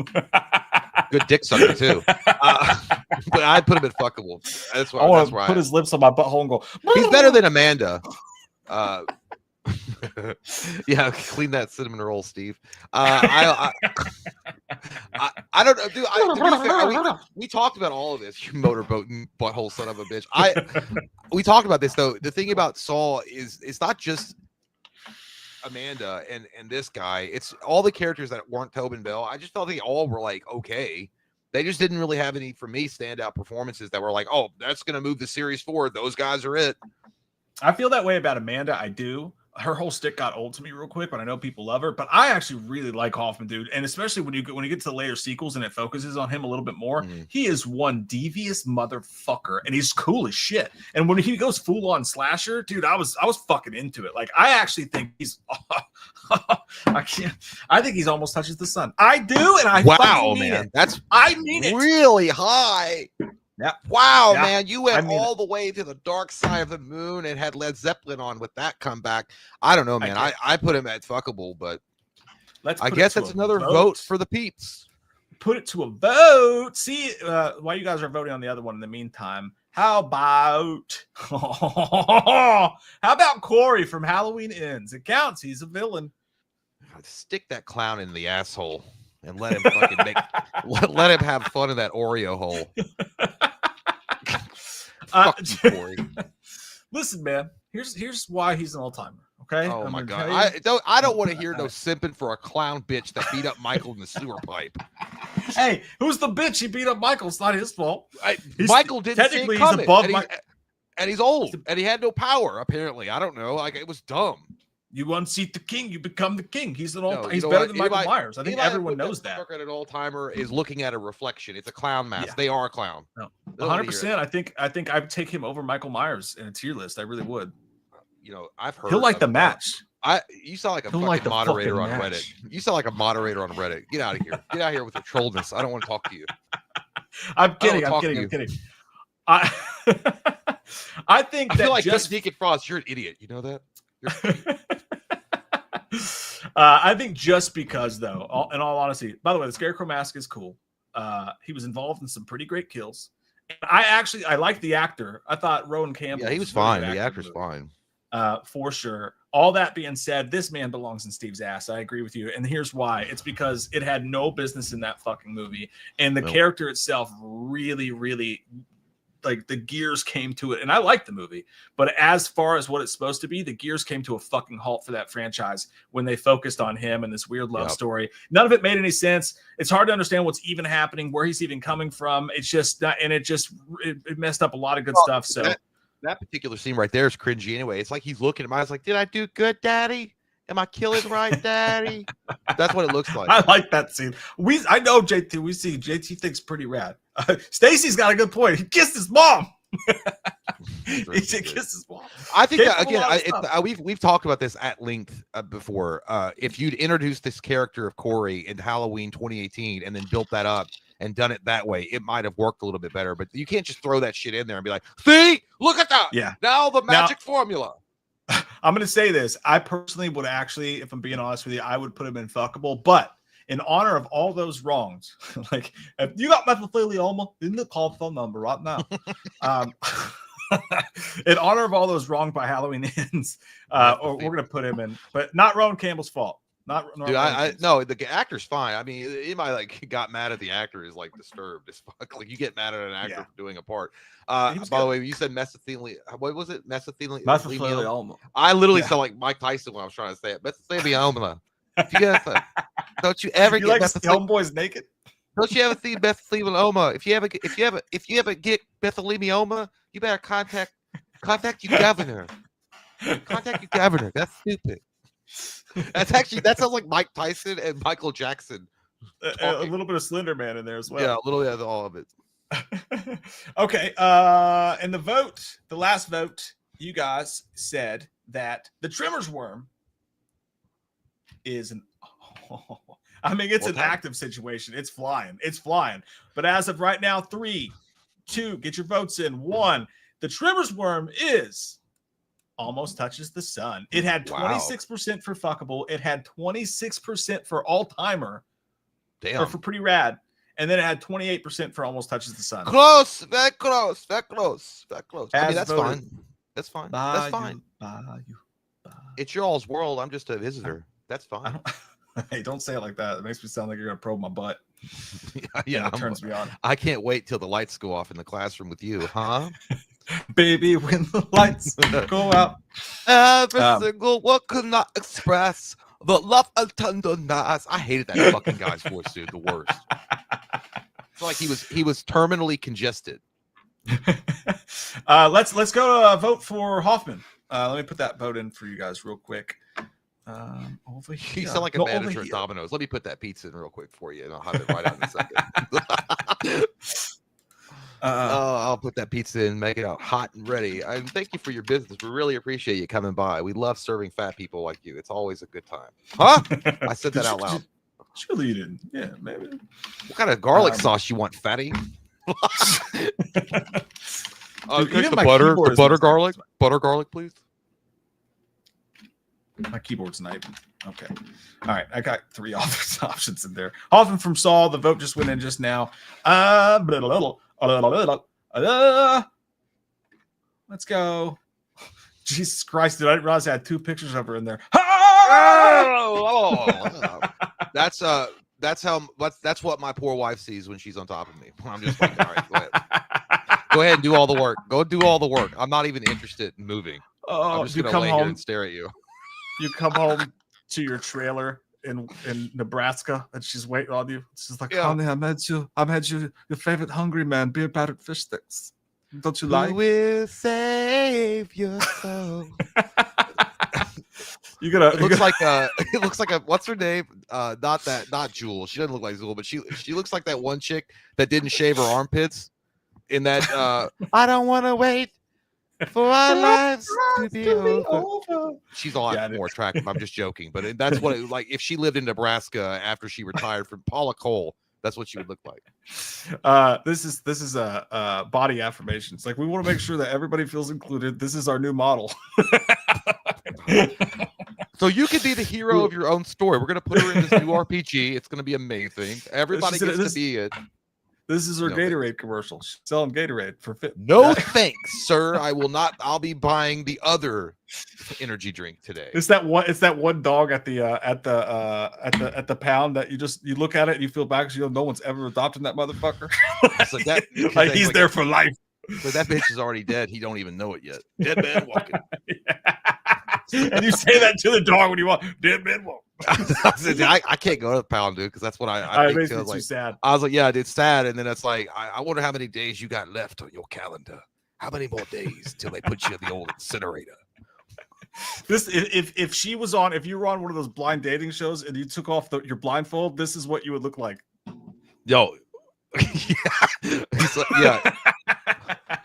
Good dick sucker too. But I'd put him at fuckable. That's why. I want to put his lips on my butthole and go. He's better than Amanda. Yeah, clean that cinnamon roll, Steve. I don't know, dude. We talked about all of this. You motorboat and butthole son of a bitch. We talked about this though. The thing about Saul is it's not just Amanda and this guy. It's all the characters that weren't Tobin Bell. I just felt they all were like okay. They just didn't really have any, for me, standout performances that were like, oh, that's gonna move the series forward. Those guys are it. I feel that way about Amanda. I do. Her whole stick got old to me real quick, but I know people love her. But I actually really like Hoffman, dude. And especially when you get to the later sequels and it focuses on him a little bit more, he is one devious motherfucker, and he's cool as shit. And when he goes full on slasher, dude, I was fucking into it. Like I actually think he's, I think he's almost touches the sun. I do, and I wow, mean man, it. that's I mean it really high. Yeah. Wow, man, you went all the way to the dark side of the moon and had Led Zeppelin on with that comeback. I don't know, man. I put him at fuckable, but I guess that's another vote for the peeps. Put it to a vote. See, while you guys are voting on the other one in the meantime, how about Corey from Halloween Ends? It counts. He's a villain. Stick that clown in the asshole and let him fucking let him have fun in that Oreo hole. Fuck you, Corey. Listen, man. Here's why he's an all-timer. Okay. Oh my god. I don't want to hear no simping for a clown bitch that beat up Michael in the sewer pipe. Hey, who's the bitch? He beat up Michael. It's not his fault. Michael didn't see it coming. And he's old and he had no power. Apparently, I don't know. Like it was dumb. You unseat the king, you become the king. He's better than Michael Myers. I think everyone knows that. An all-timer is looking at a reflection. It's a clown mask. Yeah. They are a clown. No, 100%. I think I would take him over Michael Myers in a tier list. I really would. You know, I've heard he'll like the match. You sound like a fucking moderator on Reddit. You sound like a moderator on Reddit. Get out of here. Get out of here with your trollness. I don't want to talk to you. I'm kidding. I think I feel like just Deacon Frost, you're an idiot. You know that? I think just because, though, in all honesty, by the way, the Scarecrow mask is cool. He was involved in some pretty great kills. And I like the actor. I thought Rowan Campbell. Yeah, he was fine. The actor's fine. For sure. All that being said, this man belongs in Steve's ass. I agree with you. And here's why. It's because it had no business in that fucking movie. And the character itself really, really, like the gears came to it. And I like the movie, but as far as what it's supposed to be, the gears came to a fucking halt for that franchise when they focused on him and this weird love story. None of it made any sense. It's hard to understand what's even happening, where he's even coming from. It's just not, and it messed up a lot of good stuff. So that particular scene right there is cringy anyway. It's like he's looking at me. I was like, did I do good, Daddy? Am I killing right, Daddy? That's what it looks like. I like that scene. I know JT. We see JT thinks pretty rad. Stacy's got a good point. He kissed his mom. He kissed his mom. I think that, again, we've talked about this at length before. If you'd introduced this character of Corey in Halloween 2018 and then built that up and done it that way, it might have worked a little bit better. But you can't just throw that shit in there and be like, see, look at that. Yeah. Now the magic formula. I'm going to say this. I personally would actually, if I'm being honest with you, I would put him in fuckable. But in honor of all those wrongs, like if you got mesothelioma, in the call phone number right now. In honor of all those wronged by Halloween ends, we're going to put him in, but not Rowan Campbell's fault. Not Dude, no, the actor's fine. I mean, he might like got mad at the actor is like disturbed as fuck. Like you get mad at an actor for doing a part. By the way, you said mesothelioma. What was it? Mesothelioma. I literally sound like Mike Tyson when I was trying to say it. Mesothelioma. Don't you ever get homeboys naked? Don't you ever see mesothelioma? If you ever get mesothelioma, you better contact your governor. Contact your governor. That's stupid. That sounds like Mike Tyson and Michael Jackson. A little bit of Slender Man in there as well. Yeah, a little bit of all of it. Okay. And the last vote, you guys said that the Tremors worm is an. I mean, it's an active situation. It's flying. But as of right now, 3, 2, get your votes in. 1, the Tremors worm is. Almost touches the sun. It had 26% for fuckable. It had 26% for all timer. Damn. Or for pretty rad. And then it had 28% for almost touches the sun. Close, very close. I mean, that's voted. fine. That's fine. That's fine. It's your all's world. I'm just a visitor. That's fine. Hey, don't say it like that. It makes me sound like you're gonna probe my butt. Yeah, it turns me on. I can't wait till the lights go off in the classroom with you, huh? Baby, when the lights go out, every single one could not express the love and tenderness. I hated that fucking guy's voice, dude. The worst. It's like he was terminally congested. Let's go to vote for Hoffman. Let me put that vote in for you guys real quick. Over here. You sound like a manager at Domino's. Let me put that pizza in real quick for you, and I'll have it right out in a second. I'll put that pizza in, make it out hot and ready. And thank you for your business. We really appreciate you coming by. We love serving fat people like you. It's always a good time. Huh? I said that out loud. Surely you didn't. Yeah, maybe. What kind of garlic sauce you want, fatty? Dude, the butter garlic, please. My keyboard's knifing. Okay. All right. I got 3 options in there. Hoffman from Saul. The vote just went in just now. Let's go. Jesus Christ, dude. I didn't realize I had 2 pictures of her in there. That's what my poor wife sees when she's on top of me. I'm just like, all right, go ahead. Go ahead and do all the work. Go do all the work. I'm not even interested in moving. I'm just going to lay here and stare at you. You come home to your trailer in Nebraska, and she's waiting on you. She's like, honey, I made you your favorite hungry man, beer battered fish sticks. Don't you like? Who will save your soul? It looks like a what's her name? Not Jewel. She doesn't look like Jewel, but she looks like that one chick that didn't shave her armpits in that I don't want to wait for our lives to be over. She's a lot more attractive. I'm just joking, but that's what it like if she lived in Nebraska after she retired from Paula Cole. That's what she would look like. This is a body affirmations. Like we want to make sure that everybody feels included. This is our new model. So you could be the hero of your own story. We're gonna put her in this new RPG. It's gonna be amazing. Everybody gets to be it. This is her Gatorade commercial. She's selling Gatorade for fit. No thanks, sir. I will not. I'll be buying the other energy drink today. It's that one dog at the pound that you look at it and you feel bad because no one's ever adopted that motherfucker. So that, like he's there for life. So that bitch is already dead. He don't even know it yet. Dead man walking. And you say that to the dog when you walk. Dead man walking. I can't go to the pound, dude, because that's what I think. It makes me like, too sad. I was like, yeah, it's sad, and then it's like, I wonder how many days you got left on your calendar. How many more days till they put you in the old incinerator? This, if you were on one of those blind dating shows and you took off your blindfold, this is what you would look like. Yo, yeah.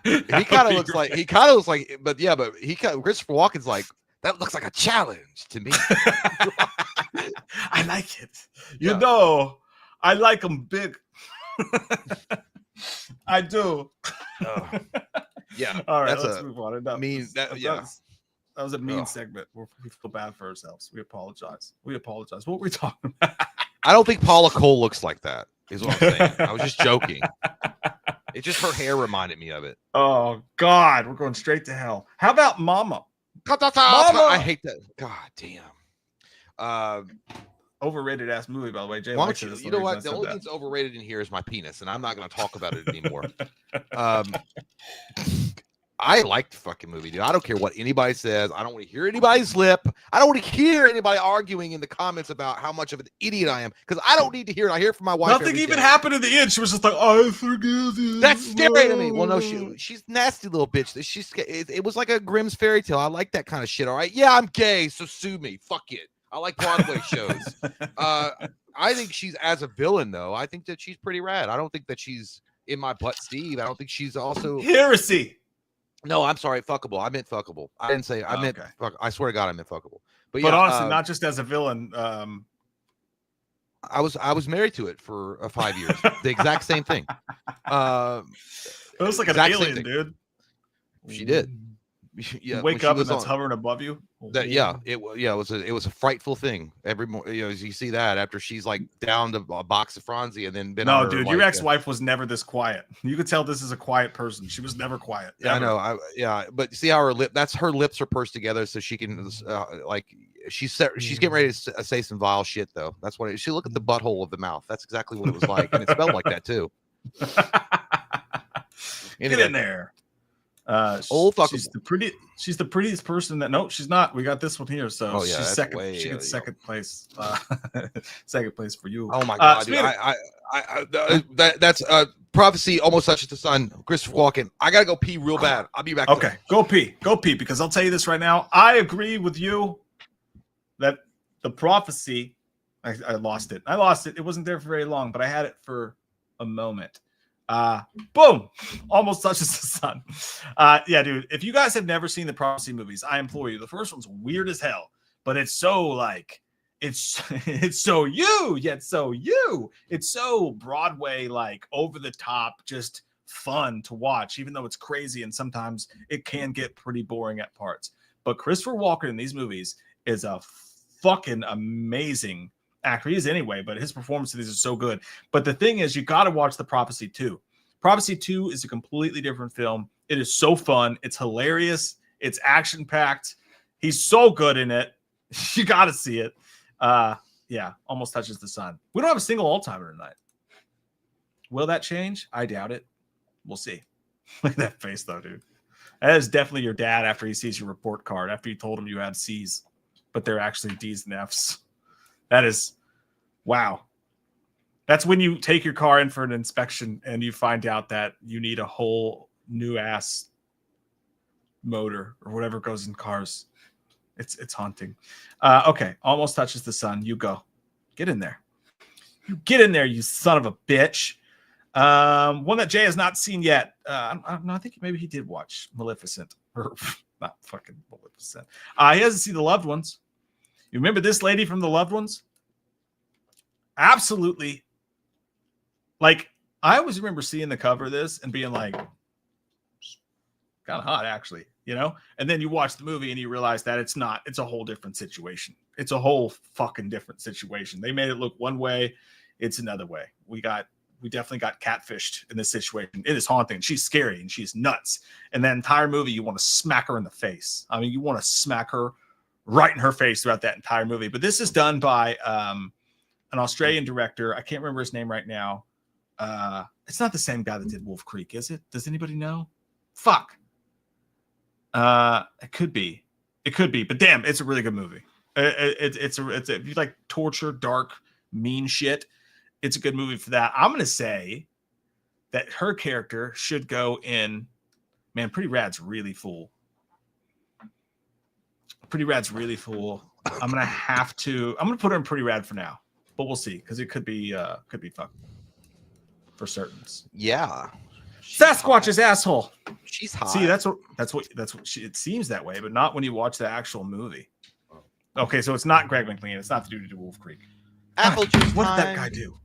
He kind of looks like, Christopher Walken's like, that looks like a challenge to me. I like it. You know, I like them big. I do. Yeah. All right, that's let's move on. Enough. That was a mean segment. We feel bad for ourselves. We apologize. What were we talking about? I don't think Paula Cole looks like that, is what I'm saying. I was just joking. It's just her hair reminded me of it. Oh, God. We're going straight to hell. How about Mama? Mama! I hate that. God damn. Overrated ass movie, by the way. Jay Why likes don't it. you, you know what? The only thing that's overrated in here is my penis, and I'm not going to talk about it anymore. I like the fucking movie, dude. I don't care what anybody says. I don't want to hear anybody's lip. I don't want to hear anybody arguing in the comments about how much of an idiot I am, because I don't need to hear it. I hear it from my wife. Nothing even happened in the end. She was just like, I forgive you. That's scary to me. Well, no, she's nasty little bitch. It was like a Grimm's fairy tale. I like that kind of shit. All right. Yeah, I'm gay, so sue me. Fuck it. I like Broadway shows. I think she's, as a villain, though, I think that she's pretty rad. I don't think that she's in my butt, Steve. I don't think she's also heresy. No, I'm sorry, fuckable. I meant fuckable. I didn't say I meant fuck. I swear to God, I meant fuckable. But yeah, honestly, not just as a villain. I was married to it for 5 years. The exact same thing. It was like an alien, dude. She did. Yeah, you wake up and that's hovering above you. It was a frightful thing every morning. You know, as you see that after she's like down to a box of Franzi and then been. No, dude, your ex-wife was never this quiet. You could tell this is a quiet person. She was never quiet. Yeah, ever. I know. But see how her her lips are pursed together so she can she's getting ready to say some vile shit though. That's what she look at the butthole of the mouth. That's exactly what it was like, and it smelled like that too. Anyway. Get in there. She's the prettiest person that. No, she's not. We got this one here, so she's second. She gets second place. Second place for you. Oh my God, dude! That's prophecy almost touches the sun. Christopher Walken. I gotta go pee real bad. I'll be back. Okay, go pee, because I'll tell you this right now. I agree with you that the prophecy. I lost it. It wasn't there for very long, but I had it for a moment. Boom, almost touches the sun. Yeah, dude, if you guys have never seen the prophecy movies, I implore you. The first one's weird as hell, but it's so like it's so you, yet so you. It's so Broadway, like over the top, just fun to watch, even though it's crazy and sometimes it can get pretty boring at parts. But Christopher Walken in these movies is a fucking amazing actor. He is anyway, but his performance in these is so good. But the thing is, you got to watch the Prophecy 2. Prophecy 2 is a completely different film. It is so fun. It's hilarious. It's action packed. He's so good in it. You got to see it. Yeah, almost touches the sun. We don't have a single all-timer tonight. Will that change? I doubt it. We'll see. Look at that face, though, dude. That is definitely your dad after he sees your report card, after you told him you had C's, but they're actually D's and F's. That is, wow. That's when you take your car in for an inspection and you find out that you need a whole new ass motor or whatever goes in cars. It's haunting. Okay, almost touches the sun. You go. Get in there. You get in there, you son of a bitch. One that Jay has not seen yet. I think maybe he did watch Maleficent. Or not fucking Maleficent. He hasn't seen The Loved Ones. You remember this lady from The Loved Ones? Absolutely. Like, I always remember seeing the cover of this and being like, kind of hot, actually, you know? And then you watch the movie and you realize that it's not. It's a whole different situation. It's a whole fucking different situation. They made it look one way. It's another way. We definitely got catfished in this situation. It is haunting. She's scary and she's nuts. And that entire movie, you want to smack her in the face. I mean, you want to smack her right in her face throughout that entire movie. But this is done by an Australian director. I can't remember his name right now. It's not the same guy that did Wolf Creek, is it? Does anybody know? Fuck. It could be. But damn, it's a really good movie. If you like torture, dark, mean shit, it's a good movie for that. I'm gonna say that her character should go in. Man, Pretty Rad's really full. Pretty Rad's really full. I'm gonna put her in Pretty Rad for now, but we'll see, because it could be fun for certain. Yeah, Sasquatch's asshole. She's hot. See, that's what it seems that way, but not when you watch the actual movie. Okay, so it's not Greg McLean. It's not the dude who did Wolf Creek. Apple juice. What did that guy do?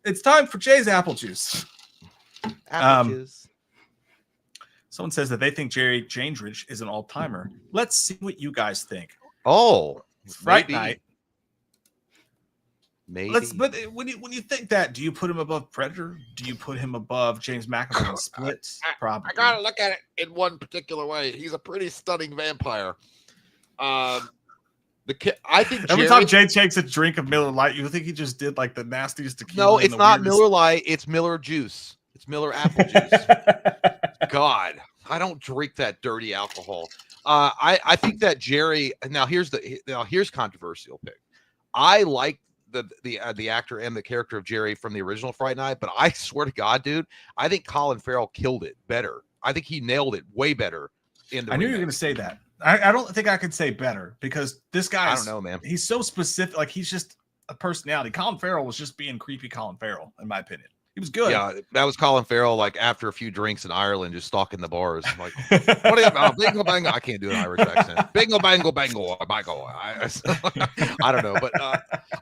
It's time for Jay's apple juice. Apple juice. Someone says that they think Jerry Jandridge is an all-timer. Let's see what you guys think. Oh, It's Fright maybe. Night. Maybe. But when you think that, do you put him above Predator? Do you put him above James McAvoy in Split? Probably. I gotta look at it in one particular way. He's a pretty stunning vampire. I think Every Jerry, time Jay takes a drink of Miller Lite, you think he just did like the nastiest tequila. No, and it's the not weirdest- Miller Lite. It's Miller juice. It's Miller apple juice. God, I don't drink that dirty alcohol. I think that Jerry. Now here's controversial pick. I like the actor and the character of Jerry from the original Fright Night, but I swear to God, dude, I think Colin Farrell killed it better. I think he nailed it way better. I knew you were going to say that. I don't think I could say better because this guy. I don't know, man. He's so specific. Like he's just a personality. Colin Farrell was just being creepy. Colin Farrell, in my opinion, he was good. Yeah, that was Colin Farrell. Like after a few drinks in Ireland, just stalking the bars. Like, what are you? Bingo bango. I can't do an Irish accent. Bingo bango bango bango. I don't know, but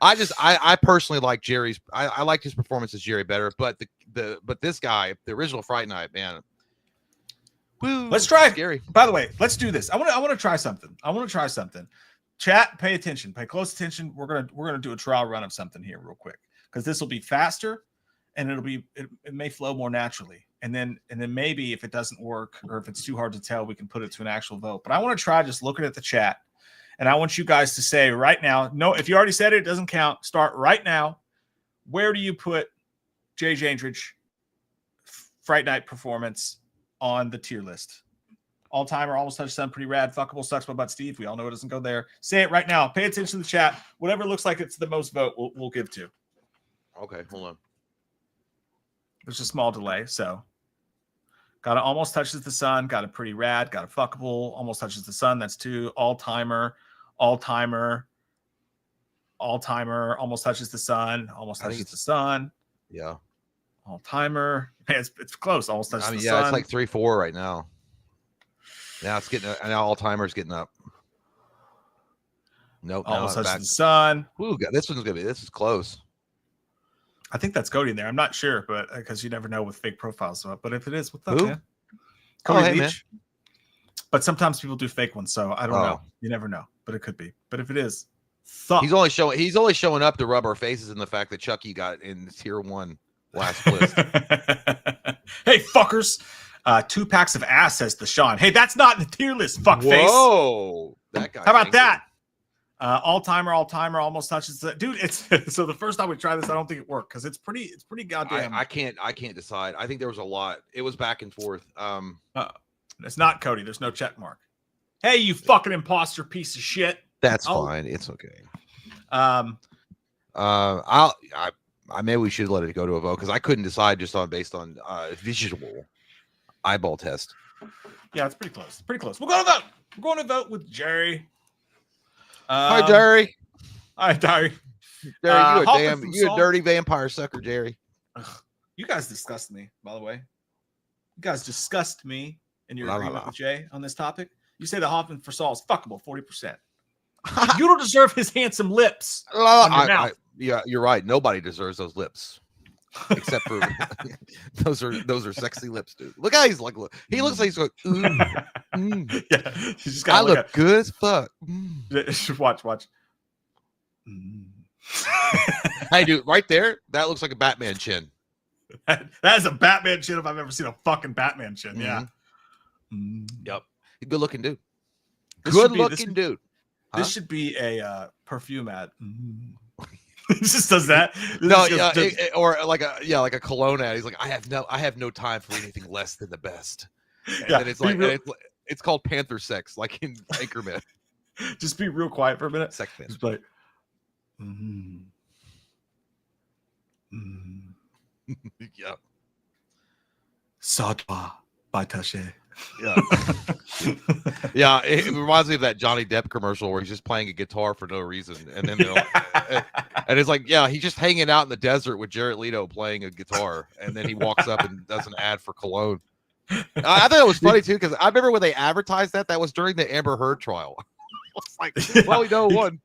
I personally like Jerry's. I liked his performance as Jerry better. But but this guy, the original Fright Night, man. Woo, Let's try it. Scary. By the way, let's do this. I want to try something. Chat, pay attention, pay close attention. We're gonna do a trial run of something here real quick because this will be faster and it may flow more naturally. And then maybe if it doesn't work or if it's too hard to tell, we can put it to an actual vote. But I want to try just looking at the chat, and I want you guys to say right now. No, if you already said it, it doesn't count. Start right now. Where do you put Jay Jandridge Fright Night performance on the tier list? All timer, almost touched sun, pretty rad, fuckable, sucks my butt, Steve. We all know it doesn't go there. Say it right now. Pay attention to the chat. Whatever looks like it's the most vote, we'll give to. Okay, hold on. There's a small delay, so got it. Almost touches the sun. Got it. Pretty rad. Got it. Fuckable. Almost touches the sun. That's 2. All timer. Almost touches the sun. Almost touches the sun. Yeah. All timer. Man, it's close. Almost touches the sun. Yeah, it's like 3-4 right now. Now it's getting now all timers getting up. Nope. Almost touches the sun. Ooh, this is close. I think that's Cody in there. I'm not sure, but because you never know with fake profiles. But if it is, what's up, man? Cody hey, Leach. man. But sometimes people do fake ones, so I don't know. You never know, but it could be. But if it is, he's only showing up to rub our faces in the fact that Chucky got in tier 1 last list. Hey, fuckers. 2 packs of ass, says Deshaun. Hey, that's not in the tier list, fuckface. Whoa. That guy. How about that? All timer, almost touches the dude. It's so the first time we tried this, I don't think it worked because it's pretty goddamn. I can't decide. I think there was a lot. It was back and forth. It's not Cody. There's no check mark. Hey, you fucking imposter piece of shit. That's fine. It's okay. Maybe we should let it go to a vote because I couldn't decide just based on visual eyeball test. Yeah, it's pretty close. Pretty close. We're going to vote. We're going to vote with Jerry. Hi, Jerry. Hi, Jerry. Jerry, you a dirty vampire sucker, Jerry. Ugh, you guys disgust me, by the way. You guys disgust me in your agreement with Jay on this topic. You say that Hoffman for Saul is fuckable 40%. You don't deserve his handsome lips on your mouth. Yeah, you're right. Nobody deserves those lips. Except for those are sexy lips, dude. Look how he's like. He looks like he's going. Yeah, he's just I look good as fuck. Watch. Hey, dude, right there, that looks like a Batman chin. That is a Batman chin if I've ever seen a fucking Batman chin. Mm-hmm. Yeah. Yep. Good looking dude. Dude. This should be a perfume ad. He just does that. Or like a cologne ad. He's like, I have no time for anything less than the best. And then it's like it's called Panther Sex, like in Anchorman. Just be real quiet for a minute. Sex man. Just like, Yep. Sadwa by Taché. Yeah. Yeah, it reminds me of that Johnny Depp commercial where he's just playing a guitar for no reason, and then and it's like, yeah, he's just hanging out in the desert with Jared Leto playing a guitar, and then he walks up and does an ad for cologne. I thought it was funny too because I remember when they advertised that was during the Amber Heard trial. It's like, well, we know one.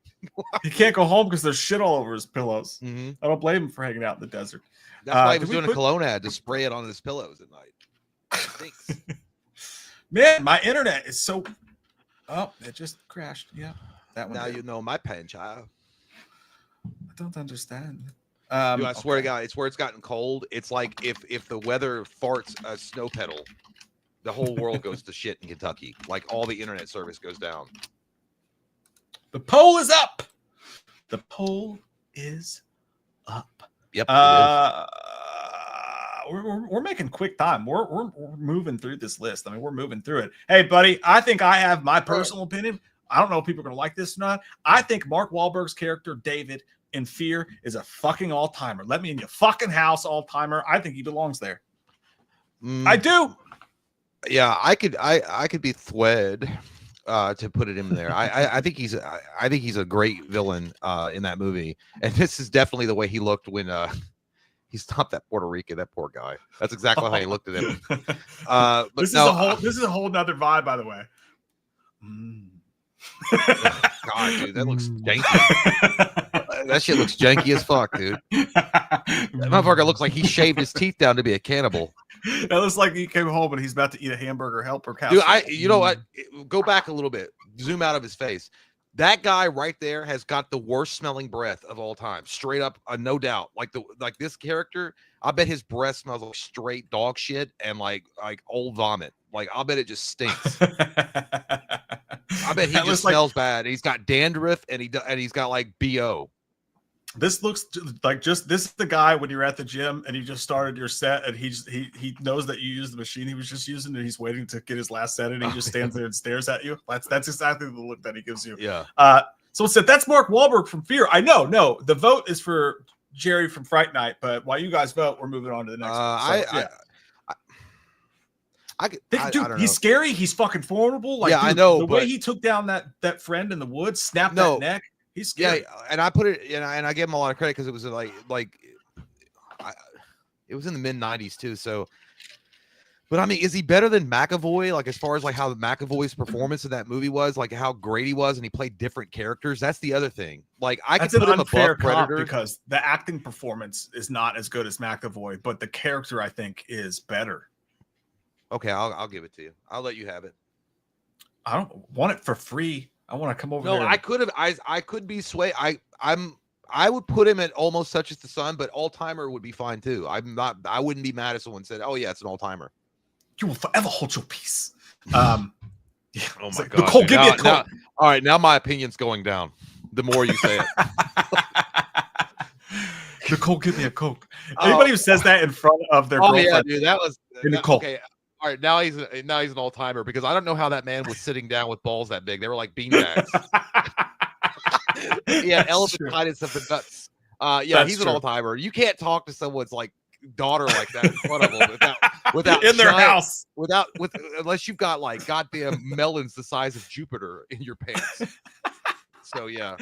He can't go home because there's shit all over his pillows. Mm-hmm. I don't blame him for hanging out in the desert. That's why he was doing a cologne ad to spray it on his pillows at night. It stinks. Man, my internet is so. Oh, it just crashed. Yeah, that one. Now you know my pain, child. I don't understand. Dude, I swear to God, it's where it's gotten cold. It's like if the weather farts a snow pedal, the whole world goes to shit in Kentucky. Like all the internet service goes down. The poll is up. The poll is up. Yep. We're making quick time. We're moving through this list. I mean, we're moving through it. Hey, buddy, I think I have my personal opinion. I don't know if people are going to like this or not. I think Mark Wahlberg's character, David, in Fear is a fucking all-timer. Let me in your fucking house, all-timer. I think he belongs there. I do. Yeah, I could be thwed to put it in there. I think he's a great villain in that movie. And this is definitely the way he looked when he stopped that Puerto Rican, that poor guy. That's exactly how he looked at him. But this is a whole nother vibe, by the way. God, dude, that looks janky. That shit looks janky as fuck, dude. That motherfucker looks like he shaved his teeth down to be a cannibal. It looks like he came home and he's about to eat a hamburger helper couch. Dude, you know what? Go back a little bit. Zoom out of his face. That guy right there has got the worst smelling breath of all time. Straight up, no doubt. Like this character, I bet his breath smells like straight dog shit and like old vomit. Like I'll bet it just stinks. I bet he just smells bad. He's got dandruff and he's got like BO. This looks like this is the guy when you're at the gym and you just started your set and he knows that you use the machine he was just using and he's waiting to get his last set and he just stands there and stares at you. That's exactly the look that he gives you. Yeah. So said that's Mark Wahlberg from Fear. I know. No, the vote is for Jerry from Fright Night, but while you guys vote, we're moving on to the next one. I don't know. He's scary. He's fucking formidable. Like, yeah, dude, I know. The way he took down that friend in the woods, snapped that neck. He's scary. Yeah, and I put it, and I gave him a lot of credit because it was it was in the mid '90s too. So, but I mean, is he better than McAvoy? Like as far as like how McAvoy's performance in that movie was, like how great he was, and he played different characters. That's the other thing. Like I could put him above Predator because the acting performance is not as good as McAvoy, but the character I think is better. Okay, I'll give it to you. I'll let you have it. I don't want it for free. I want to come over there. No, I could be swayed. I would put him at almost such as the sun, but all timer would be fine too. I wouldn't be mad if someone said, "Oh yeah, it's an all timer." You will forever hold your peace. Yeah. Oh my god. Nicole, give me a Coke. All right, now my opinion's going down. The more you say it. Nicole, give me a Coke. Anybody who says that in front of their girlfriend. Yeah, dude, that was Nicole. Okay. All right, now he's an all timer because I don't know how that man was sitting down with balls that big. They were like beanbags. He had elephantitis of the nuts. Yeah, That's he's true. an all timer. You can't talk to someone's like daughter like that in front of them without in their house unless you've got like goddamn melons the size of Jupiter in your pants. So yeah,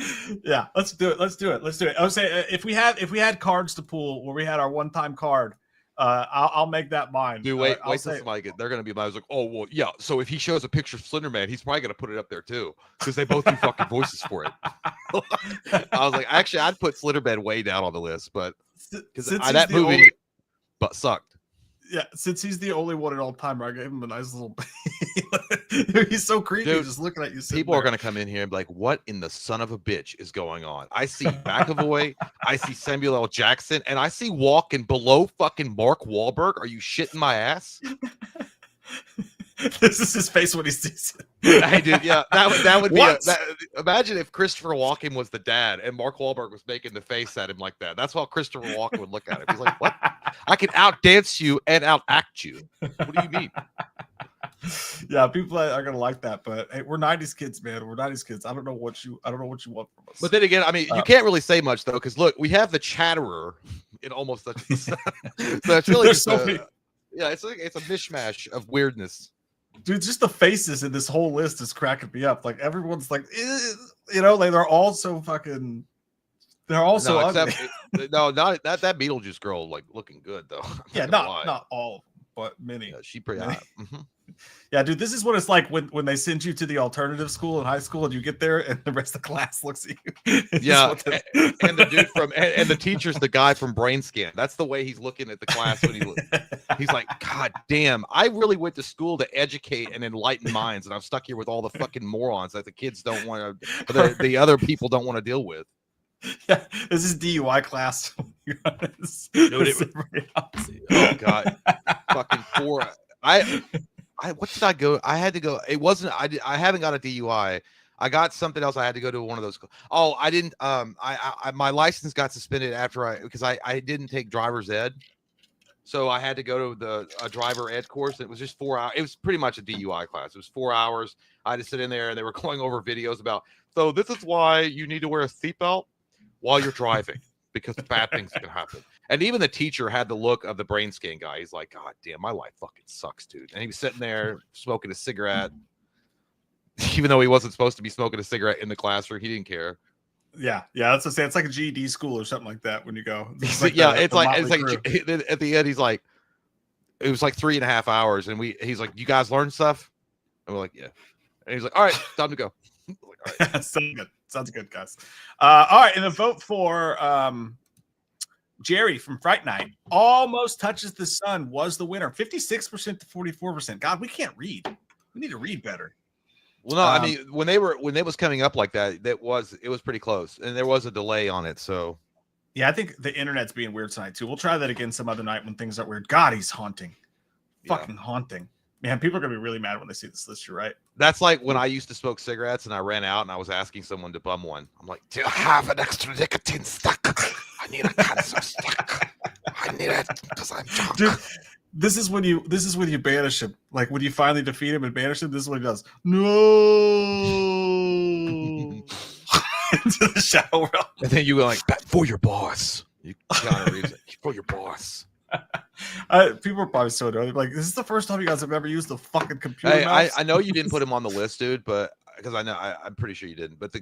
let's do it. I would say if we had cards to pull where we had our one-time card. I'll make that mine. Dude, wait till somebody they're gonna be. I was like, oh well, yeah. So if he shows a picture of Slender Man, he's probably gonna put it up there too because they both do fucking voices for it. I was like, actually, I'd put Slender Man way down on the list, but because that movie sucked. Yeah, since he's the only one at all timer, I gave him a nice little. He's so creepy, dude, just looking at you. People are gonna come in here and be like, "What in the son of a bitch is going on?" I see McAvoy, I see Samuel L. Jackson, and I see Walken below fucking Mark Wahlberg. Are you shitting my ass? This is his face when he sees it. Hey, dude, yeah, that would be. Imagine if Christopher Walken was the dad and Mark Wahlberg was making the face at him like that. That's how Christopher Walken would look at him. He's like, "What? I can outdance you and outact you. What do you mean?" Yeah, people are gonna like that, but hey, we're '90s kids, man. We're '90s kids. I don't know what you want from us. But then again, I mean, you can't really say much though, because look, we have the Chatterer in almost such. So it's really just yeah, it's a mishmash of weirdness. Dude, just the faces in this whole list is cracking me up. Like everyone's like, like they're all so fucking. They're all so ugly. No, not that Beetlejuice girl like looking good though. Yeah, not all. but many. Yeah, she pretty Many. hot. Yeah, dude, this is what it's like when they send you to the alternative school in high school and you get there and the rest of the class looks at you. Yeah, and the dude from and the teacher's the guy from Brain Scan. That's the way he's looking at the class when he's like, God damn, I really went to school to educate and enlighten minds, and I'm stuck here with all the fucking morons that the kids don't want to, the other people don't want to deal with. Yeah, this is DUI class. Dude, oh God, fucking 4. What did I go? I had to go. It wasn't. I haven't got a DUI. I got something else. I had to go to one of those. Oh, I didn't. My license got suspended after because I didn't take driver's ed, so I had to go to a driver ed course. It was just 4 hours. It was pretty much a DUI class. It was 4 hours. I had to sit in there, and they were going over videos about. So this is why you need to wear a seatbelt while you're driving, because bad things can happen. And even the teacher had the look of the Brain Scan guy. He's like, God damn, my life fucking sucks, dude. And he was sitting there smoking a cigarette, even though he wasn't supposed to be smoking a cigarette in the classroom. He didn't care. Yeah, that's what I'm saying. It's like a GED school or something like that when you go. It's like at the end, he's like, it was like 3.5 hours, and he's like, you guys learned stuff? And we're like, yeah. And he's like, all right, time to go. Like, all right. Sounds good, guys. All right, and the vote for Jerry from Fright Night almost touches the sun was the winner. 56% to 44%. God, we can't read. We need to read better. Well, no, I mean when it was coming up like that, it was pretty close, and there was a delay on it. So yeah, I think the internet's being weird tonight too. We'll try that again some other night when things are weird. God, he's haunting, fucking haunting. Man, people are gonna be really mad when they see this list. You're right. That's like when I used to smoke cigarettes and I ran out and I was asking someone to bum one. I'm like, do you have an extra nicotine stick? I need a cancer stick. I need it because I'm drunk. Dude, this is when you banish him. Like when you finally defeat him and banish him, this is what he does. No into the shadow realm. And then you go like, for your boss. You for your boss. People are probably so annoyed. They're like, this is the first time you guys have ever used the fucking computer. Hey, mouse. I know you didn't put him on the list, dude, but because I'm pretty sure you didn't. But the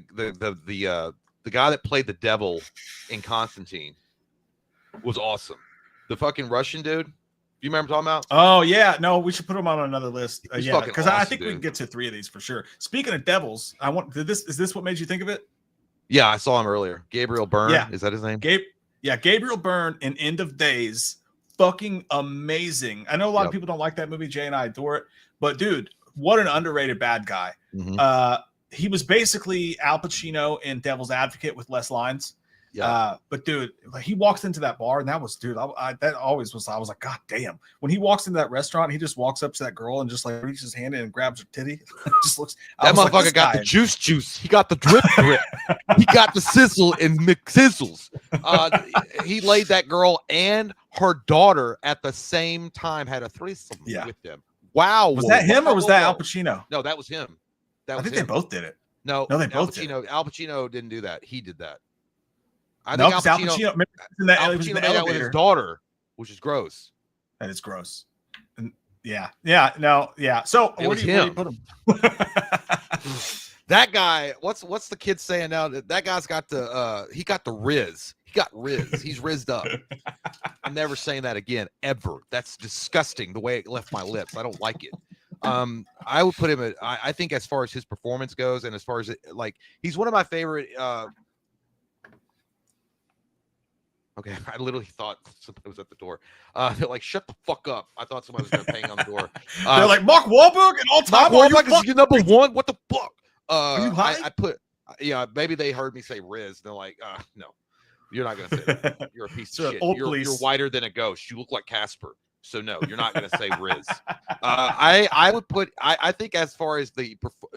guy that played the devil in Constantine was awesome. The fucking Russian dude. Do you remember what I'm talking about? Oh yeah, no, we should put him on another list. Yeah, because awesome, I think we can get to 3 of these for sure. Speaking of devils, is this what made you think of it? Yeah, I saw him earlier. Gabriel Byrne. Yeah. Is that his name? Gabriel Byrne in End of Days. Fucking amazing. I know a lot of people don't like that movie. Jay and I adore it, but dude, what an underrated bad guy. Mm-hmm. He was basically Al Pacino in Devil's Advocate with less lines. Yeah. But dude, like he walks into that bar and that was, dude, I was like, God damn. When he walks into that restaurant, he just walks up to that girl and just like reaches his hand in and grabs her titty. Just looks. That motherfucker got the juice. He got the drip. He got the sizzle and McSizzles. He laid that girl and her daughter at the same time, had a threesome with them. Wow. Was that him or was that Al Pacino? No, that was him. I think they both did it. No, they both did. Al Pacino didn't do that. He did that. I think Al Pacino made out with his daughter, which is gross. That is gross. And yeah. So where do you put him? That guy, what's the kid saying now? That guy's got he got the Riz. He got Riz. He's rizzed up. I'm never saying that again, ever. That's disgusting the way it left my lips. I don't like it. I would put him I think as far as his performance goes, and as far as he's one of my favorite. Okay, I literally thought somebody was at the door. They're like, "Shut the fuck up!" I thought somebody was going to bang on the door. They're like, "Mark Wahlberg and all time. Mark Wahlberg is your number one. What the fuck?" Are you high? I put, maybe they heard me say Riz. They're like, "No, you're not going to say that. You're a piece of shit. You're whiter than a ghost. You look like Casper. So no, you're not going to say Riz." I would put. I think as far as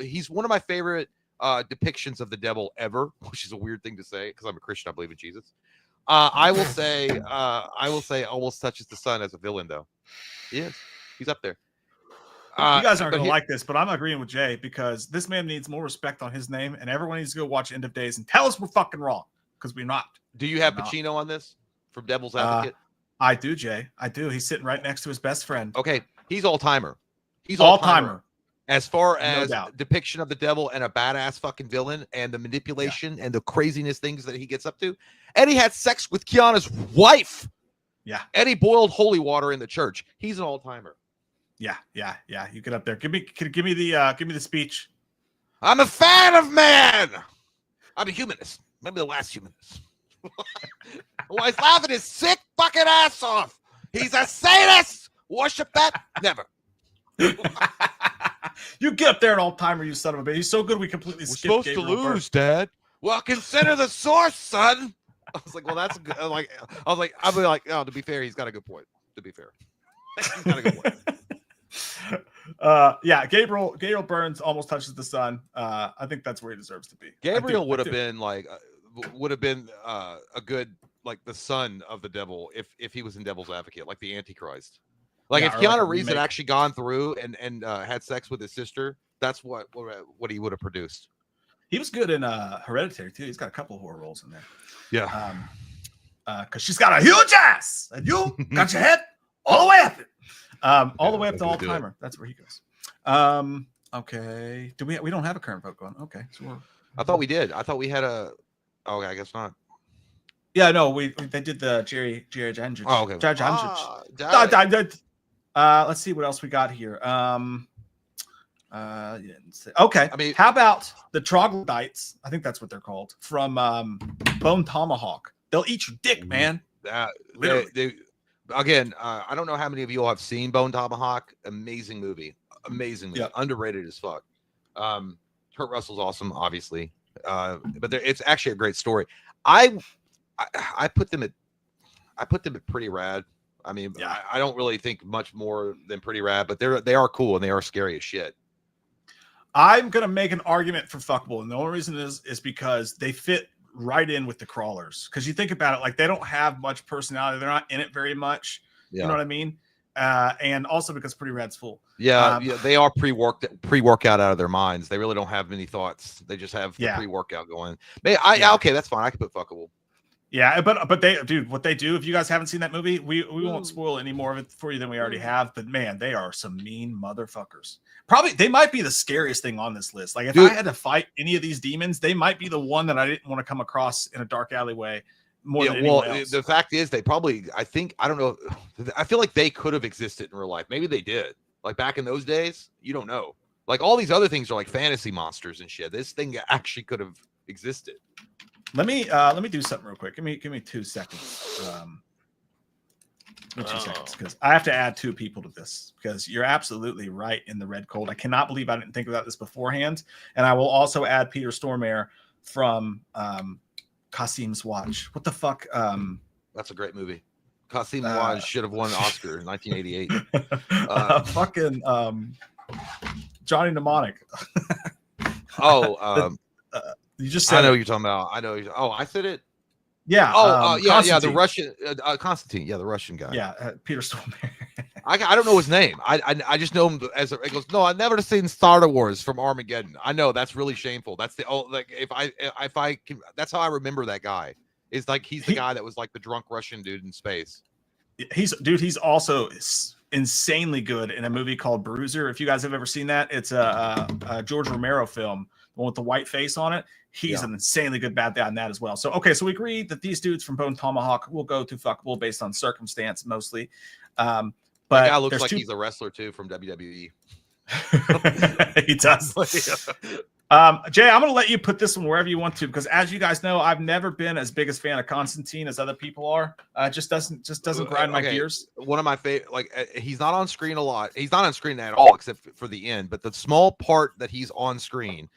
he's one of my favorite depictions of the devil ever, which is a weird thing to say because I'm a Christian. I believe in Jesus. I will say almost touches the sun as a villain, though. He is. He's up there. You guys aren't going to like this, but I'm agreeing with Jay because this man needs more respect on his name, and everyone needs to go watch End of Days and tell us we're fucking wrong because we're not. Do you have Pacino on this from Devil's Advocate? I do, Jay. I do. He's sitting right next to his best friend. Okay, he's all-timer. He's all-timer. As far as depiction of the devil and a badass fucking villain and the manipulation and the craziness things that he gets up to. And he had sex with Keanu's wife. Yeah. Eddie boiled holy water in the church. He's an all-timer. Yeah. You get up there. Give me the speech. I'm a fan of man. I'm a humanist. Maybe the last humanist. Well, he's laughing his sick fucking ass off. He's a sadist. Worship that? Never. You get up there an all-timer, you son of a bitch. He's so good we completely We're skipped supposed to Gabriel lose, Byrne. Dad. Well, consider the source, son. I was like, well, that's a good. I'll be like, oh, to be fair, he's got a good point. To be fair, he's got a good point. Yeah, Gabriel Burns almost touches the sun. I think that's where he deserves to be. Gabriel would have been a good, like, the son of the devil if he was in Devil's Advocate, like the Antichrist. Like, Yeah, if or like Keanu a Reeves had remake. actually gone through and had sex with his sister, that's what he would have produced. He was good in Hereditary too. He's got a couple of horror roles in there. Yeah. Because she's got a huge ass, and you got your head all the way up it. All the way up to all timer. That's where he goes. Okay. Do we don't have a current vote going? Okay. So I thought we did. I thought we had a. Oh, I guess not. yeah, no, they did the Jerry Hendricks. Oh, okay. Jerry Hendricks. Let's see what else we got here. You didn't say. Okay. I mean, how about the troglodytes? I think that's what they're called from Bone Tomahawk. They'll eat your dick, man. Literally. Again, I don't know how many of you all have seen Bone Tomahawk. Amazing movie. Yep. Underrated as fuck. Kurt Russell's awesome, obviously, but it's actually a great story. I put them at pretty rad. I mean, yeah. I don't really think much more than pretty rad, but they are cool and they are scary as shit. I'm gonna make an argument for fuckable, and the only reason is because they fit right in with the crawlers. Because you think about it, like, they don't have much personality, they're not in it very much. Yeah. You know what I mean? And also because Pretty Rad's full. Yeah, they are pre-workout out of their minds. They really don't have many thoughts. They just have the pre-workout going. Okay, that's fine. I can put fuckable. Yeah, but they, dude, what they do, if you guys haven't seen that movie, we won't spoil any more of it for you than we already have. But man, they are some mean motherfuckers. Probably they might be the scariest thing on this list. Like, if I had to fight any of these demons, they might be the one that I didn't want to come across in a dark alleyway more than anyone else. The fact is, they probably, I don't know. I feel like they could have existed in real life. Maybe they did. Like, back in those days, you don't know. Like, all these other things are like fantasy monsters and shit. This thing actually could have existed. Let me do something real quick. Give me 2 seconds. 2 seconds, because I have to add 2 people to this, because you're absolutely right in the red cold. I cannot believe I didn't think about this beforehand. And I will also add Peter Stormare from Qasim's Watch. What the fuck? That's a great movie. Qasim Watch should have won an Oscar in 1988. Fucking Johnny Mnemonic. You just said I know what you're talking about. I know. I said it. Yeah. Yeah. The Russian Constantine. Yeah, the Russian guy. Yeah, Peter Stormare. I don't know his name. I just know him as it goes. No, I've never seen Star Wars from Armageddon. I know that's really shameful. That's if I can, that's how I remember that guy. Is like he's the guy that was like the drunk Russian dude in space. He's also insanely good in a movie called Bruiser. If you guys have ever seen that, it's a George Romero film, the one with the white face on it. He's an insanely good bad guy on that as well. So, okay, so we agree that these dudes from Bone Tomahawk will go to fuckable based on circumstance mostly. But that guy looks like he's a wrestler too from WWE. He does. Jay, I'm going to let you put this one wherever you want to, because as you guys know, I've never been as big a fan of Constantine as other people are. Just doesn't grind my gears. One of my favorite, like, he's not on screen a lot. He's not on screen at all except for the end. But the small part that he's on screen.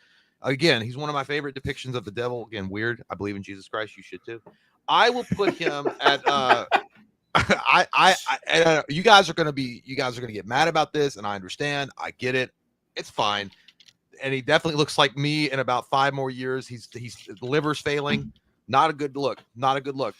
Again, he's one of my favorite depictions of the devil. Again, weird. I believe in Jesus Christ. You should too. I will put him at. You guys are gonna get mad about this, and I understand. I get it. It's fine. And he definitely looks like me in about 5 more years. He's the liver's failing. Not a good look.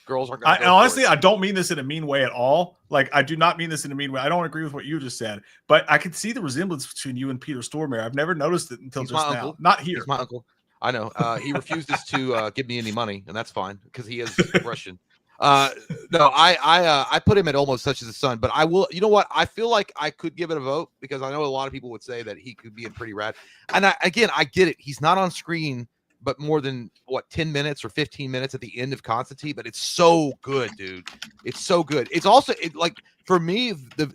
Girls aren't going to. Honestly, I don't mean this in a mean way at all. Like, I do not mean this in a mean way. I don't agree with what you just said, but I can see the resemblance between you and Peter Stormare. I've never noticed it until just now. Uncle. Not here. He's my uncle. I know. He refuses to give me any money, and that's fine because he is Russian. No, I put him at almost such as a son, but I will. You know what? I feel like I could give it a vote because I know a lot of people would say that he could be a pretty rad. And I get it. He's not on screen but more than 10 minutes or 15 minutes at the end of Constantine. But it's so good, dude. It's so good. It's also like for me, the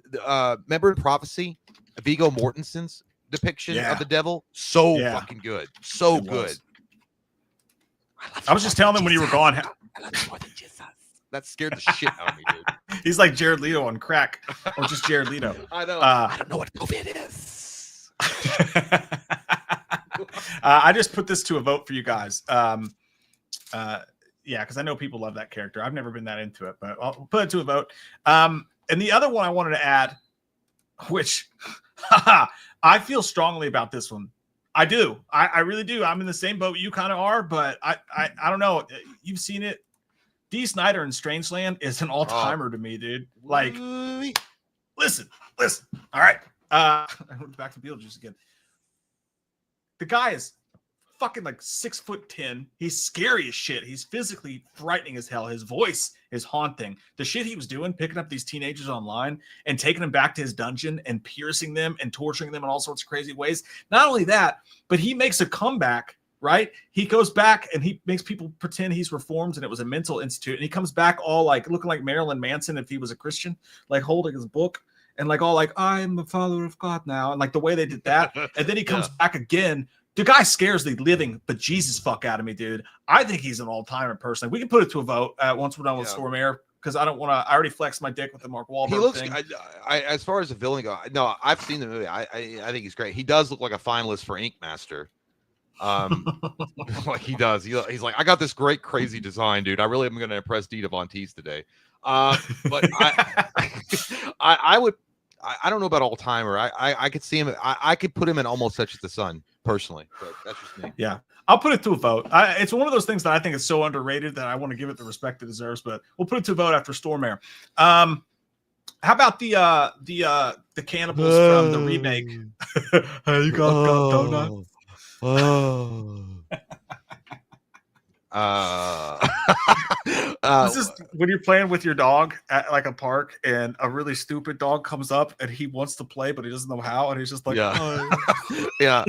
remember in Prophecy, Viggo Mortensen's depiction of the devil, so fucking good, so good. I was just telling them when you were gone. That scared the shit out of me, dude. He's like Jared Leto on crack, or just Jared Leto. I know. I don't know what movie it is. I just put this to a vote for you guys. Yeah, because I know people love that character. I've never been that into it, but I'll put it to a vote. And the other one I wanted to add, which I feel strongly about this one. I do. I really do. I'm in the same boat you kind of are, but I don't know. You've seen it. Dee Snider in Strangeland is an all-timer to me, dude. Like, listen. All right. Back to Beetlejuice again. The guy is fucking like 6'10". He's scary as shit. He's physically frightening as hell. His voice is haunting. The shit he was doing, picking up these teenagers online and taking them back to his dungeon and piercing them and torturing them in all sorts of crazy ways. Not only that, but he makes a comeback, right? He goes back and he makes people pretend he's reformed and it was a mental institute. And he comes back all like looking like Marilyn Manson if he was a Christian, like holding his book and like all like, I'm a follower of God now. And like the way they did that. And then he comes back again. The guy scares the living bejesus fuck out of me, dude. I think he's an all-timer personally. We can put it to a vote once we're done with Storm Air because I don't want to. I already flexed my dick with the Mark Wahlberg he looks, thing. As far as the villain goes, no, I've seen the movie. I think he's great. He does look like a finalist for Ink Master. Like he does. He's like, I got this great crazy design, dude. I really am going to impress Dita Von Teese today. But I would. I don't know about all-timer. I could see him. I could put him in Almost Touches the Sun. Personally, but that's just me. Yeah, I'll put it to a vote. It's one of those things that I think is so underrated that I want to give it the respect it deserves. But we'll put it to a vote after Storm Air. How about the cannibals from the remake? Hey, you got donuts? This is when you're playing with your dog at like a park and a really stupid dog comes up and he wants to play but he doesn't know how and he's just like yeah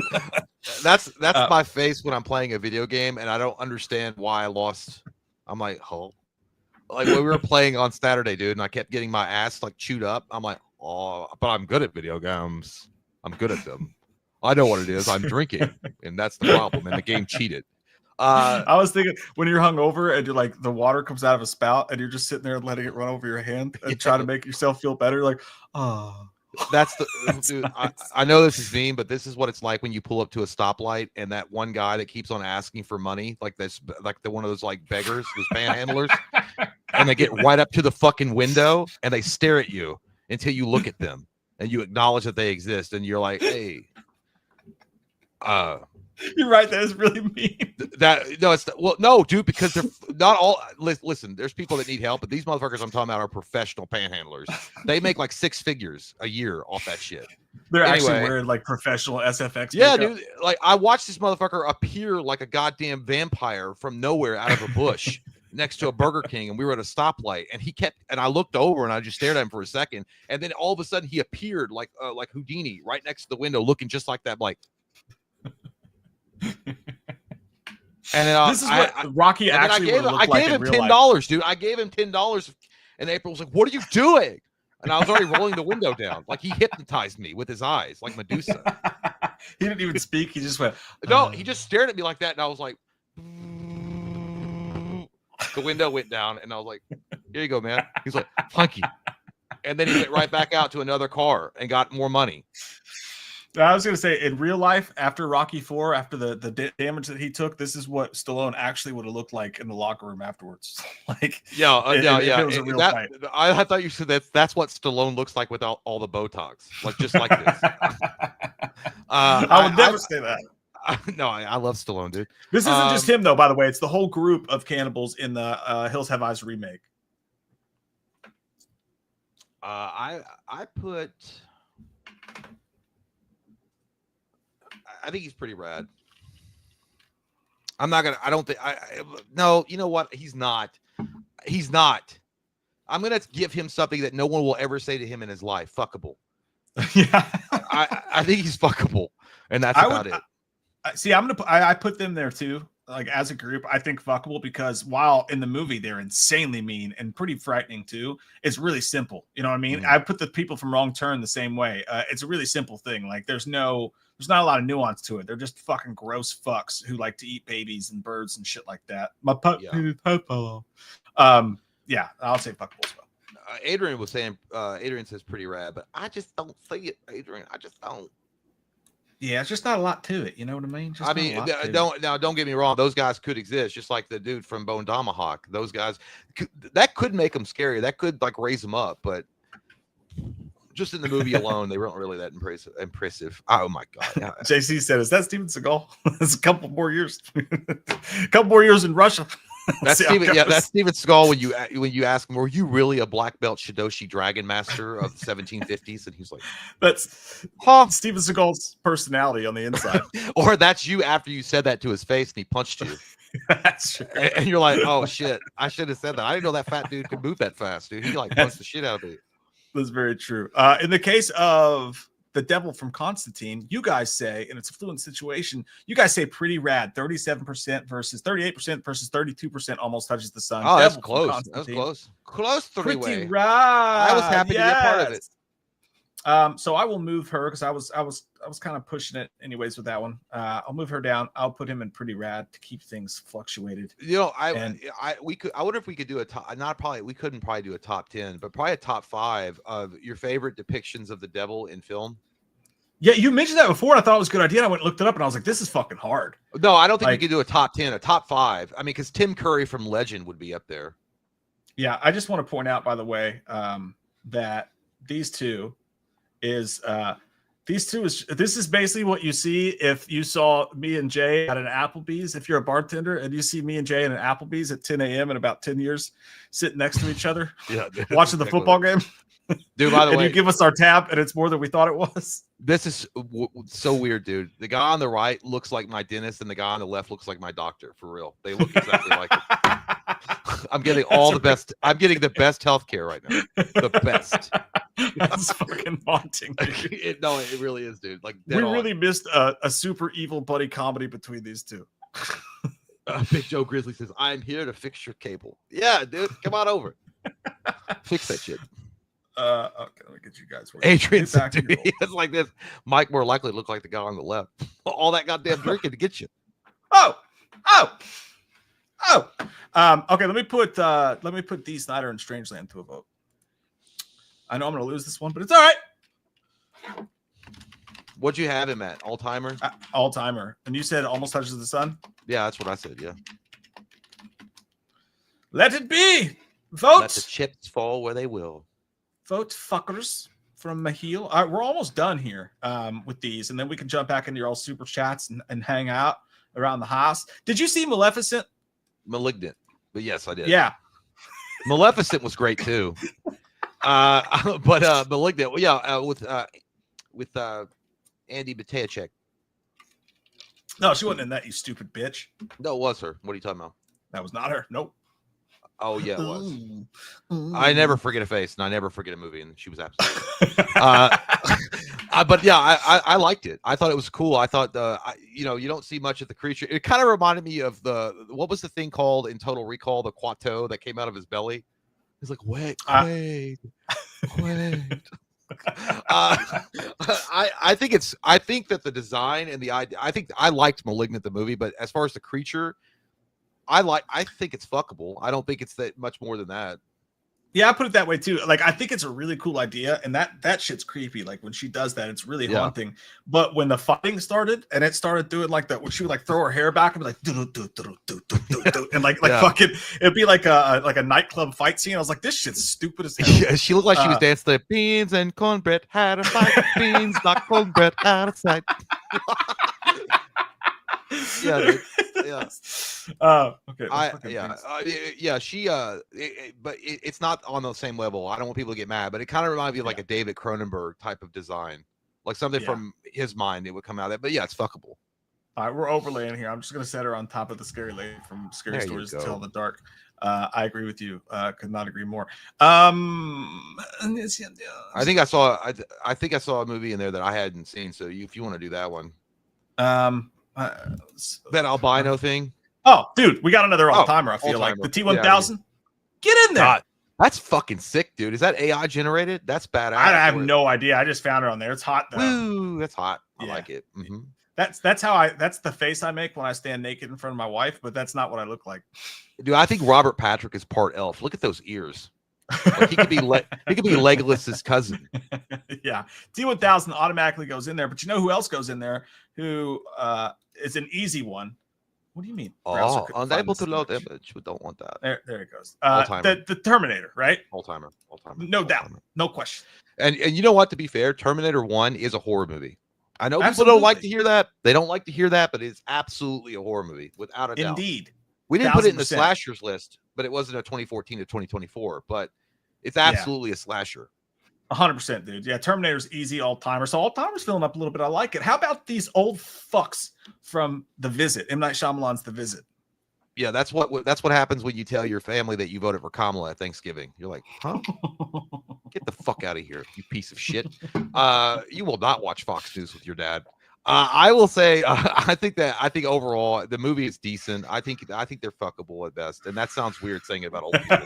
that's my face when I'm playing a video game and I don't understand why I lost. I'm like, oh, like when we were playing on Saturday, dude, and I kept getting my ass like chewed up. I'm like, oh, but I'm good at video games. I'm good at them. I know what it is. I'm drinking and that's the problem, and the game cheated. I was thinking when you're hungover and you're like the water comes out of a spout and you're just sitting there and letting it run over your hand and trying to make yourself feel better, like, oh, that's the dude. I know this is mean, but this is what it's like when you pull up to a stoplight and that one guy that keeps on asking for money, like this, like one of those like beggars, those panhandlers, and they get right up to the fucking window and they stare at you until you look at them and you acknowledge that they exist and you're like, hey, you're right. That is really mean. No, dude, because they're not all. Listen, there's people that need help, but these motherfuckers I'm talking about are professional panhandlers. They make like 6 figures a year off that shit. They're actually wearing like professional SFX. Yeah, makeup. dude. Like I watched this motherfucker appear like a goddamn vampire from nowhere out of a bush next to a Burger King, and we were at a stoplight, and and I looked over and I just stared at him for a second, and then all of a sudden he appeared like Houdini right next to the window, looking just like that, like. And this is what Rocky actually I gave him $10, dude. I gave him $10, and April was like, "What are you doing?" And I was already rolling the window down, like he hypnotized me with his eyes, like Medusa. He didn't even speak. He just went. No, he just stared at me like that, and I was like, the window went down, and I was like, "Here you go, man." He's like, "Thank you," and then he went right back out to another car and got more money. I was going to say, in real life, after Rocky IV, after the damage that he took, this is what Stallone actually would have looked like in the locker room afterwards. Like, yeah. It was a real fight. I thought you said that's what Stallone looks like without all the Botox, like just like this. I would never say that. No, I love Stallone, dude. This isn't just him, though. By the way, it's the whole group of cannibals in the Hills Have Eyes remake. I think he's pretty rad. No, you know what? He's not. I'm going to give him something that no one will ever say to him in his life. Fuckable. Yeah. I think he's fuckable. And that's about it. See, I put them there too. like as a group, I think fuckable because while in the movie they're insanely mean and pretty frightening too, it's really simple. You know what I mean? I put the people from Wrong Turn the same way. It's a really simple thing. Like there's not a lot of nuance to it. They're just fucking gross fucks who like to eat babies and birds and shit like that. My pet pillow. Yeah, I'll say fuckable as well. Adrian was saying, Adrian says pretty rad, but I just don't see it, Adrian. I just don't. Yeah, it's just not a lot to it. You know what I mean? I mean, don't get me wrong. Those guys could exist, just like the dude from Bone Tomahawk. Those guys, that could make them scary. That could like raise them up, but just in the movie alone, they weren't really that impressive. Oh my god! JC said, "Is that Steven Seagal?" It's a couple more years. A couple more years in Russia. That's Steven. Yeah, that's Steven Seagal. When you ask him, "Were you really a black belt Shidoshi Dragon Master of the 1750s?" And he's like, "That's Steven Seagal's personality on the inside." Or that's you after you said that to his face and he punched you. That's true. And you're like, "Oh shit! I should have said that. I didn't know that fat dude could move that fast, dude. He like punched the shit out of me." That's very true. In the case of the devil from Constantine, you guys say, and it's a fluent situation, you guys say pretty rad, 37% versus 38% versus 32% almost touches the sun. Oh, that's Devil close. That was close. Close three-way. Pretty rad. I was happy to be a part of it. So I will move her because I was kind of pushing it anyways with that one. I'll move her down. I'll put him in pretty rad to keep things fluctuated. You know, I wonder if we could do a top. We couldn't probably do a top 10, but probably a top 5 of your favorite depictions of the devil in film. Yeah, you mentioned that before. And I thought it was a good idea. And I went and looked it up, and I was like, "This is fucking hard." No, I don't think we could do a top 10, a top 5. I mean, because Tim Curry from Legend would be up there. Yeah, I just want to point out, by the way, that these two is this is basically what you see if you saw me and Jay at an Applebee's. If you're a bartender and you see me and Jay at an Applebee's at 10 a.m. in about 10 years, sitting next to each other, watching the football game. Dude, by the way, you give us our tab and it's more than we thought it was. This is so weird, dude. The guy on the right looks like my dentist and the guy on the left looks like my doctor, for real. They look exactly like it. I'm getting the best. I'm getting the best healthcare right now. The best. That's fucking haunting. No, it really is, dude. Like we really missed a super evil buddy comedy between these two. Big Joe Grizzly says, "I'm here to fix your cable." Yeah, dude, come on over. Fix that shit. Okay, let me get you guys. Adrian said, dude, it's like this. Mike more likely to look like the guy on the left. All that goddamn drinking to get you. Okay, let me put D. Snyder and Strangeland to a vote. I know I'm gonna lose this one, but it's all right. What'd you have him at? All timer? All timer. And you said almost touches the sun? Yeah, that's what I said. Yeah. Let it be. Vote. Let the chips fall where they will. Vote fuckers from Mahil. All right, we're almost done here with these, and then we can jump back into your all super chats and hang out around the house. Did you see Maleficent? Malignant. But yes, I did. Yeah. Maleficent was great too. But Malignant, well, yeah, with Andy Buttigieg. No, she wasn't in that, you stupid bitch. No, it was her. What are you talking about? That was not her. Nope. Oh yeah, it was. I never forget a face, and I never forget a movie, and she was absolutely. But yeah, I liked it. I thought it was cool. I thought you don't see much of the creature. It kind of reminded me of what was the thing called in Total Recall, the Quato that came out of his belly. He's like, wait. I think that the design and the idea. I think I liked Malignant the movie, but as far as the creature. I think it's fuckable. I don't think it's that much more than that. Yeah, I put it that way too. Like, I think it's a really cool idea, and that shit's creepy. Like when she does that, it's really haunting. But when the fighting started, and it started doing like that, when she would like throw her hair back and be like, and like fucking, it'd be like a nightclub fight scene. I was like, this shit's stupid as hell. Yeah, she looked like she was dancing the beans and cornbread had a fight. Beans, not cornbread, out of sight. Yeah, dude. Yeah. Okay. She. But it's not on the same level. I don't want people to get mad, but it kind of reminds me of like a David Cronenberg type of design, like something from his mind. It would come out of that. But yeah, it's fuckable. All right, we're overlaying here. I'm just gonna set her on top of the scary lady from Scary Stories to Tell in the Dark. I agree with you. Could not agree more. I think I saw a movie in there that I hadn't seen. So if you want to do that one, that albino thing. Oh, dude, we got another all-timer. I feel like all-timer. the T1000. Get in there. God, that's fucking sick, dude. Is that AI generated? That's badass. I have no idea. I just found it on there. It's hot though. Woo, that's hot. I like it. Mm-hmm. That's the face I make when I stand naked in front of my wife, but that's not what I look like. Dude, I think Robert Patrick is part elf. Look at those ears. Like he could be Legolas's cousin. Yeah, T1000 automatically goes in there, but you know who else goes in there? Who is an easy one? What do you mean? Oh, unable to load image. We don't want that. There it goes. The Terminator, right? All-timer. No doubt. No question. And you know what? To be fair, Terminator 1 is a horror movie. I know Absolutely. people don't like to hear that. They don't like to hear that, but it's absolutely a horror movie, without a doubt. Indeed. We didn't put it in the slashers list, but it wasn't a 2014 to 2024. But it's absolutely a slasher. 100%, dude. Yeah, Terminator's easy all-timer. So all-timer's filling up a little bit. I like it. How about these old fucks from The Visit? M. Night Shyamalan's The Visit. Yeah, that's what happens when you tell your family that you voted for Kamala at Thanksgiving. You're like, huh? Get the fuck out of here, you piece of shit. You will not watch Fox News with your dad. I will say, I think overall the movie is decent. I think they're fuckable at best, and that sounds weird saying it about old people.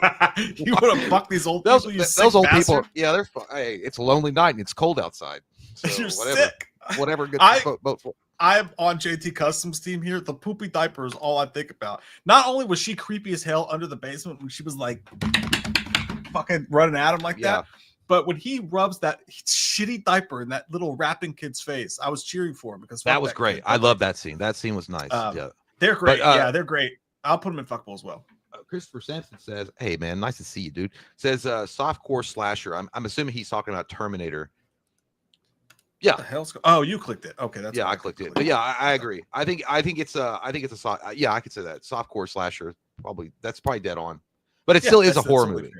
You want to fuck these old people? Those old people, yeah, they're. Hey, it's a lonely night and it's cold outside. So You're whatever, sick. Whatever gets vote for. I'm on JT Customs team here. The poopy diaper is all I think about. Not only was she creepy as hell under the basement when she was like fucking running at him like that, but when he rubs that shitty diaper in that little rapping kid's face, I was cheering for him because that was great. I love that scene. That scene was nice. Yeah, they're great. Yeah, they're great. I'll put them in fuckable as well. Christopher Sampson says, "Hey man, nice to see you, dude." Says softcore slasher. I'm assuming he's talking about Terminator. Yeah. What the hell's oh, you clicked it. Okay, that's I clicked it. But yeah, I agree. I think it's a soft. Yeah, I could say that softcore slasher. That's probably dead on, but it still is a horror movie.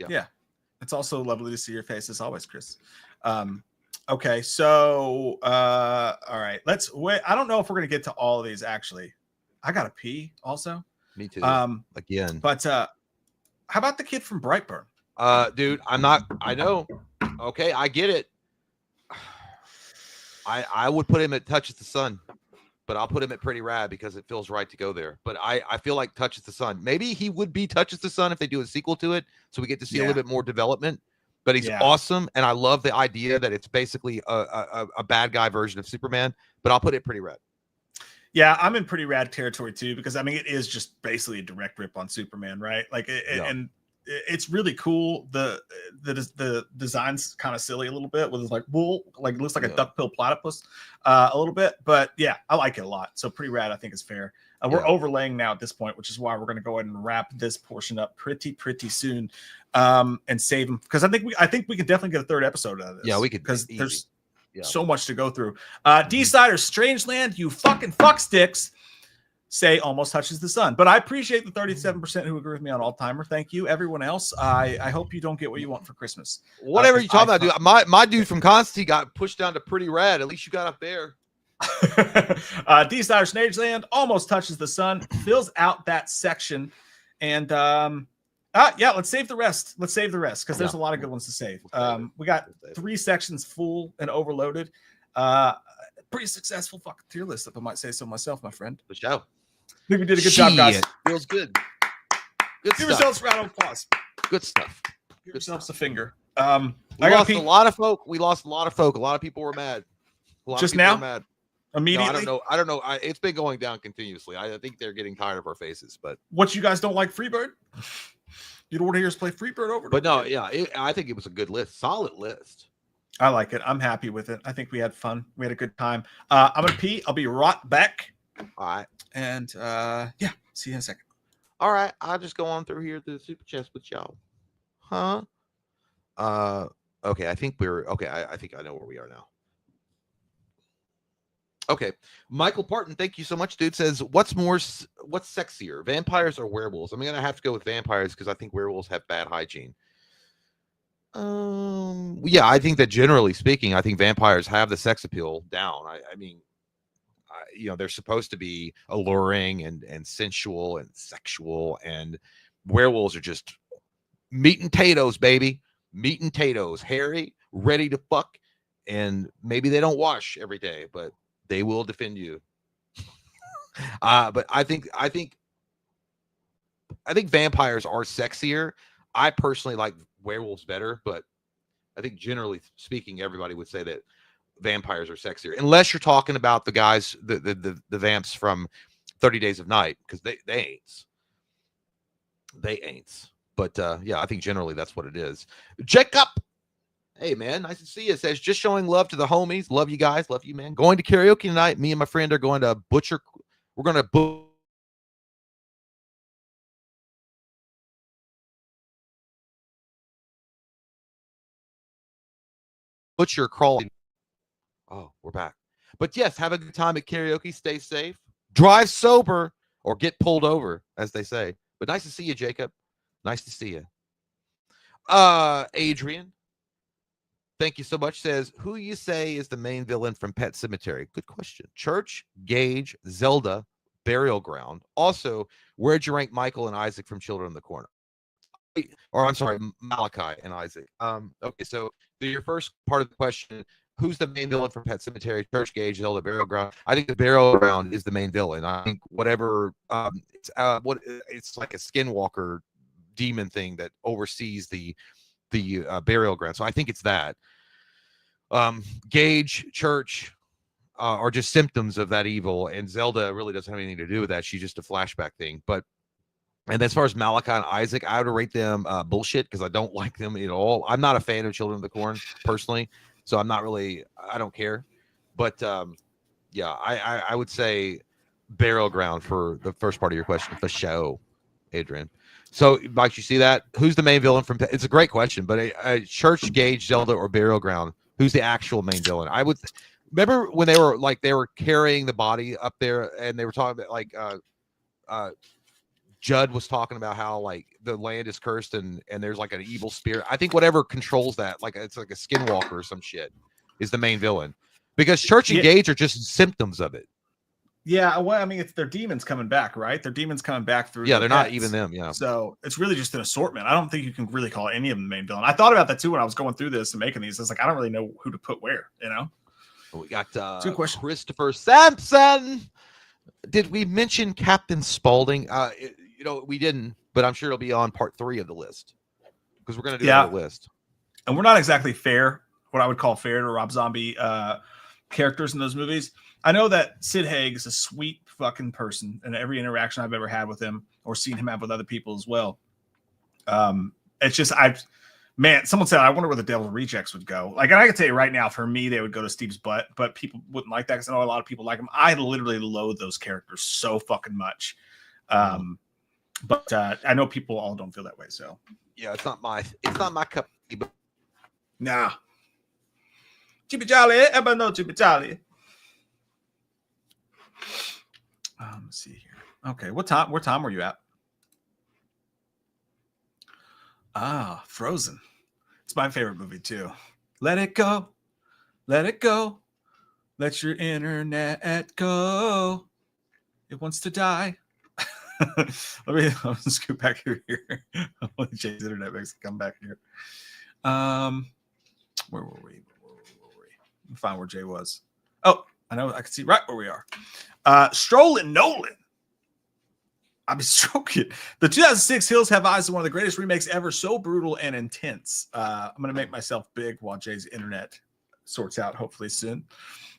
Yeah, it's also lovely to see your face as always, Chris. Okay, so all right, let's wait. I don't know if we're gonna get to all of these. Actually, I gotta pee. Also, me too. Again, but how about the kid from Brightburn? Dude, I'm not. I know. Okay, I get it. I would put him at Touches the Sun, but I'll put him at Pretty Rad because it feels right to go there. But I feel like Touches the Sun. Maybe he would be Touches the Sun if they do a sequel to it, so we get to see a little bit more development. But he's awesome, and I love the idea that it's basically a bad guy version of Superman. But I'll put it Pretty Rad. Yeah, I'm in Pretty Rad territory too because I mean it is just basically a direct rip on Superman, right? Like, and it's really cool. The design's kind of silly a little bit with like wool, like it looks like a duckbill platypus a little bit, but yeah, I like it a lot. So Pretty Rad, I think, is fair. We're overlaying now at this point, which is why we're going to go ahead and wrap this portion up pretty soon, and save them because I think we can definitely get a third episode out of this. Yeah, we could because there's so much to go through. D-Sider, Strangeland, you fucking fuck sticks. Say almost touches the sun, but I appreciate the 37% who agree with me on all-timer. Thank you, everyone else. I hope you don't get what you want for Christmas. Whatever you talking about, dude. My dude from Constantine got pushed down to Pretty Rad. At least you got up there. D-Star Snageland almost touches the sun, fills out that section, and let's save the rest. Let's save the rest because there's a lot of good ones to save. We got 3 sections full and overloaded. Pretty successful fucking tier list, if I might say so myself, my friend. For sure. I think we did a good job, guys. Feels good. Give yourselves a round of applause. Good stuff. Give yourselves a finger. We lost a lot of folk. A lot of people were mad. Just now? Mad. Immediately? No, I don't know. It's been going down continuously. I think they're getting tired of our faces. But what, you guys don't like Freebird? You don't want to hear us play Freebird over? But no, yeah, I think it was a good list. Solid list. I like it. I'm happy with it. I think we had fun. We had a good time. I'm gonna pee. I'll be right back. All right. And see you in a second. All right. I'll just go on through here to the super chest with y'all. Huh? Okay. I think I think I know where we are now. Okay. Michael Parton, thank you so much, dude. Says, what's sexier, vampires or werewolves? I'm gonna have to go with vampires because I think werewolves have bad hygiene. Yeah, I think that generally speaking, I think vampires have the sex appeal down. I mean, they're supposed to be alluring and sensual and sexual, and werewolves are just meat and potatoes, baby. Meat and potatoes, hairy, ready to fuck, and maybe they don't wash every day, but they will defend you. But I think vampires are sexier. I personally like werewolves better, but I think generally speaking, everybody would say that vampires are sexier, unless you're talking about the guys, the vamps from 30 Days of Night, because they ain't. But yeah, I think generally that's what it is. Jacob, hey man, nice to see you. Says just showing love to the homies. Love you guys. Love you, man. Going to karaoke tonight. Me and my friend are going to butcher. We're going to butcher crawling. Oh, we're back. But yes, have a good time at karaoke. Stay safe. Drive sober or get pulled over, as they say. But nice to see you, Jacob. Nice to see you. Adrian, thank you so much. Says, who you say is the main villain from Pet Sematary? Good question. Church, Gage, Zelda, Burial Ground. Also, where'd you rank Michael and Isaac from Children of the Corn? Or I'm sorry, Malachi and Isaac. Okay, so your first part of the question, who's the main villain from Pet Sematary? Church, Gage, Zelda, Burial Ground. I think the Burial Ground is the main villain. I think whatever it's like a skinwalker demon thing that oversees the burial ground. So I think it's that. Gage, Church are just symptoms of that evil, and Zelda really doesn't have anything to do with that. She's just a flashback thing. And as far as Malachi and Isaac, I would rate them bullshit because I don't like them at all. I'm not a fan of Children of the Corn personally, so I don't care. But yeah, I would say Burial Ground for the first part of your question, for show, Adrian. So, Mike, you see that? Who's the main villain from? It's a great question, but Church, Gage, Zelda, or Burial Ground? Who's the actual main villain? I would remember when they were carrying the body up there, and they were talking about Judd was talking about how like the land is cursed and there's like an evil spirit. I think whatever controls that, like it's like a skinwalker or some shit, is the main villain, because Church and Gage are just symptoms of it. Yeah, well, I mean, it's their demons coming back, right? Their demons coming back through. Yeah, they're not even them. Yeah, so it's really just an assortment. I don't think you can really call any of them the main villain. I thought about that too when I was going through this and making these. It's like I don't really know who to put where. You know. We got good question. Christopher Sampson. Did we mention Captain Spaulding? We didn't, but I'm sure it'll be on part 3 of the list because we're going to do a list. And we're not exactly fair, what I would call fair to Rob Zombie characters in those movies. I know that Sid Haig is a sweet fucking person, and every interaction I've ever had with him or seen him have with other people as well. It's just, someone said, I wonder where the Devil Rejects would go. Like, and I can tell you right now, for me, they would go to Steve's butt, but people wouldn't like that because I know a lot of people like him. I literally loathe those characters so fucking much. But I know people all don't feel that way. So yeah, it's not my cup. But nah. Chippy Jolly, everybody know Chippy Jolly. Let's see here. Okay, what time were you at? Frozen. It's my favorite movie too. Let it go. Let it go. Let your internet go. It wants to die. Let me scoot back here. Let Jay's internet makes it come back here. Where were we? Let me find where Jay was. Oh, I know. I can see right where we are. Strolling Nolan. I've been stroking. The 2006 Hills Have Eyes is one of the greatest remakes ever. So brutal and intense. I'm going to make myself big while Jay's internet sorts out, hopefully soon.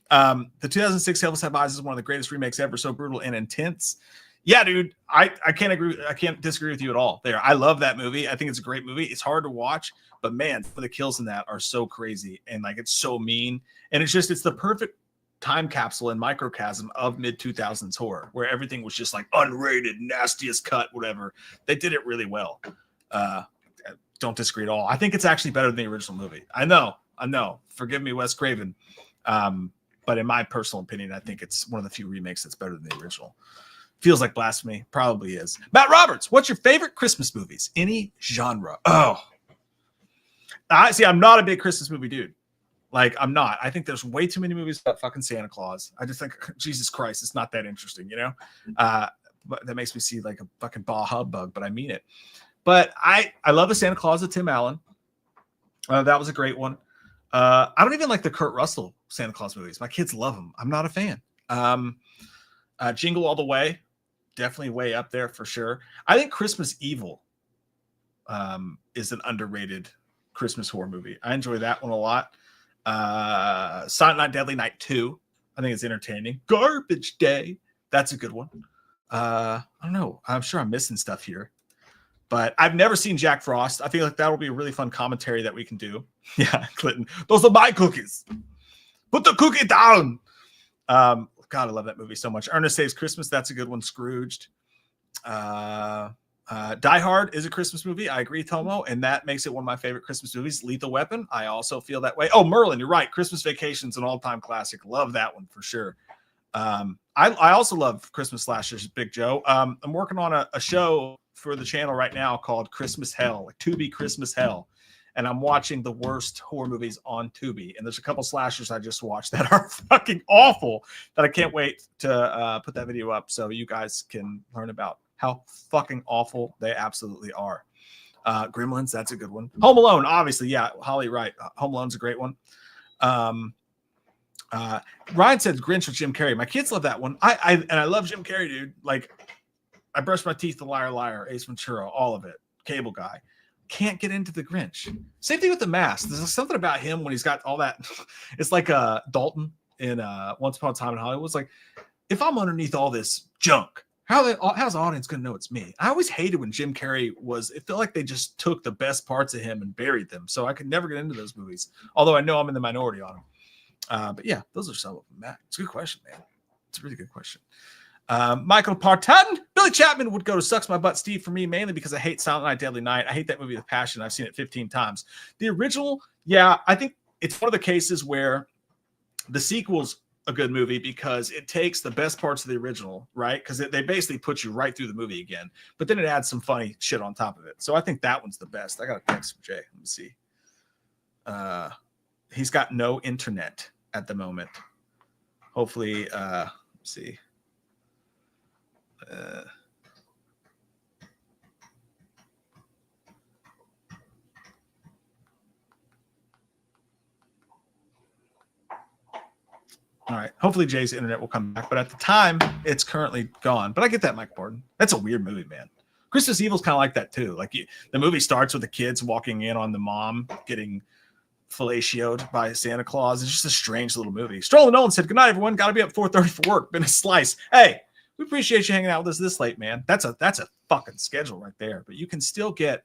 The 2006 Hills Have Eyes is one of the greatest remakes ever. So brutal and intense. Yeah, dude, I can't agree. I can't disagree with you at all there. I love that movie. I think it's a great movie. It's hard to watch, but man, the kills in that are so crazy and like it's so mean. And it's the perfect time capsule and microcosm of mid-2000s horror where everything was just like unrated, nastiest cut, whatever. They did it really well. Don't disagree at all. I think it's actually better than the original movie. I know. Forgive me, Wes Craven. But in my personal opinion, I think it's one of the few remakes that's better than the original. Feels like blasphemy. Probably is. Matt Roberts, what's your favorite Christmas movies? Any genre? Oh. I'm not a big Christmas movie dude. Like, I'm not. I think there's way too many movies about fucking Santa Claus. I just think, Jesus Christ, it's not that interesting, you know? But that makes me see like a fucking bah humbug, but I mean it. But I love the Santa Claus of Tim Allen. That was a great one. I don't even like the Kurt Russell Santa Claus movies. My kids love them. I'm not a fan. Jingle All the Way, definitely way up there for sure. I think Christmas Evil is an underrated Christmas horror movie. I enjoy that one a lot. Silent Night, Deadly Night 2. I think it's entertaining. Garbage Day. That's a good one. I don't know. I'm sure I'm missing stuff here. But I've never seen Jack Frost. I feel like that will be a really fun commentary that we can do. Yeah, Clinton. Those are my cookies. Put the cookie down. God, I love that movie so much. Ernest Saves Christmas. That's a good one. Scrooged. Die Hard is a Christmas movie. I agree, Tomo. And that makes it one of my favorite Christmas movies. Lethal Weapon. I also feel that way. Oh, Merlin, you're right. Christmas Vacation's an all-time classic. Love that one for sure. I also love Christmas slashers, Big Joe. I'm working on a show for the channel right now called Christmas Hell, like Tubi Christmas Hell. And I'm watching the worst horror movies on Tubi. And there's a couple slashers I just watched that are fucking awful that I can't wait to put that video up so you guys can learn about how fucking awful they absolutely are. Gremlins, that's a good one. Home Alone, obviously. Yeah, Holly, right. Home Alone's a great one. Ryan said Grinch with Jim Carrey. My kids love that one. I love Jim Carrey, dude. Like, I brush my teeth, The Liar Liar, Ace Ventura, all of it. Cable Guy. Can't get into the Grinch. Same thing with The Mask. There's something about him when he's got all that. It's like Dalton in Once Upon a Time in Hollywood. It's like, if I'm underneath all this junk, how's the audience going to know it's me? I always hated when Jim Carrey it felt like they just took the best parts of him and buried them. So I could never get into those movies. Although I know I'm in the minority on them. But yeah, those are some of them, Matt. It's a good question, man. It's a really good question. Michael Parton. Billy Chapman would go to Sucks My Butt Steve for me, mainly because I hate Silent Night, Deadly Night. I hate that movie with passion. I've seen it 15 times. The original, yeah, I think it's one of the cases where the sequel's a good movie because it takes the best parts of the original, right? Because they basically put you right through the movie again, but then it adds some funny shit on top of it. So I think that one's the best. I got a text from Jay. Let me see. He's got no internet at the moment. Hopefully, let's see. All right. Hopefully Jay's internet will come back, but at the time it's currently gone. But I get that, Mike Borden. That's a weird movie, man. Christmas Evil's kind of like that too. Like the movie starts with the kids walking in on the mom getting fellatioed by Santa Claus. It's just a strange little movie. Stroll Nolan said, "Good night, everyone. Got to be up 4:30 for work. Been a slice. Hey, we appreciate you hanging out with us this late, man. That's a fucking schedule right there. But you can still get.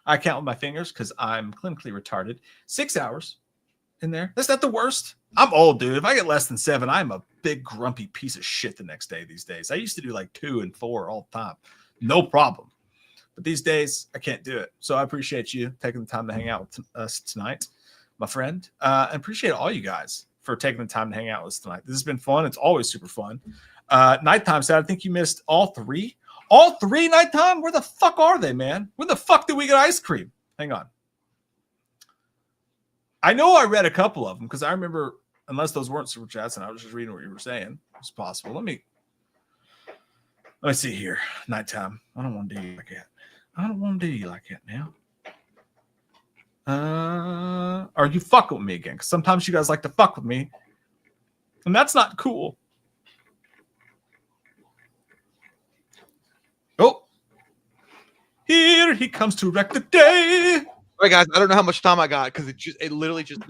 I count with my fingers because I'm clinically retarded. 6 hours in there. That's not the worst. I'm old, dude. If I get less than 7, I'm a big grumpy piece of shit the next day these days. I used to do like 2 and 4 all the time. No problem. But these days, I can't do it. So I appreciate you taking the time to hang out with us tonight, my friend. I appreciate all you guys for taking the time to hang out with us tonight. This has been fun. It's always super fun. Nighttime said, I think you missed all 3. All 3 nighttime? Where the fuck are they, man? When the fuck did we get ice cream? Hang on. I know I read a couple of them because I remember, unless those weren't super chats and I was just reading what you were saying, it's possible. Let me see here. Nighttime. I don't want to do you like that. I don't want to do you like that now. Are you fucking with me again? Because sometimes you guys like to fuck with me, and that's not cool. Oh, here he comes to wreck the day. All right, guys, I don't know how much time I got because it literally just.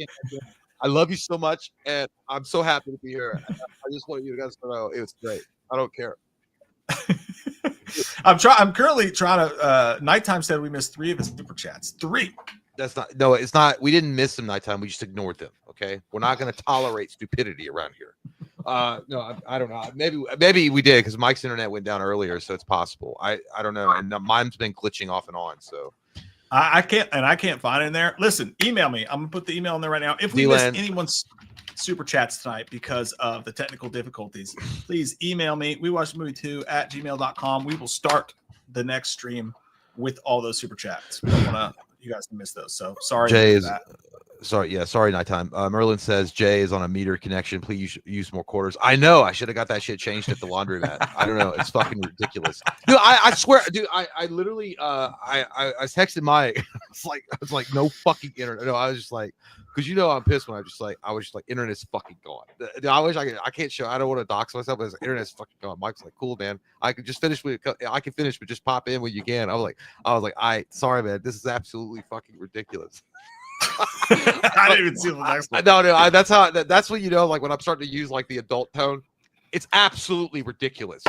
I love you so much, and I'm so happy to be here. I just want you guys to know it was great. I don't care. I'm currently trying to. Nighttime said we missed 3 of his super chats. 3. That's not. No, it's not. We didn't miss them nighttime. We just ignored them. Okay, we're not going to tolerate stupidity around here. No, I don't know. Maybe we did because Mike's internet went down earlier, so it's possible. I don't know, and mine's been glitching off and on. So I can't find it in there. Listen, email me. I'm gonna put the email in there right now. If we missed anyone's super chats tonight because of the technical difficulties, please email me. WeWatchTheMovie2@gmail.com. We will start the next stream with all those super chats. We don't want you guys to miss those. So sorry. Jay is sorry, nighttime. Merlin says Jay is on a meter connection. Please use more quarters. I know. I should have got that shit changed at the laundromat. I don't know. It's fucking ridiculous. Dude, I swear, dude, I literally I texted Mike. I was like, no fucking internet. No, I was just like, because I'm pissed when I was just like, internet's fucking gone. I wish I can't show. I don't want to dox myself, but internet's fucking gone. Mike's like, cool, man. I can just finish I can finish, but just pop in when you can. I was like, sorry, man. This is absolutely fucking ridiculous. I didn't even see the next one. No, that's when like when I'm starting to use like the adult tone. It's absolutely ridiculous.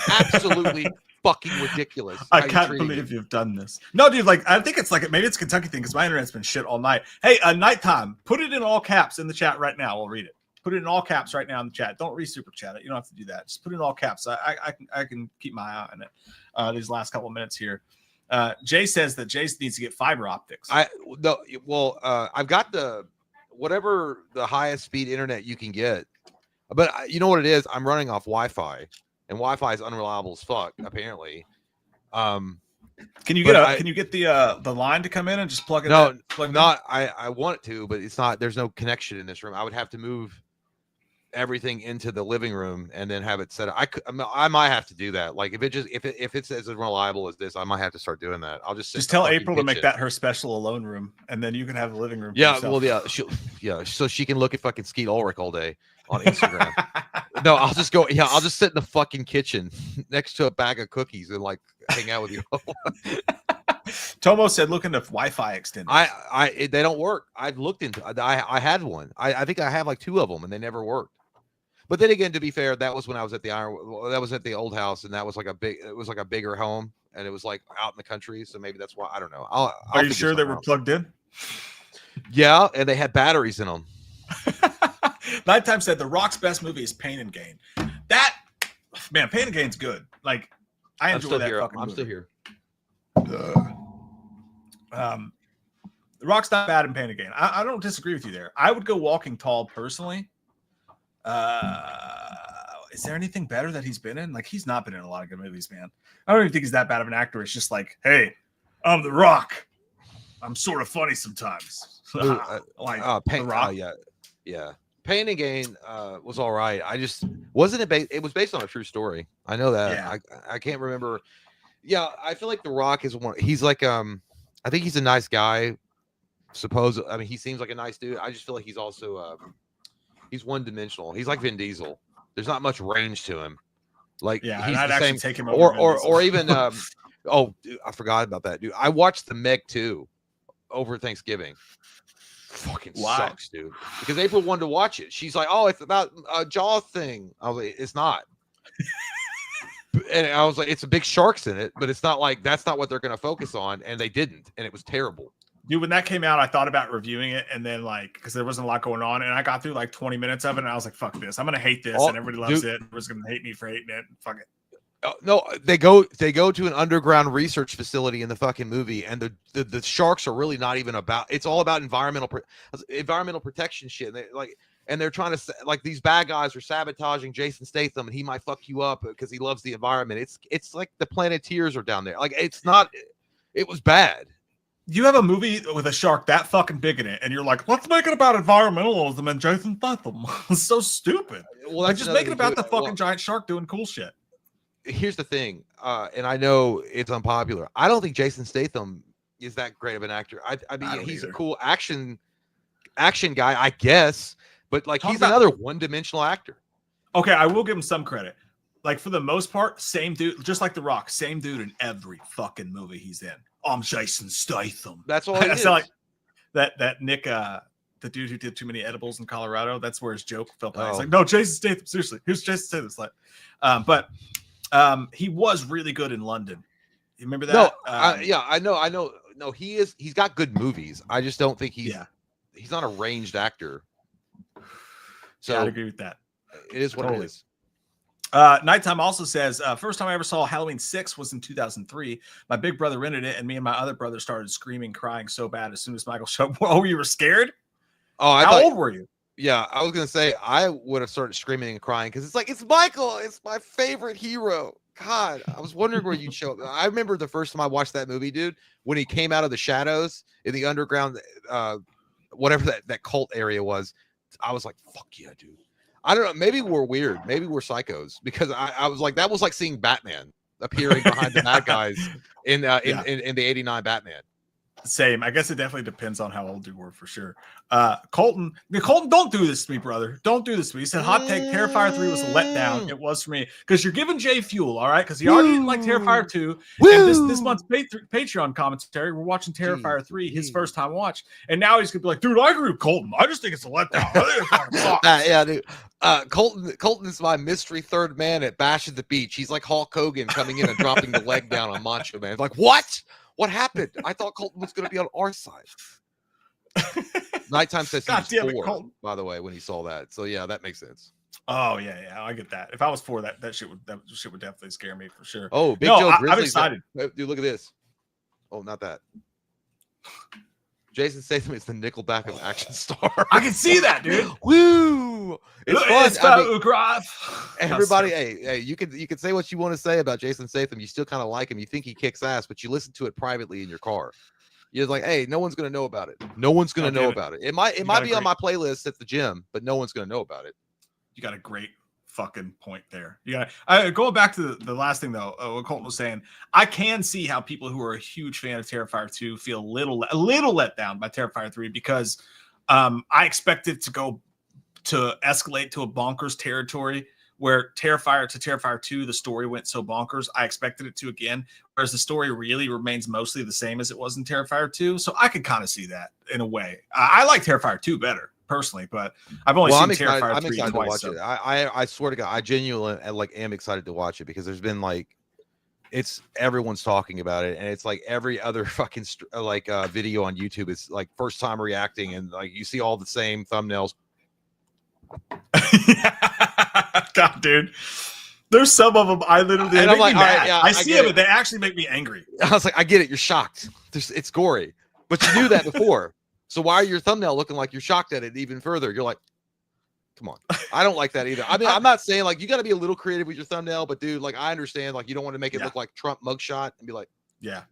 Absolutely fucking ridiculous. I can't believe you've done this. No, dude, like I think it's like maybe it's a Kentucky thing because my internet's been shit all night. Hey, nighttime. Put it in all caps in the chat right now. We'll read it. Put it in all caps right now in the chat. Don't re-super chat it. You don't have to do that. Just put it in all caps. I can keep my eye on it. These last couple of minutes here. Jay says that Jay needs to get fiber optics. I've got the whatever the highest speed internet you can get, but you know what it is? I'm running off Wi-Fi. And Wi-Fi is unreliable as fuck, apparently. Can you get the line to come in and just plug it? No, I want it to, but it's not. There's no connection in this room. I would have to move everything into the living room and then have it set up. I might have to do that. Like if it's as reliable as this, I might have to start doing that. I'll just tell April to make that her special alone room, and then you can have the living room. Yeah, well, so she can look at fucking Skeet Ulrich all day on Instagram. No, I'll just go. Yeah, I'll just sit in the fucking kitchen next to a bag of cookies and like hang out with you. Tomo said, "Look into Wi-Fi extenders." They don't work. I've looked into. I had one. I think I have like 2 of them, and they never worked. But then again, to be fair, that was when I was at the old house, and that was like it was like a bigger home, and it was like out in the country. So maybe that's why. I don't know. Are you sure they were plugged in? Yeah, and they had batteries in them. Nighttime said The Rock's best movie is Pain and Gain. That man, Pain and Gain's good. Like I enjoy that fucking movie. I'm still here. The Rock's not bad in Pain and Gain. I don't disagree with you there. I would go Walking Tall personally. Is there anything better that he's been in? Like he's not been in a lot of good movies, man. I don't even think he's that bad of an actor. It's just like, hey, I'm The Rock. I'm sort of funny sometimes. The Rock. Yeah. Pain and Gain was all right. I just wasn't it was based on a true story. I know that. Yeah. I can't remember. Yeah, I feel like The Rock is one. He's like I think he's a nice guy. I mean, he seems like a nice dude. I just feel like he's also he's one-dimensional. He's like Vin Diesel. There's not much range to him. Like yeah, he's I'd the actually same. Take him over or even oh, dude, I forgot about that, dude. I watched the Meg 2 over Thanksgiving. Fucking sucks, dude. Because April wanted to watch it. She's like, "Oh, it's about a jaw thing." I was like, "It's not." And I was like, "It's a big sharks in it, but it's not like that's not what they're going to focus on." And they didn't, and it was terrible. Dude, when that came out, I thought about reviewing it, and then like because there wasn't a lot going on, and I got through like 20 minutes of it, and I was like, "Fuck this! I'm gonna hate this," and everybody loves it. Everyone's gonna hate me for hating it. Fuck it. No, they go to an underground research facility in the fucking movie, and the sharks are really not even about. It's all about environmental protection shit. And they're trying to like these bad guys are sabotaging Jason Statham, and he might fuck you up because he loves the environment. It's like the Planeteers are down there. Like it's not. It was bad. You have a movie with a shark that fucking big in it, and you're like, let's make it about environmentalism and Jason Statham. It's so stupid. Well, like just make it about the fucking giant shark doing cool shit. Here's the thing, and I know it's unpopular. I don't think Jason Statham is that great of an actor. I mean, he's a cool action guy, I guess, but like he's another one-dimensional actor. Okay, I will give him some credit. Like for the most part, same dude, just like The Rock, same dude in every fucking movie he's in. I'm Jason Statham. That's all it is. Like that Nick, the dude who did too many edibles in Colorado. That's where his joke fell apart. He's like, no, Jason Statham. Seriously, here's Jason Statham. But he was really good in London. You remember that? No, I know. No, he's got good movies. I just don't think he's not a ranged actor. So yeah, I'd agree with that. It is what it is. Nighttime also says, first time I ever saw Halloween 6 was in 2003. My big brother rented it, and me and my other brother started screaming, crying so bad as soon as Michael showed up. Oh, you were scared? Oh, How old were you? Yeah, I was going to say, I would have started screaming and crying because it's like, it's Michael. It's my favorite hero. God, I was wondering where you'd show up. I remember the first time I watched that movie, dude, when he came out of the shadows in the underground, whatever that cult area was. I was like, fuck yeah, dude. I don't know. Maybe we're weird. Maybe we're psychos because I was like, that was like seeing Batman appearing behind the bad guys in the 89 Batman. Same. I guess it definitely depends on how old you were for sure. Colton, don't do this to me, brother. Don't do this to me. He said, hot take, Terrifier 3 was a letdown. It was for me. Because you're giving Jay fuel, all right? Because he already didn't like Terrifier 2. And this month's Patreon commentary, we're watching Terrifier 3, his first time watch. And now he's going to be like, dude, I agree with Colton. I just think it's a letdown. I think it fucking sucks. Yeah, dude. Colton is my mystery third man at Bash at the Beach. He's like Hulk Hogan coming in and dropping the leg down on Macho Man. Like, what? What happened? I thought Colton was going to be on our side. Nighttime says he was 4, by the way, when he saw that. So yeah, that makes sense. Oh yeah, I get that. If I was 4, that shit would definitely scare me for sure. Oh, Big Joe Grizzly's I'm excited. Dude, look at this. Oh, not that. Jason Statham is the Nickelback of action star. I can see that, dude. Woo! It's fun. Everybody, Yes, hey, you can say what you want to say about Jason Statham. You still kind of like him. You think he kicks ass, but you listen to it privately in your car. You're like, hey, no one's gonna know about it. No one's gonna know about it. It might be on my playlist at the gym, but no one's gonna know about it. You got a great fucking point there. Yeah. Going back to the last thing though, what Colton was saying, I can see how people who are a huge fan of Terrifier 2 feel a little let down by Terrifier 3 because I expect it to escalate to a bonkers territory where Terrifier to Terrifier 2, the story went so bonkers. I expected it to again, whereas the story really remains mostly the same as it was in Terrifier 2. So I could kind of see that in a way. I like Terrifier 2 better personally, but I've only seen Terrifier 3 I'm excited twice. To watch it. I swear to God, I genuinely am excited to watch it because there's been everyone's talking about it, and it's like every other fucking video on YouTube is like first time reacting, and like you see all the same thumbnails. God, dude, there's some of them I literally and I'm like, all right, yeah, I see them, but they actually make me angry. I was like, I get it, you're shocked. It's gory, but you knew that before. So why are your thumbnail looking like you're shocked at it even further? You're like, come on. I don't like that either. I mean, I'm not saying like you got to be a little creative with your thumbnail, but dude, like I understand like you don't want to make it look like Trump mugshot and be like, yeah.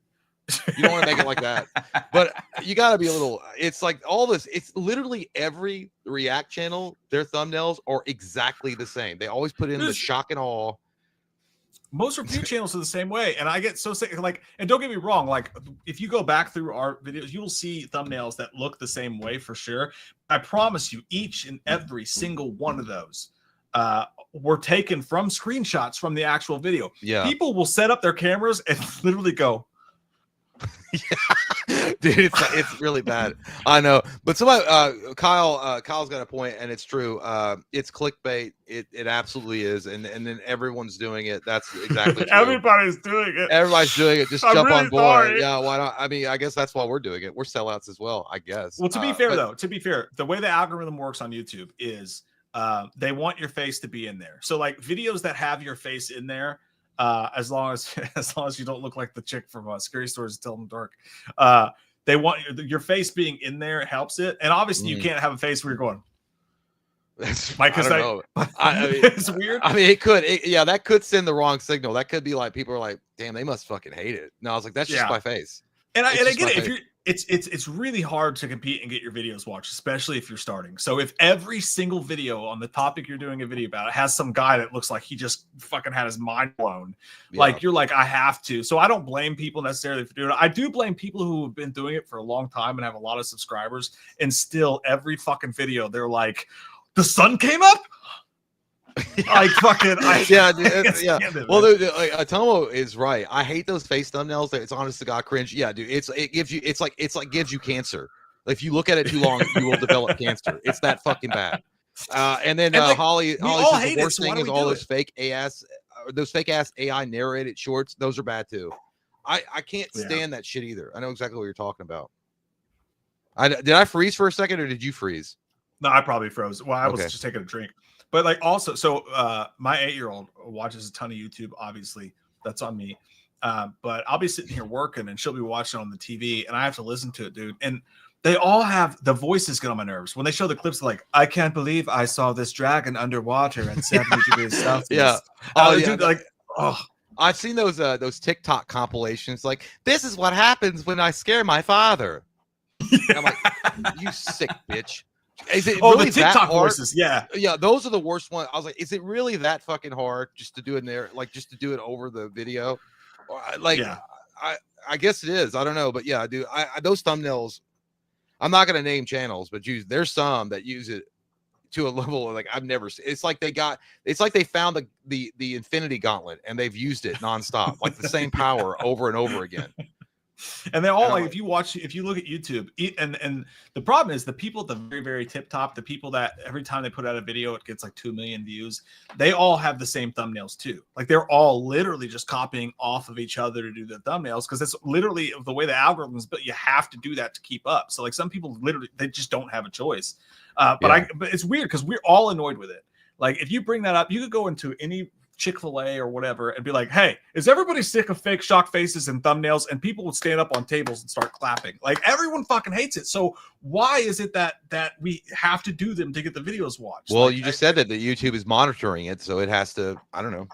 You don't want to make it like that, but you got to be a little. It's like all this. It's literally every React channel. Their thumbnails are exactly the same. They always put in the shock and awe. Most review channels are the same way, and I get so sick. Like, and don't get me wrong. Like, if you go back through our videos, you will see thumbnails that look the same way for sure. I promise you, each and every single one of those were taken from screenshots from the actual video. Yeah, people will set up their cameras and literally go. Yeah. Dude, it's really bad. I know, but somebody Kyle's got a point, and it's true. It's clickbait. It absolutely is, and then everyone's doing it. That's exactly true. Everybody's doing it. Everybody's doing it. Just jump really on board. Sorry. Yeah, why not? I mean, I guess that's why we're doing it. We're sellouts as well, I guess. Well, to be fair, the way the algorithm works on YouTube is they want your face to be in there. So like videos that have your face in there. As long as you don't look like the chick from Scary Stories to Tell in the Dark, they want your face being in there helps it, and obviously you can't have a face where you're going. Like, I don't know. I mean, it's weird. I mean, that could send the wrong signal. That could be like people are like, "Damn, they must fucking hate it." No, I was like, "That's just my face." And I get it. If you're, it's really hard to compete and get your videos watched, especially if you're starting. So if every single video on the topic you're doing a video about has some guy that looks like he just fucking had his mind blown, like you're like, I have to. So I don't blame people necessarily for doing it. I do blame people who have been doing it for a long time and have a lot of subscribers, and still every fucking video they're like, the sun came up. Like fucking dude, well, dude, like, Atomo is right. I hate those face thumbnails. It's honest to God cringe. Yeah, dude, it gives you cancer. Like, if you look at it too long, you will develop cancer. It's that fucking bad. And then Holly says the worst thing is all those fake ass AI narrated shorts. Those are bad too. I can't stand that shit either. I know exactly what you're talking about. Did I freeze for a second, or did you freeze? No, I probably froze. Well, I was just taking a drink. But like also, so my 8-year-old watches a ton of YouTube. Obviously, that's on me. But I'll be sitting here working, and she'll be watching on the TV, and I have to listen to it, dude. And they all have the voices get on my nerves when they show the clips. Like, I can't believe I saw this dragon underwater at 70 degrees Celsius. Yeah. Dude, like, oh. I've seen those TikTok compilations. Like, this is what happens when I scare my father. And I'm like, you sick bitch. Is it really the TikTok that hard? voices? Yeah, those are the worst ones. I was like, is it really that fucking hard just to do it there? Like, just to do it over the video? Like, I I guess it is. I don't know, but yeah, dude, I those thumbnails. I'm not gonna name channels, but there's some that use it to a level like I've never seen. It's like they found the Infinity Gauntlet and they've used it nonstop, like the same power over and over again. And they're all like, if you look at YouTube, and the problem is the people at the very, very tip top, the people that every time they put out a video, it gets like 2 million views. They all have the same thumbnails too. Like they're all literally just copying off of each other to do the thumbnails because it's literally the way the algorithm is built. You have to do that to keep up. So like some people literally, they just don't have a choice. But it's weird because we're all annoyed with it. Like if you bring that up, you could go into any Chick-fil-A or whatever and be like, hey, is everybody sick of fake shock faces and thumbnails? And people would stand up on tables and start clapping. Like everyone fucking hates it. So why is it that we have to do them to get the videos watched? Well, like, you just said that the YouTube is monitoring it, so it has to, I don't know.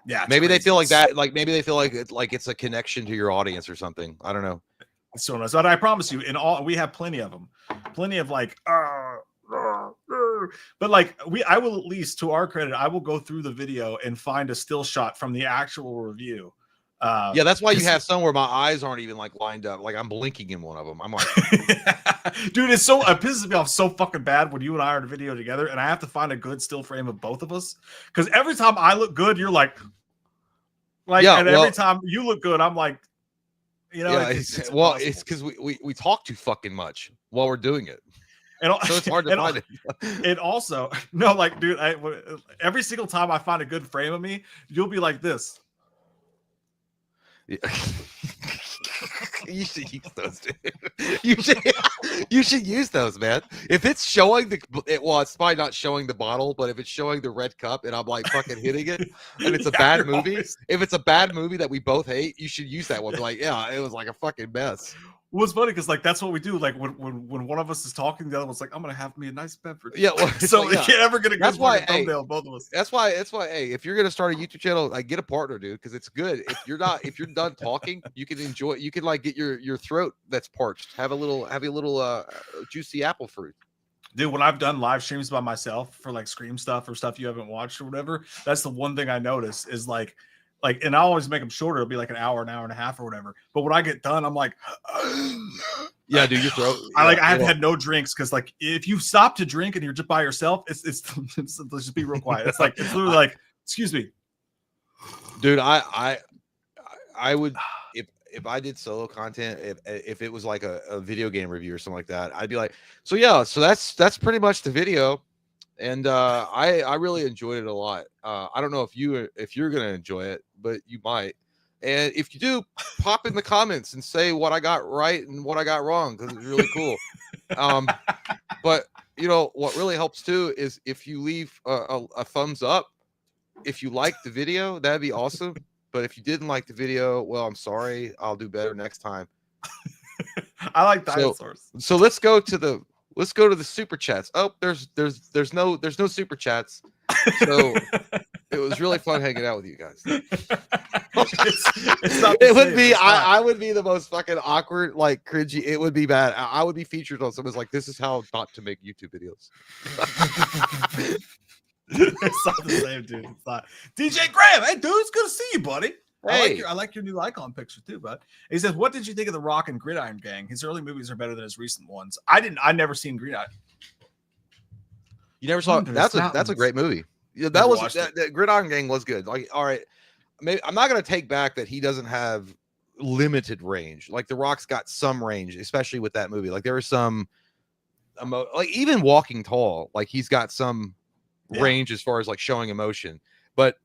Yeah, maybe they feel like that, like maybe they feel like it's a connection to your audience or something. I don't know. So nice. But I promise you, we have plenty of them. Plenty of like but like I will, at least to our credit, I will go through the video and find a still shot from the actual review. Yeah, that's why you have some where my eyes aren't even like lined up. Like I'm blinking in one of them. I'm like, dude, it pisses me off so fucking bad when you and I are in a video together and I have to find a good still frame of both of us. Because every time I look good, you're like, yeah, and every time you look good, I'm like, you know, yeah, it's because we talk too fucking much while we're doing it. So it's hard to find it. It also, no, like, dude, every single time I find a good frame of me, you'll be like this. Yeah. You should use those, dude. You should use those, man. If it's showing it's probably not showing the bottle, but if it's showing the red cup and I'm like fucking hitting it, and it's a bad movie, if it's a bad movie that we both hate, you should use that one. Like, yeah, it was like a fucking mess. Well, it's funny because like that's what we do. Like when one of us is talking, the other one's like, "I'm gonna have me a nice beverage." Yeah, well, so you can't ever get a good thumbnail, both of us. That's why. Hey, if you're gonna start a YouTube channel, like get a partner, dude, because it's good. If you're done talking, you can enjoy. You can like get your throat that's parched. Have a little juicy apple fruit. Dude, when I've done live streams by myself for like Scream stuff or stuff you haven't watched or whatever, that's the one thing I notice is like, and I always make them shorter. It'll be like an hour and a half or whatever. But when I get done, I'm like, yeah, dude, your throat. I haven't had no drinks because like if you stop to drink and you're just by yourself, it's let's just be real quiet. It's like it's literally like, excuse me, dude. I would if I did solo content, if it was like a video game review or something like that, I'd be like, so yeah, so that's pretty much the video. And I really enjoyed it a lot. I don't know if you're gonna enjoy it, but you might. And if you do, pop in the comments and say what I got right and what I got wrong because it's really cool. But you know what really helps too is if you leave a thumbs up. If you like the video, that'd be awesome. But if you didn't like the video, well, I'm sorry. I'll do better next time. I like dinosaurs. So let's go to the super chats. Oh, there's no super chats. So it was really fun hanging out with you guys. It would be I would be the most fucking awkward, like cringy. It would be bad. I would be featured on someone's like, this is how not to make YouTube videos. It's not the same, dude. It's not. DJ Graham, hey dude, it's good to see you, buddy. Hey. I like your new icon picture too, bud. He says, "What did you think of The Rock and Gridiron Gang? His early movies are better than his recent ones." I never seen Gridiron. You never saw it? That's a great movie. Yeah, that Gridiron Gang was good. Like, all right, maybe I'm not gonna take back that he doesn't have limited range. Like The Rock's got some range, especially with that movie. Like there was some, like even Walking Tall, like he's got some range as far as like showing emotion, but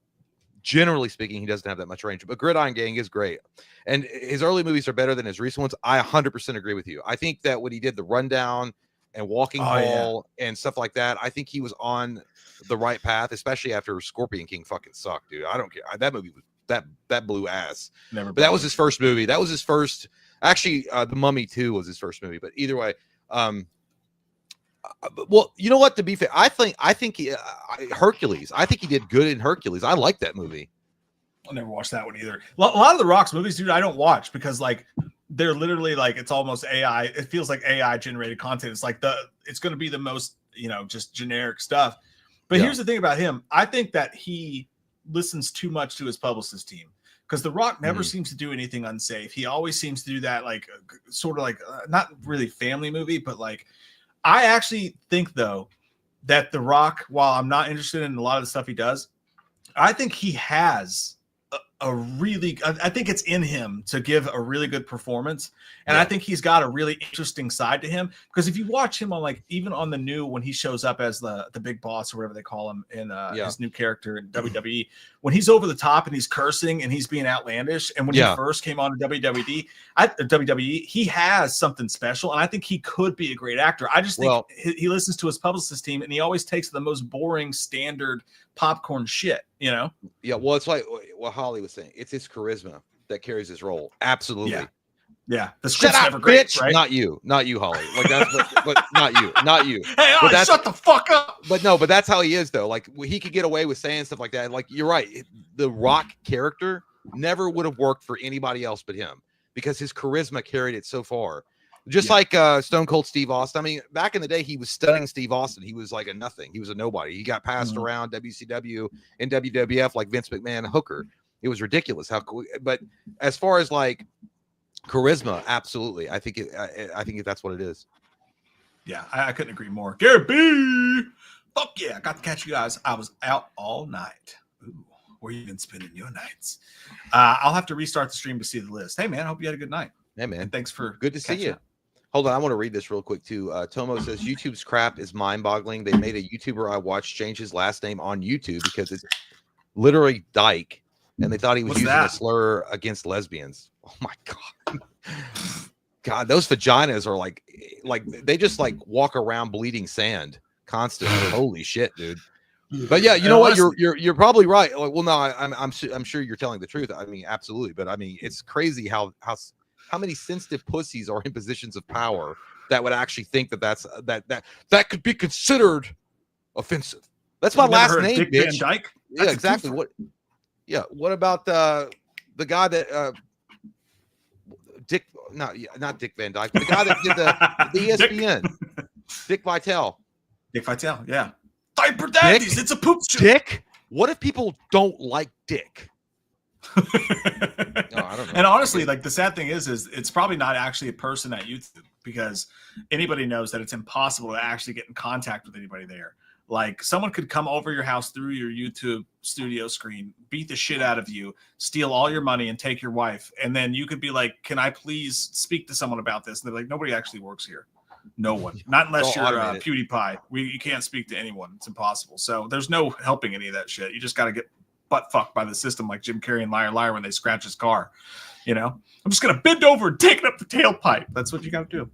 generally speaking, he doesn't have that much range. But Gridiron Gang is great, and his early movies are better than his recent ones. I 100% agree with you. I think that when he did The Rundown and Walking Tall and stuff like that, I think he was on the right path, especially after Scorpion King fucking sucked, dude. I don't care. That movie was that blew ass. But that was his first movie. That was his first. Actually, The Mummy 2 was his first movie. But either way, well, you know what? To be fair, I think Hercules. I think he did good in Hercules. I like that movie. I'll never watch that one either. A lot of the Rock's movies, dude, I don't watch because like they're literally like it's almost AI. It feels like AI generated content. It's like it's going to be the most just generic stuff. But here's the thing about him. I think that he listens too much to his publicist team because The Rock never seems to do anything unsafe. He always seems to do that, like sort of like not really family movie, but like I actually think though that The Rock, while I'm not interested in a lot of the stuff he does, I think he has I think it's in him to give a really good performance. And I think he's got a really interesting side to him, because if you watch him on like, even on the new, when he shows up as the big boss or whatever they call him in his new character in WWE, when he's over the top and he's cursing and he's being outlandish. And when he first came on to WWE, he has something special. And I think he could be a great actor. I just think he listens to his publicist team and he always takes the most boring standard popcorn shit, you know? Yeah. Well, it's like what Holly was saying. It's his charisma that carries his role. Absolutely. Yeah. The script's never great, bitch. right? Not you, Holly. Like that's, but not you. Hey, shut the fuck up. But that's how he is though. Like he could get away with saying stuff like that. Like you're right. The Rock character never would have worked for anybody else but him, because his charisma carried it so far. Just like Stone Cold Steve Austin. I mean, back in the day, he was stunning Steve Austin. He was like a nothing. He was a nobody. He got passed around WCW and WWF like Vince McMahon hooker. It was ridiculous how cool. But as far as like charisma, absolutely. I think that's what it is. Yeah, I couldn't agree more. Gary B. Fuck yeah. I got to catch you guys. I was out all night. Ooh, where you been spending your nights? I'll have to restart the stream to see the list. Hey, man, I hope you had a good night. Hey, man. And thanks for good to see you. Hold on, I want to read this real quick too. Tomo says YouTube's crap is mind-boggling. They made a YouTuber I watched change his last name on YouTube because it's literally Dyke, and they thought he was using a slur against lesbians. Oh my god, God, those vaginas are like they just like walk around bleeding sand constantly. Holy shit, dude. But yeah, you know what? You're probably right. Like, well, no, I'm sure you're telling the truth. I mean, absolutely. But I mean, it's crazy how many sensitive pussies are in positions of power that would actually think that could be considered offensive. That's my last name, Dick bitch. Van Dyke? Yeah, exactly. What? Yeah. What about the guy that Dick? Not Dick Van Dyke. But the guy that did the ESPN. Dick Vitale. Dick Vitale. Yeah. Diaper daddies. It's a poop show. Dick. What if people don't like Dick? No, I don't know. And honestly, like the sad thing is it's probably not actually a person at YouTube, because anybody knows that it's impossible to actually get in contact with anybody there. Like someone could come over your house through your YouTube studio screen, beat the shit out of you, steal all your money, and take your wife. And then you could be like, "Can I please speak to someone about this?" And they're like, "Nobody actually works here. No one. Not unless you're PewDiePie. You can't speak to anyone. It's impossible." So there's no helping any of that shit. You just got to get butt fucked by the system, like Jim Carrey and Liar Liar when they scratch his car. You know, I'm just gonna bend over and take it up the tailpipe. That's what you got to do.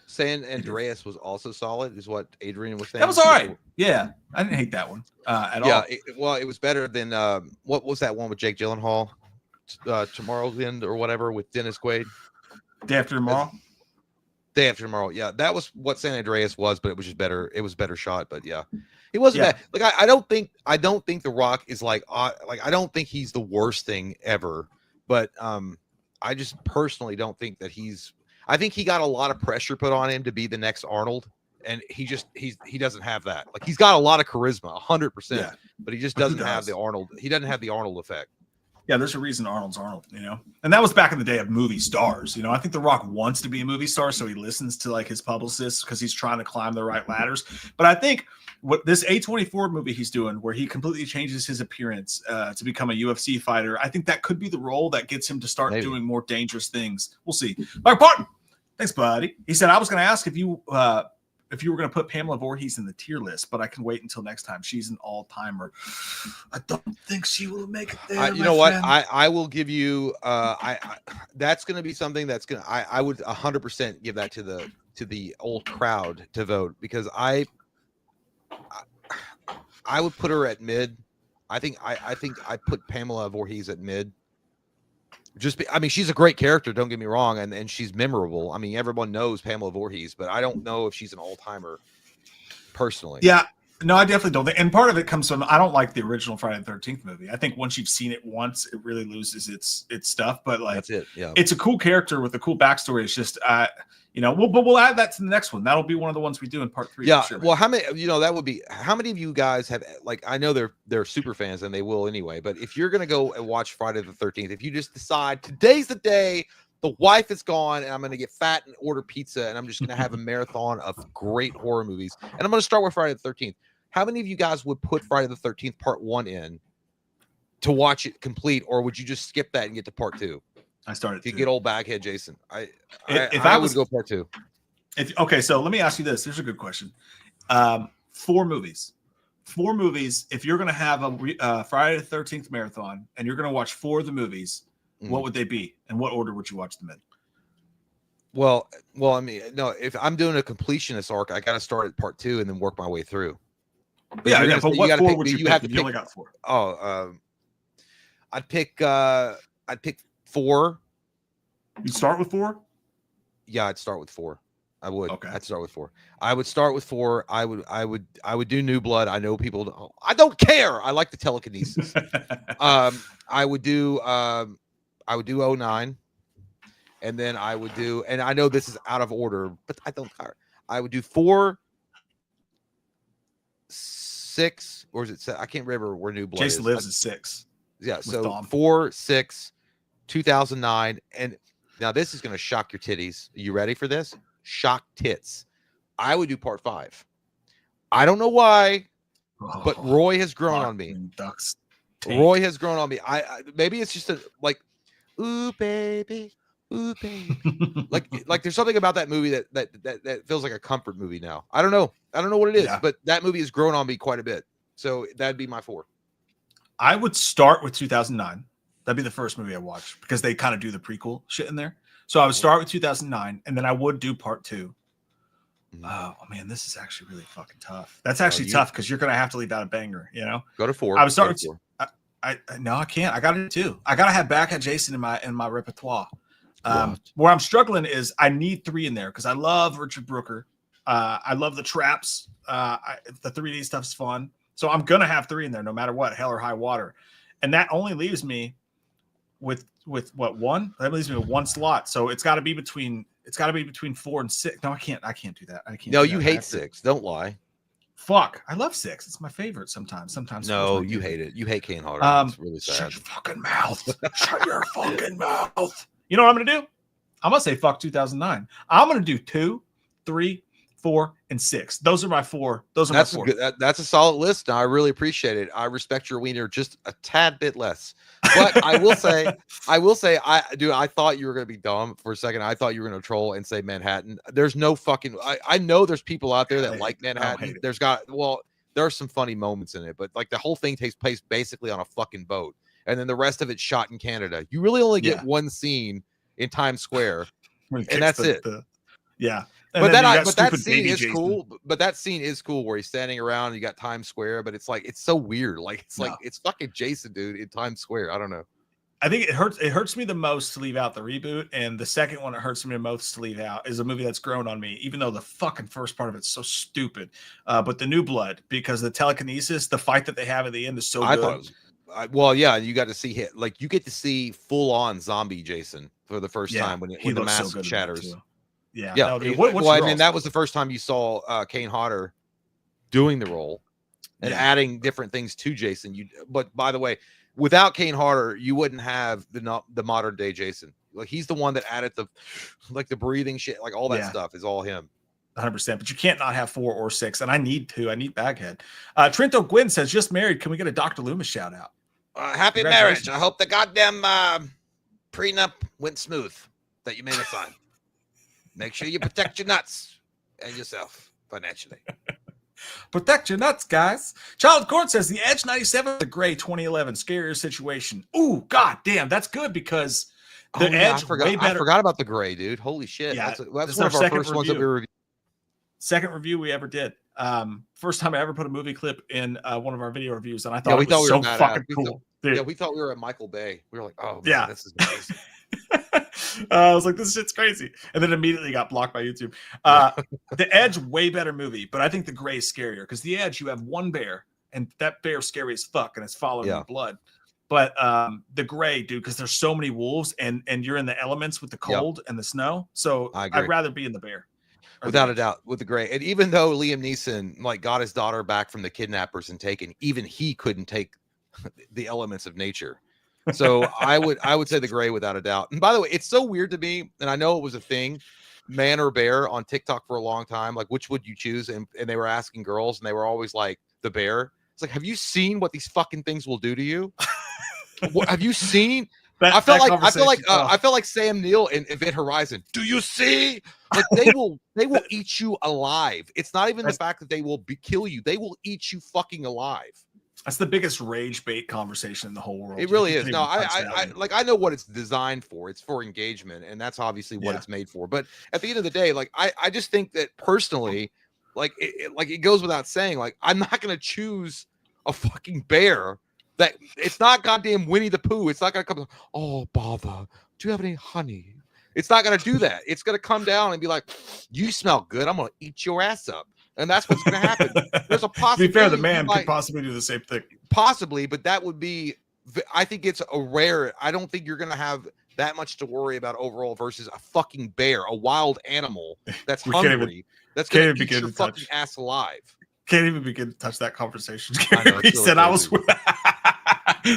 San Andreas was also solid, is what Adrian was saying. That was all right. Yeah, I didn't hate that one at all. Yeah, it was better than what was that one with Jake Gyllenhaal, Tomorrow's End or whatever, with Dennis Quaid. Day After Tomorrow. Day After Tomorrow. Yeah, that was what San Andreas was, but it was just better. It was better shot, but yeah, it wasn't bad. Like I don't think The Rock is like I don't think he's the worst thing ever, but I just personally don't think that I think he got a lot of pressure put on him to be the next Arnold, and he doesn't have that. Like he's got a lot of charisma, 100%, but he just doesn't have the Arnold. He doesn't have the Arnold effect. Yeah, there's a reason Arnold's Arnold, you know, and that was back in the day of movie stars. You know, I think The Rock wants to be a movie star, so he listens to like his publicists because he's trying to climb the right ladders. But I think what this A24 movie he's doing, where he completely changes his appearance to become a UFC fighter, I think that could be the role that gets him to start doing more dangerous things. We'll see. Mark Barton, thanks, buddy. He said, I was going to ask if you were going to put Pamela Voorhees in the tier list, but I can wait until next time. She's an all-timer. I don't think she will make it there. You know what? I will give you. That's going to be something that's going to. I would 100% give that to the old crowd to vote, because I would put her at mid. I think I put Pamela Voorhees at mid. I mean, she's a great character, don't get me wrong, and she's memorable. I mean, everyone knows Pamela Voorhees, but I don't know if she's an all-timer personally. Yeah, no, I definitely don't think. And part of it comes from I don't like the original Friday the 13th movie. I think once you've seen it once, it really loses its stuff. But like, that's it. Yeah, it's a cool character with a cool backstory. It's just But we'll add that to the next one. That'll be one of the ones we do in part 3. Yeah. For sure, Well, how many? That would be. How many of you guys have I know they're super fans and they will anyway. But if you're gonna go and watch Friday the 13th, if you just decide today's the day, the wife is gone, and I'm gonna get fat and order pizza, and I'm just gonna have a marathon of great horror movies, and I'm gonna start with Friday the 13th. How many of you guys would put Friday the 13th part 1 in to watch it complete, or would you just skip that and get to part 2? I started. If you get old baghead Jason, I would go part 2. Okay, so let me ask you this. Here's a good question. 4 movies. If you're going to have a Friday the 13th marathon and you're going to watch 4 of the movies, what would they be? And what order would you watch them in? Well, I mean, no, if I'm doing a completionist arc, I got to start at part 2 and then work my way through. But but what 4 would you pick? You only got 4. I'd pick 4. You'd start with 4? Yeah, I'd start with 4. I would. Okay. I'd start with 4. I would start with 4. I would do New Blood. I know people. I don't care. I like the telekinesis. I would do 09, and then I would do. And I know this is out of order, but I don't care. I would do 4, 6, or is it 7? I can't remember where New Blood Jason Lives at 6. Yeah. So 4, 6, 2009, and now this is going to shock your titties. Are you ready for this? Shock tits. I would do part 5. I don't know why, but Roy has grown on me. Roy has grown on me. I maybe it's just ooh baby, ooh baby. like there's something about that movie that feels like a comfort movie now. I don't know what it is, but that movie has grown on me quite a bit. So that'd be my 4. I would start with 2009. That'd be the first movie I watched because they kind of do the prequel shit in there. So I would start with 2009, and then I would do part 2. Oh man, this is actually really fucking tough. That's actually tough because you're gonna have to leave out a banger. Go to 4. I would start with 4. No, I can't. I got to do 2. I gotta have Back at Jason in my repertoire. Where I'm struggling is I need 3 in there because I love Richard Brooker. I love the traps. The 3D stuff's fun. So I'm gonna have 3 in there no matter what, hell or high water, and that only leaves me with what 1? That leaves me with 1 slot. So it's got to be between 4 and 6. No, I can't do that. I can't. No, you hate 6. Don't lie. Fuck, I love 6. It's my favorite. Sometimes. No, you hate it. You hate Kane Hodder. It's really sad. Shut your fucking mouth. Shut your fucking mouth. You know what I'm gonna do? I'm gonna say fuck 2009. I'm gonna do 2, 3, 4, and 6. Those are my 4. That's my 4. That's a solid list. Now I really appreciate it. I respect your wiener just a tad bit less. But I will say, I thought you were going to be dumb for a second. I thought you were going to troll and say Manhattan. There's no fucking, I know there's people out there that like Manhattan. There are some funny moments in it, but the whole thing takes place basically on a fucking boat. And then the rest of it's shot in Canada. You really only get one scene in Times Square, and that's it. And that scene is Jason. Cool. But that scene is cool where he's standing around. And you got Times Square, but it's so weird. It's fucking Jason, dude, in Times Square. I don't know. I think it hurts me the most to leave out the reboot, and the second one that hurts me the most to leave out is a movie that's grown on me, even though the fucking first part of it's so stupid. But the New Blood, because the telekinesis, the fight that they have at the end is so good. You got to see hit you get to see full on zombie Jason for the first time when the mask shatters. Yeah. That was the first time you saw Kane Hodder doing the role and adding different things to Jason. But by the way, without Kane Hodder, you wouldn't have the modern day Jason. He's the one that added the breathing shit, all that stuff is all him. 100%. But you can't not have 4 or 6, and I need 2. I need Baghead. Trento Gwynn says, just married. Can we get a Dr. Loomis shout out? Happy marriage. I hope the goddamn prenup went smooth that you made us on. Make sure you protect your nuts and yourself financially. Protect your nuts, guys. Child Court says the Edge 97, the Gray 2011, scarier situation. Ooh, god damn, that's good because the Edge way better. I forgot about the Gray, dude. Holy shit. Yeah, that's one of our first ones that we reviewed. Second review we ever did. First time I ever put a movie clip in one of our video reviews, and I thought it was so fucking cool. We thought we were at Michael Bay. We were like, oh man, this is amazing. I was like, this shit's crazy. And then immediately got blocked by YouTube. The Edge, way better movie, but I think the Gray is scarier because the Edge, you have one bear, and that bear's scary as fuck, and it's following the blood. But the gray, dude, because there's so many wolves and you're in the elements with the cold and the snow. So I'd rather be in the bear. Without a doubt, with the gray. And even though Liam Neeson like got his daughter back from the kidnappers and taken, even he couldn't take the elements of nature. So I would say the gray without a doubt. And by the way, it's so weird to me, and I know it was a thing, man or bear on TikTok for a long time. Like, which would you choose? And they were asking girls, and they were always like the bear. It's like, have you seen what these fucking things will do to you? Have you seen? I felt like Sam Neill in Event Horizon. Do you see? Like they will eat you alive. It's not even the fact that they will kill you. They will eat you fucking alive. That's the biggest rage bait conversation in the whole world. It really is. No, I know what it's designed for. It's for engagement, and that's obviously what it's made for. But at the end of the day, like I just think that personally, like it goes without saying, like I'm not gonna choose a fucking bear. That it's not goddamn Winnie the Pooh. It's not gonna come. Oh bother! Do you have any honey? It's not gonna do that. It's gonna come down and be like, "You smell good. I'm gonna eat your ass up," and that's what's gonna happen. There's a possibility. To be fair, the man could possibly do the same thing. Possibly, but that would be. I think it's a rare. I don't think you're gonna have that much to worry about overall versus a fucking bear, a wild animal that's hungry. That's gonna eat your fucking ass alive. Can't even begin to touch that conversation. He said I was.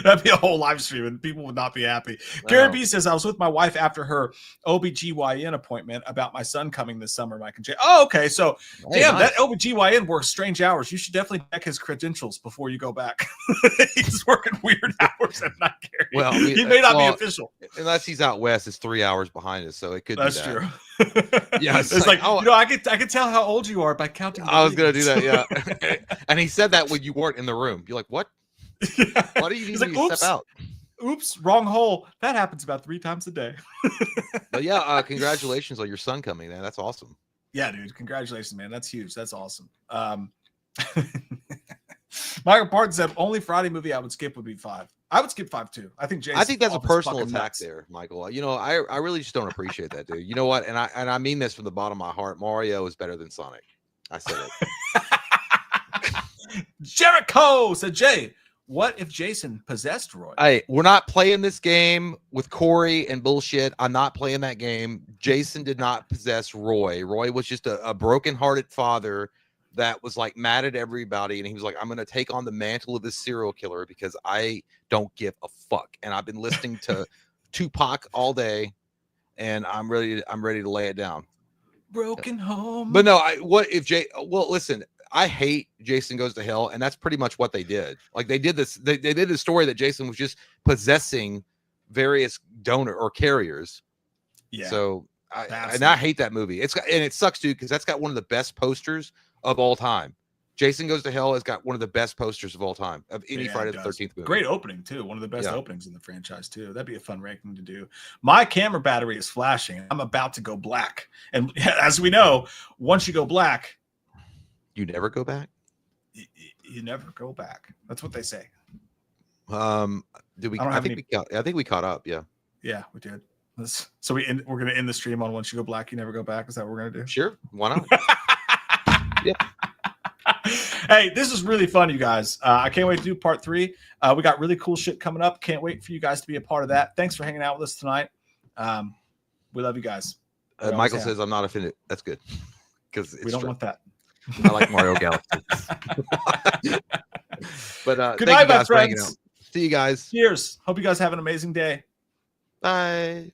That'd be a whole live stream and people would not be happy. Gary B says, I was with my wife after her OBGYN appointment about my son coming this summer, Mike and Jay. Oh, okay. So, damn, that OBGYN works strange hours. You should definitely check his credentials before you go back. He's working weird hours at night, Gary. Well, he may not be official. Unless he's out west, it's 3 hours behind us, so it could That's be that. True. Yeah, it's like I could tell how old you are by counting. I was going to do that, yeah. And he said that when you weren't in the room. You're like, what? Yeah. Why do you need to step out? Oops, wrong hole. That happens about 3 times a day. But yeah, congratulations on your son coming, man. That's awesome. Yeah, dude. Congratulations, man. That's huge. That's awesome. Michael Parton said only Friday movie I would skip would be 5. I would skip 5 too. I think that's a personal attack there, Michael. You know, I really just don't appreciate that, dude. You know what? And I mean this from the bottom of my heart. Mario is better than Sonic. I said it. Jericho said, Jay, what if Jason possessed Roy? Hey, we're not playing this game with Corey and bullshit. I'm not playing that game. Jason did not possess Roy. Roy was just a broken-hearted father that was like mad at everybody, and he was like, I'm going to take on the mantle of this serial killer because I don't give a fuck. And I've been listening to Tupac all day, and I'm ready to lay it down. Broken home. But no, listen, I hate Jason Goes to Hell, and that's pretty much what they did. Like they did this, they did the story that Jason was just possessing various donor or carriers. Yeah. So I hate that movie. And it sucks, dude, because that's got one of the best posters of all time. Jason Goes to Hell has got one of the best posters of all time of any Friday the 13th movie. Great opening too. One of the best openings in the franchise too. That'd be a fun ranking to do. My camera battery is flashing. I'm about to go black. And as we know, once you go black, you never go back. You never go back. That's what they say. Did we? I think we caught up. Yeah. Yeah, we did. So we're going to end the stream on once you go black, you never go back. Is that what we're going to do? Sure. Why not? Yep. Hey, this is really fun, you guys. I can't wait to do part 3. We got really cool shit coming up. Can't wait for you guys to be a part of that. Thanks for hanging out with us tonight. We love you guys. Michael says I'm not offended. That's good because we don't want that. I like Mario Galaxy. But good night, my friends. See you guys. Cheers. Hope you guys have an amazing day. Bye.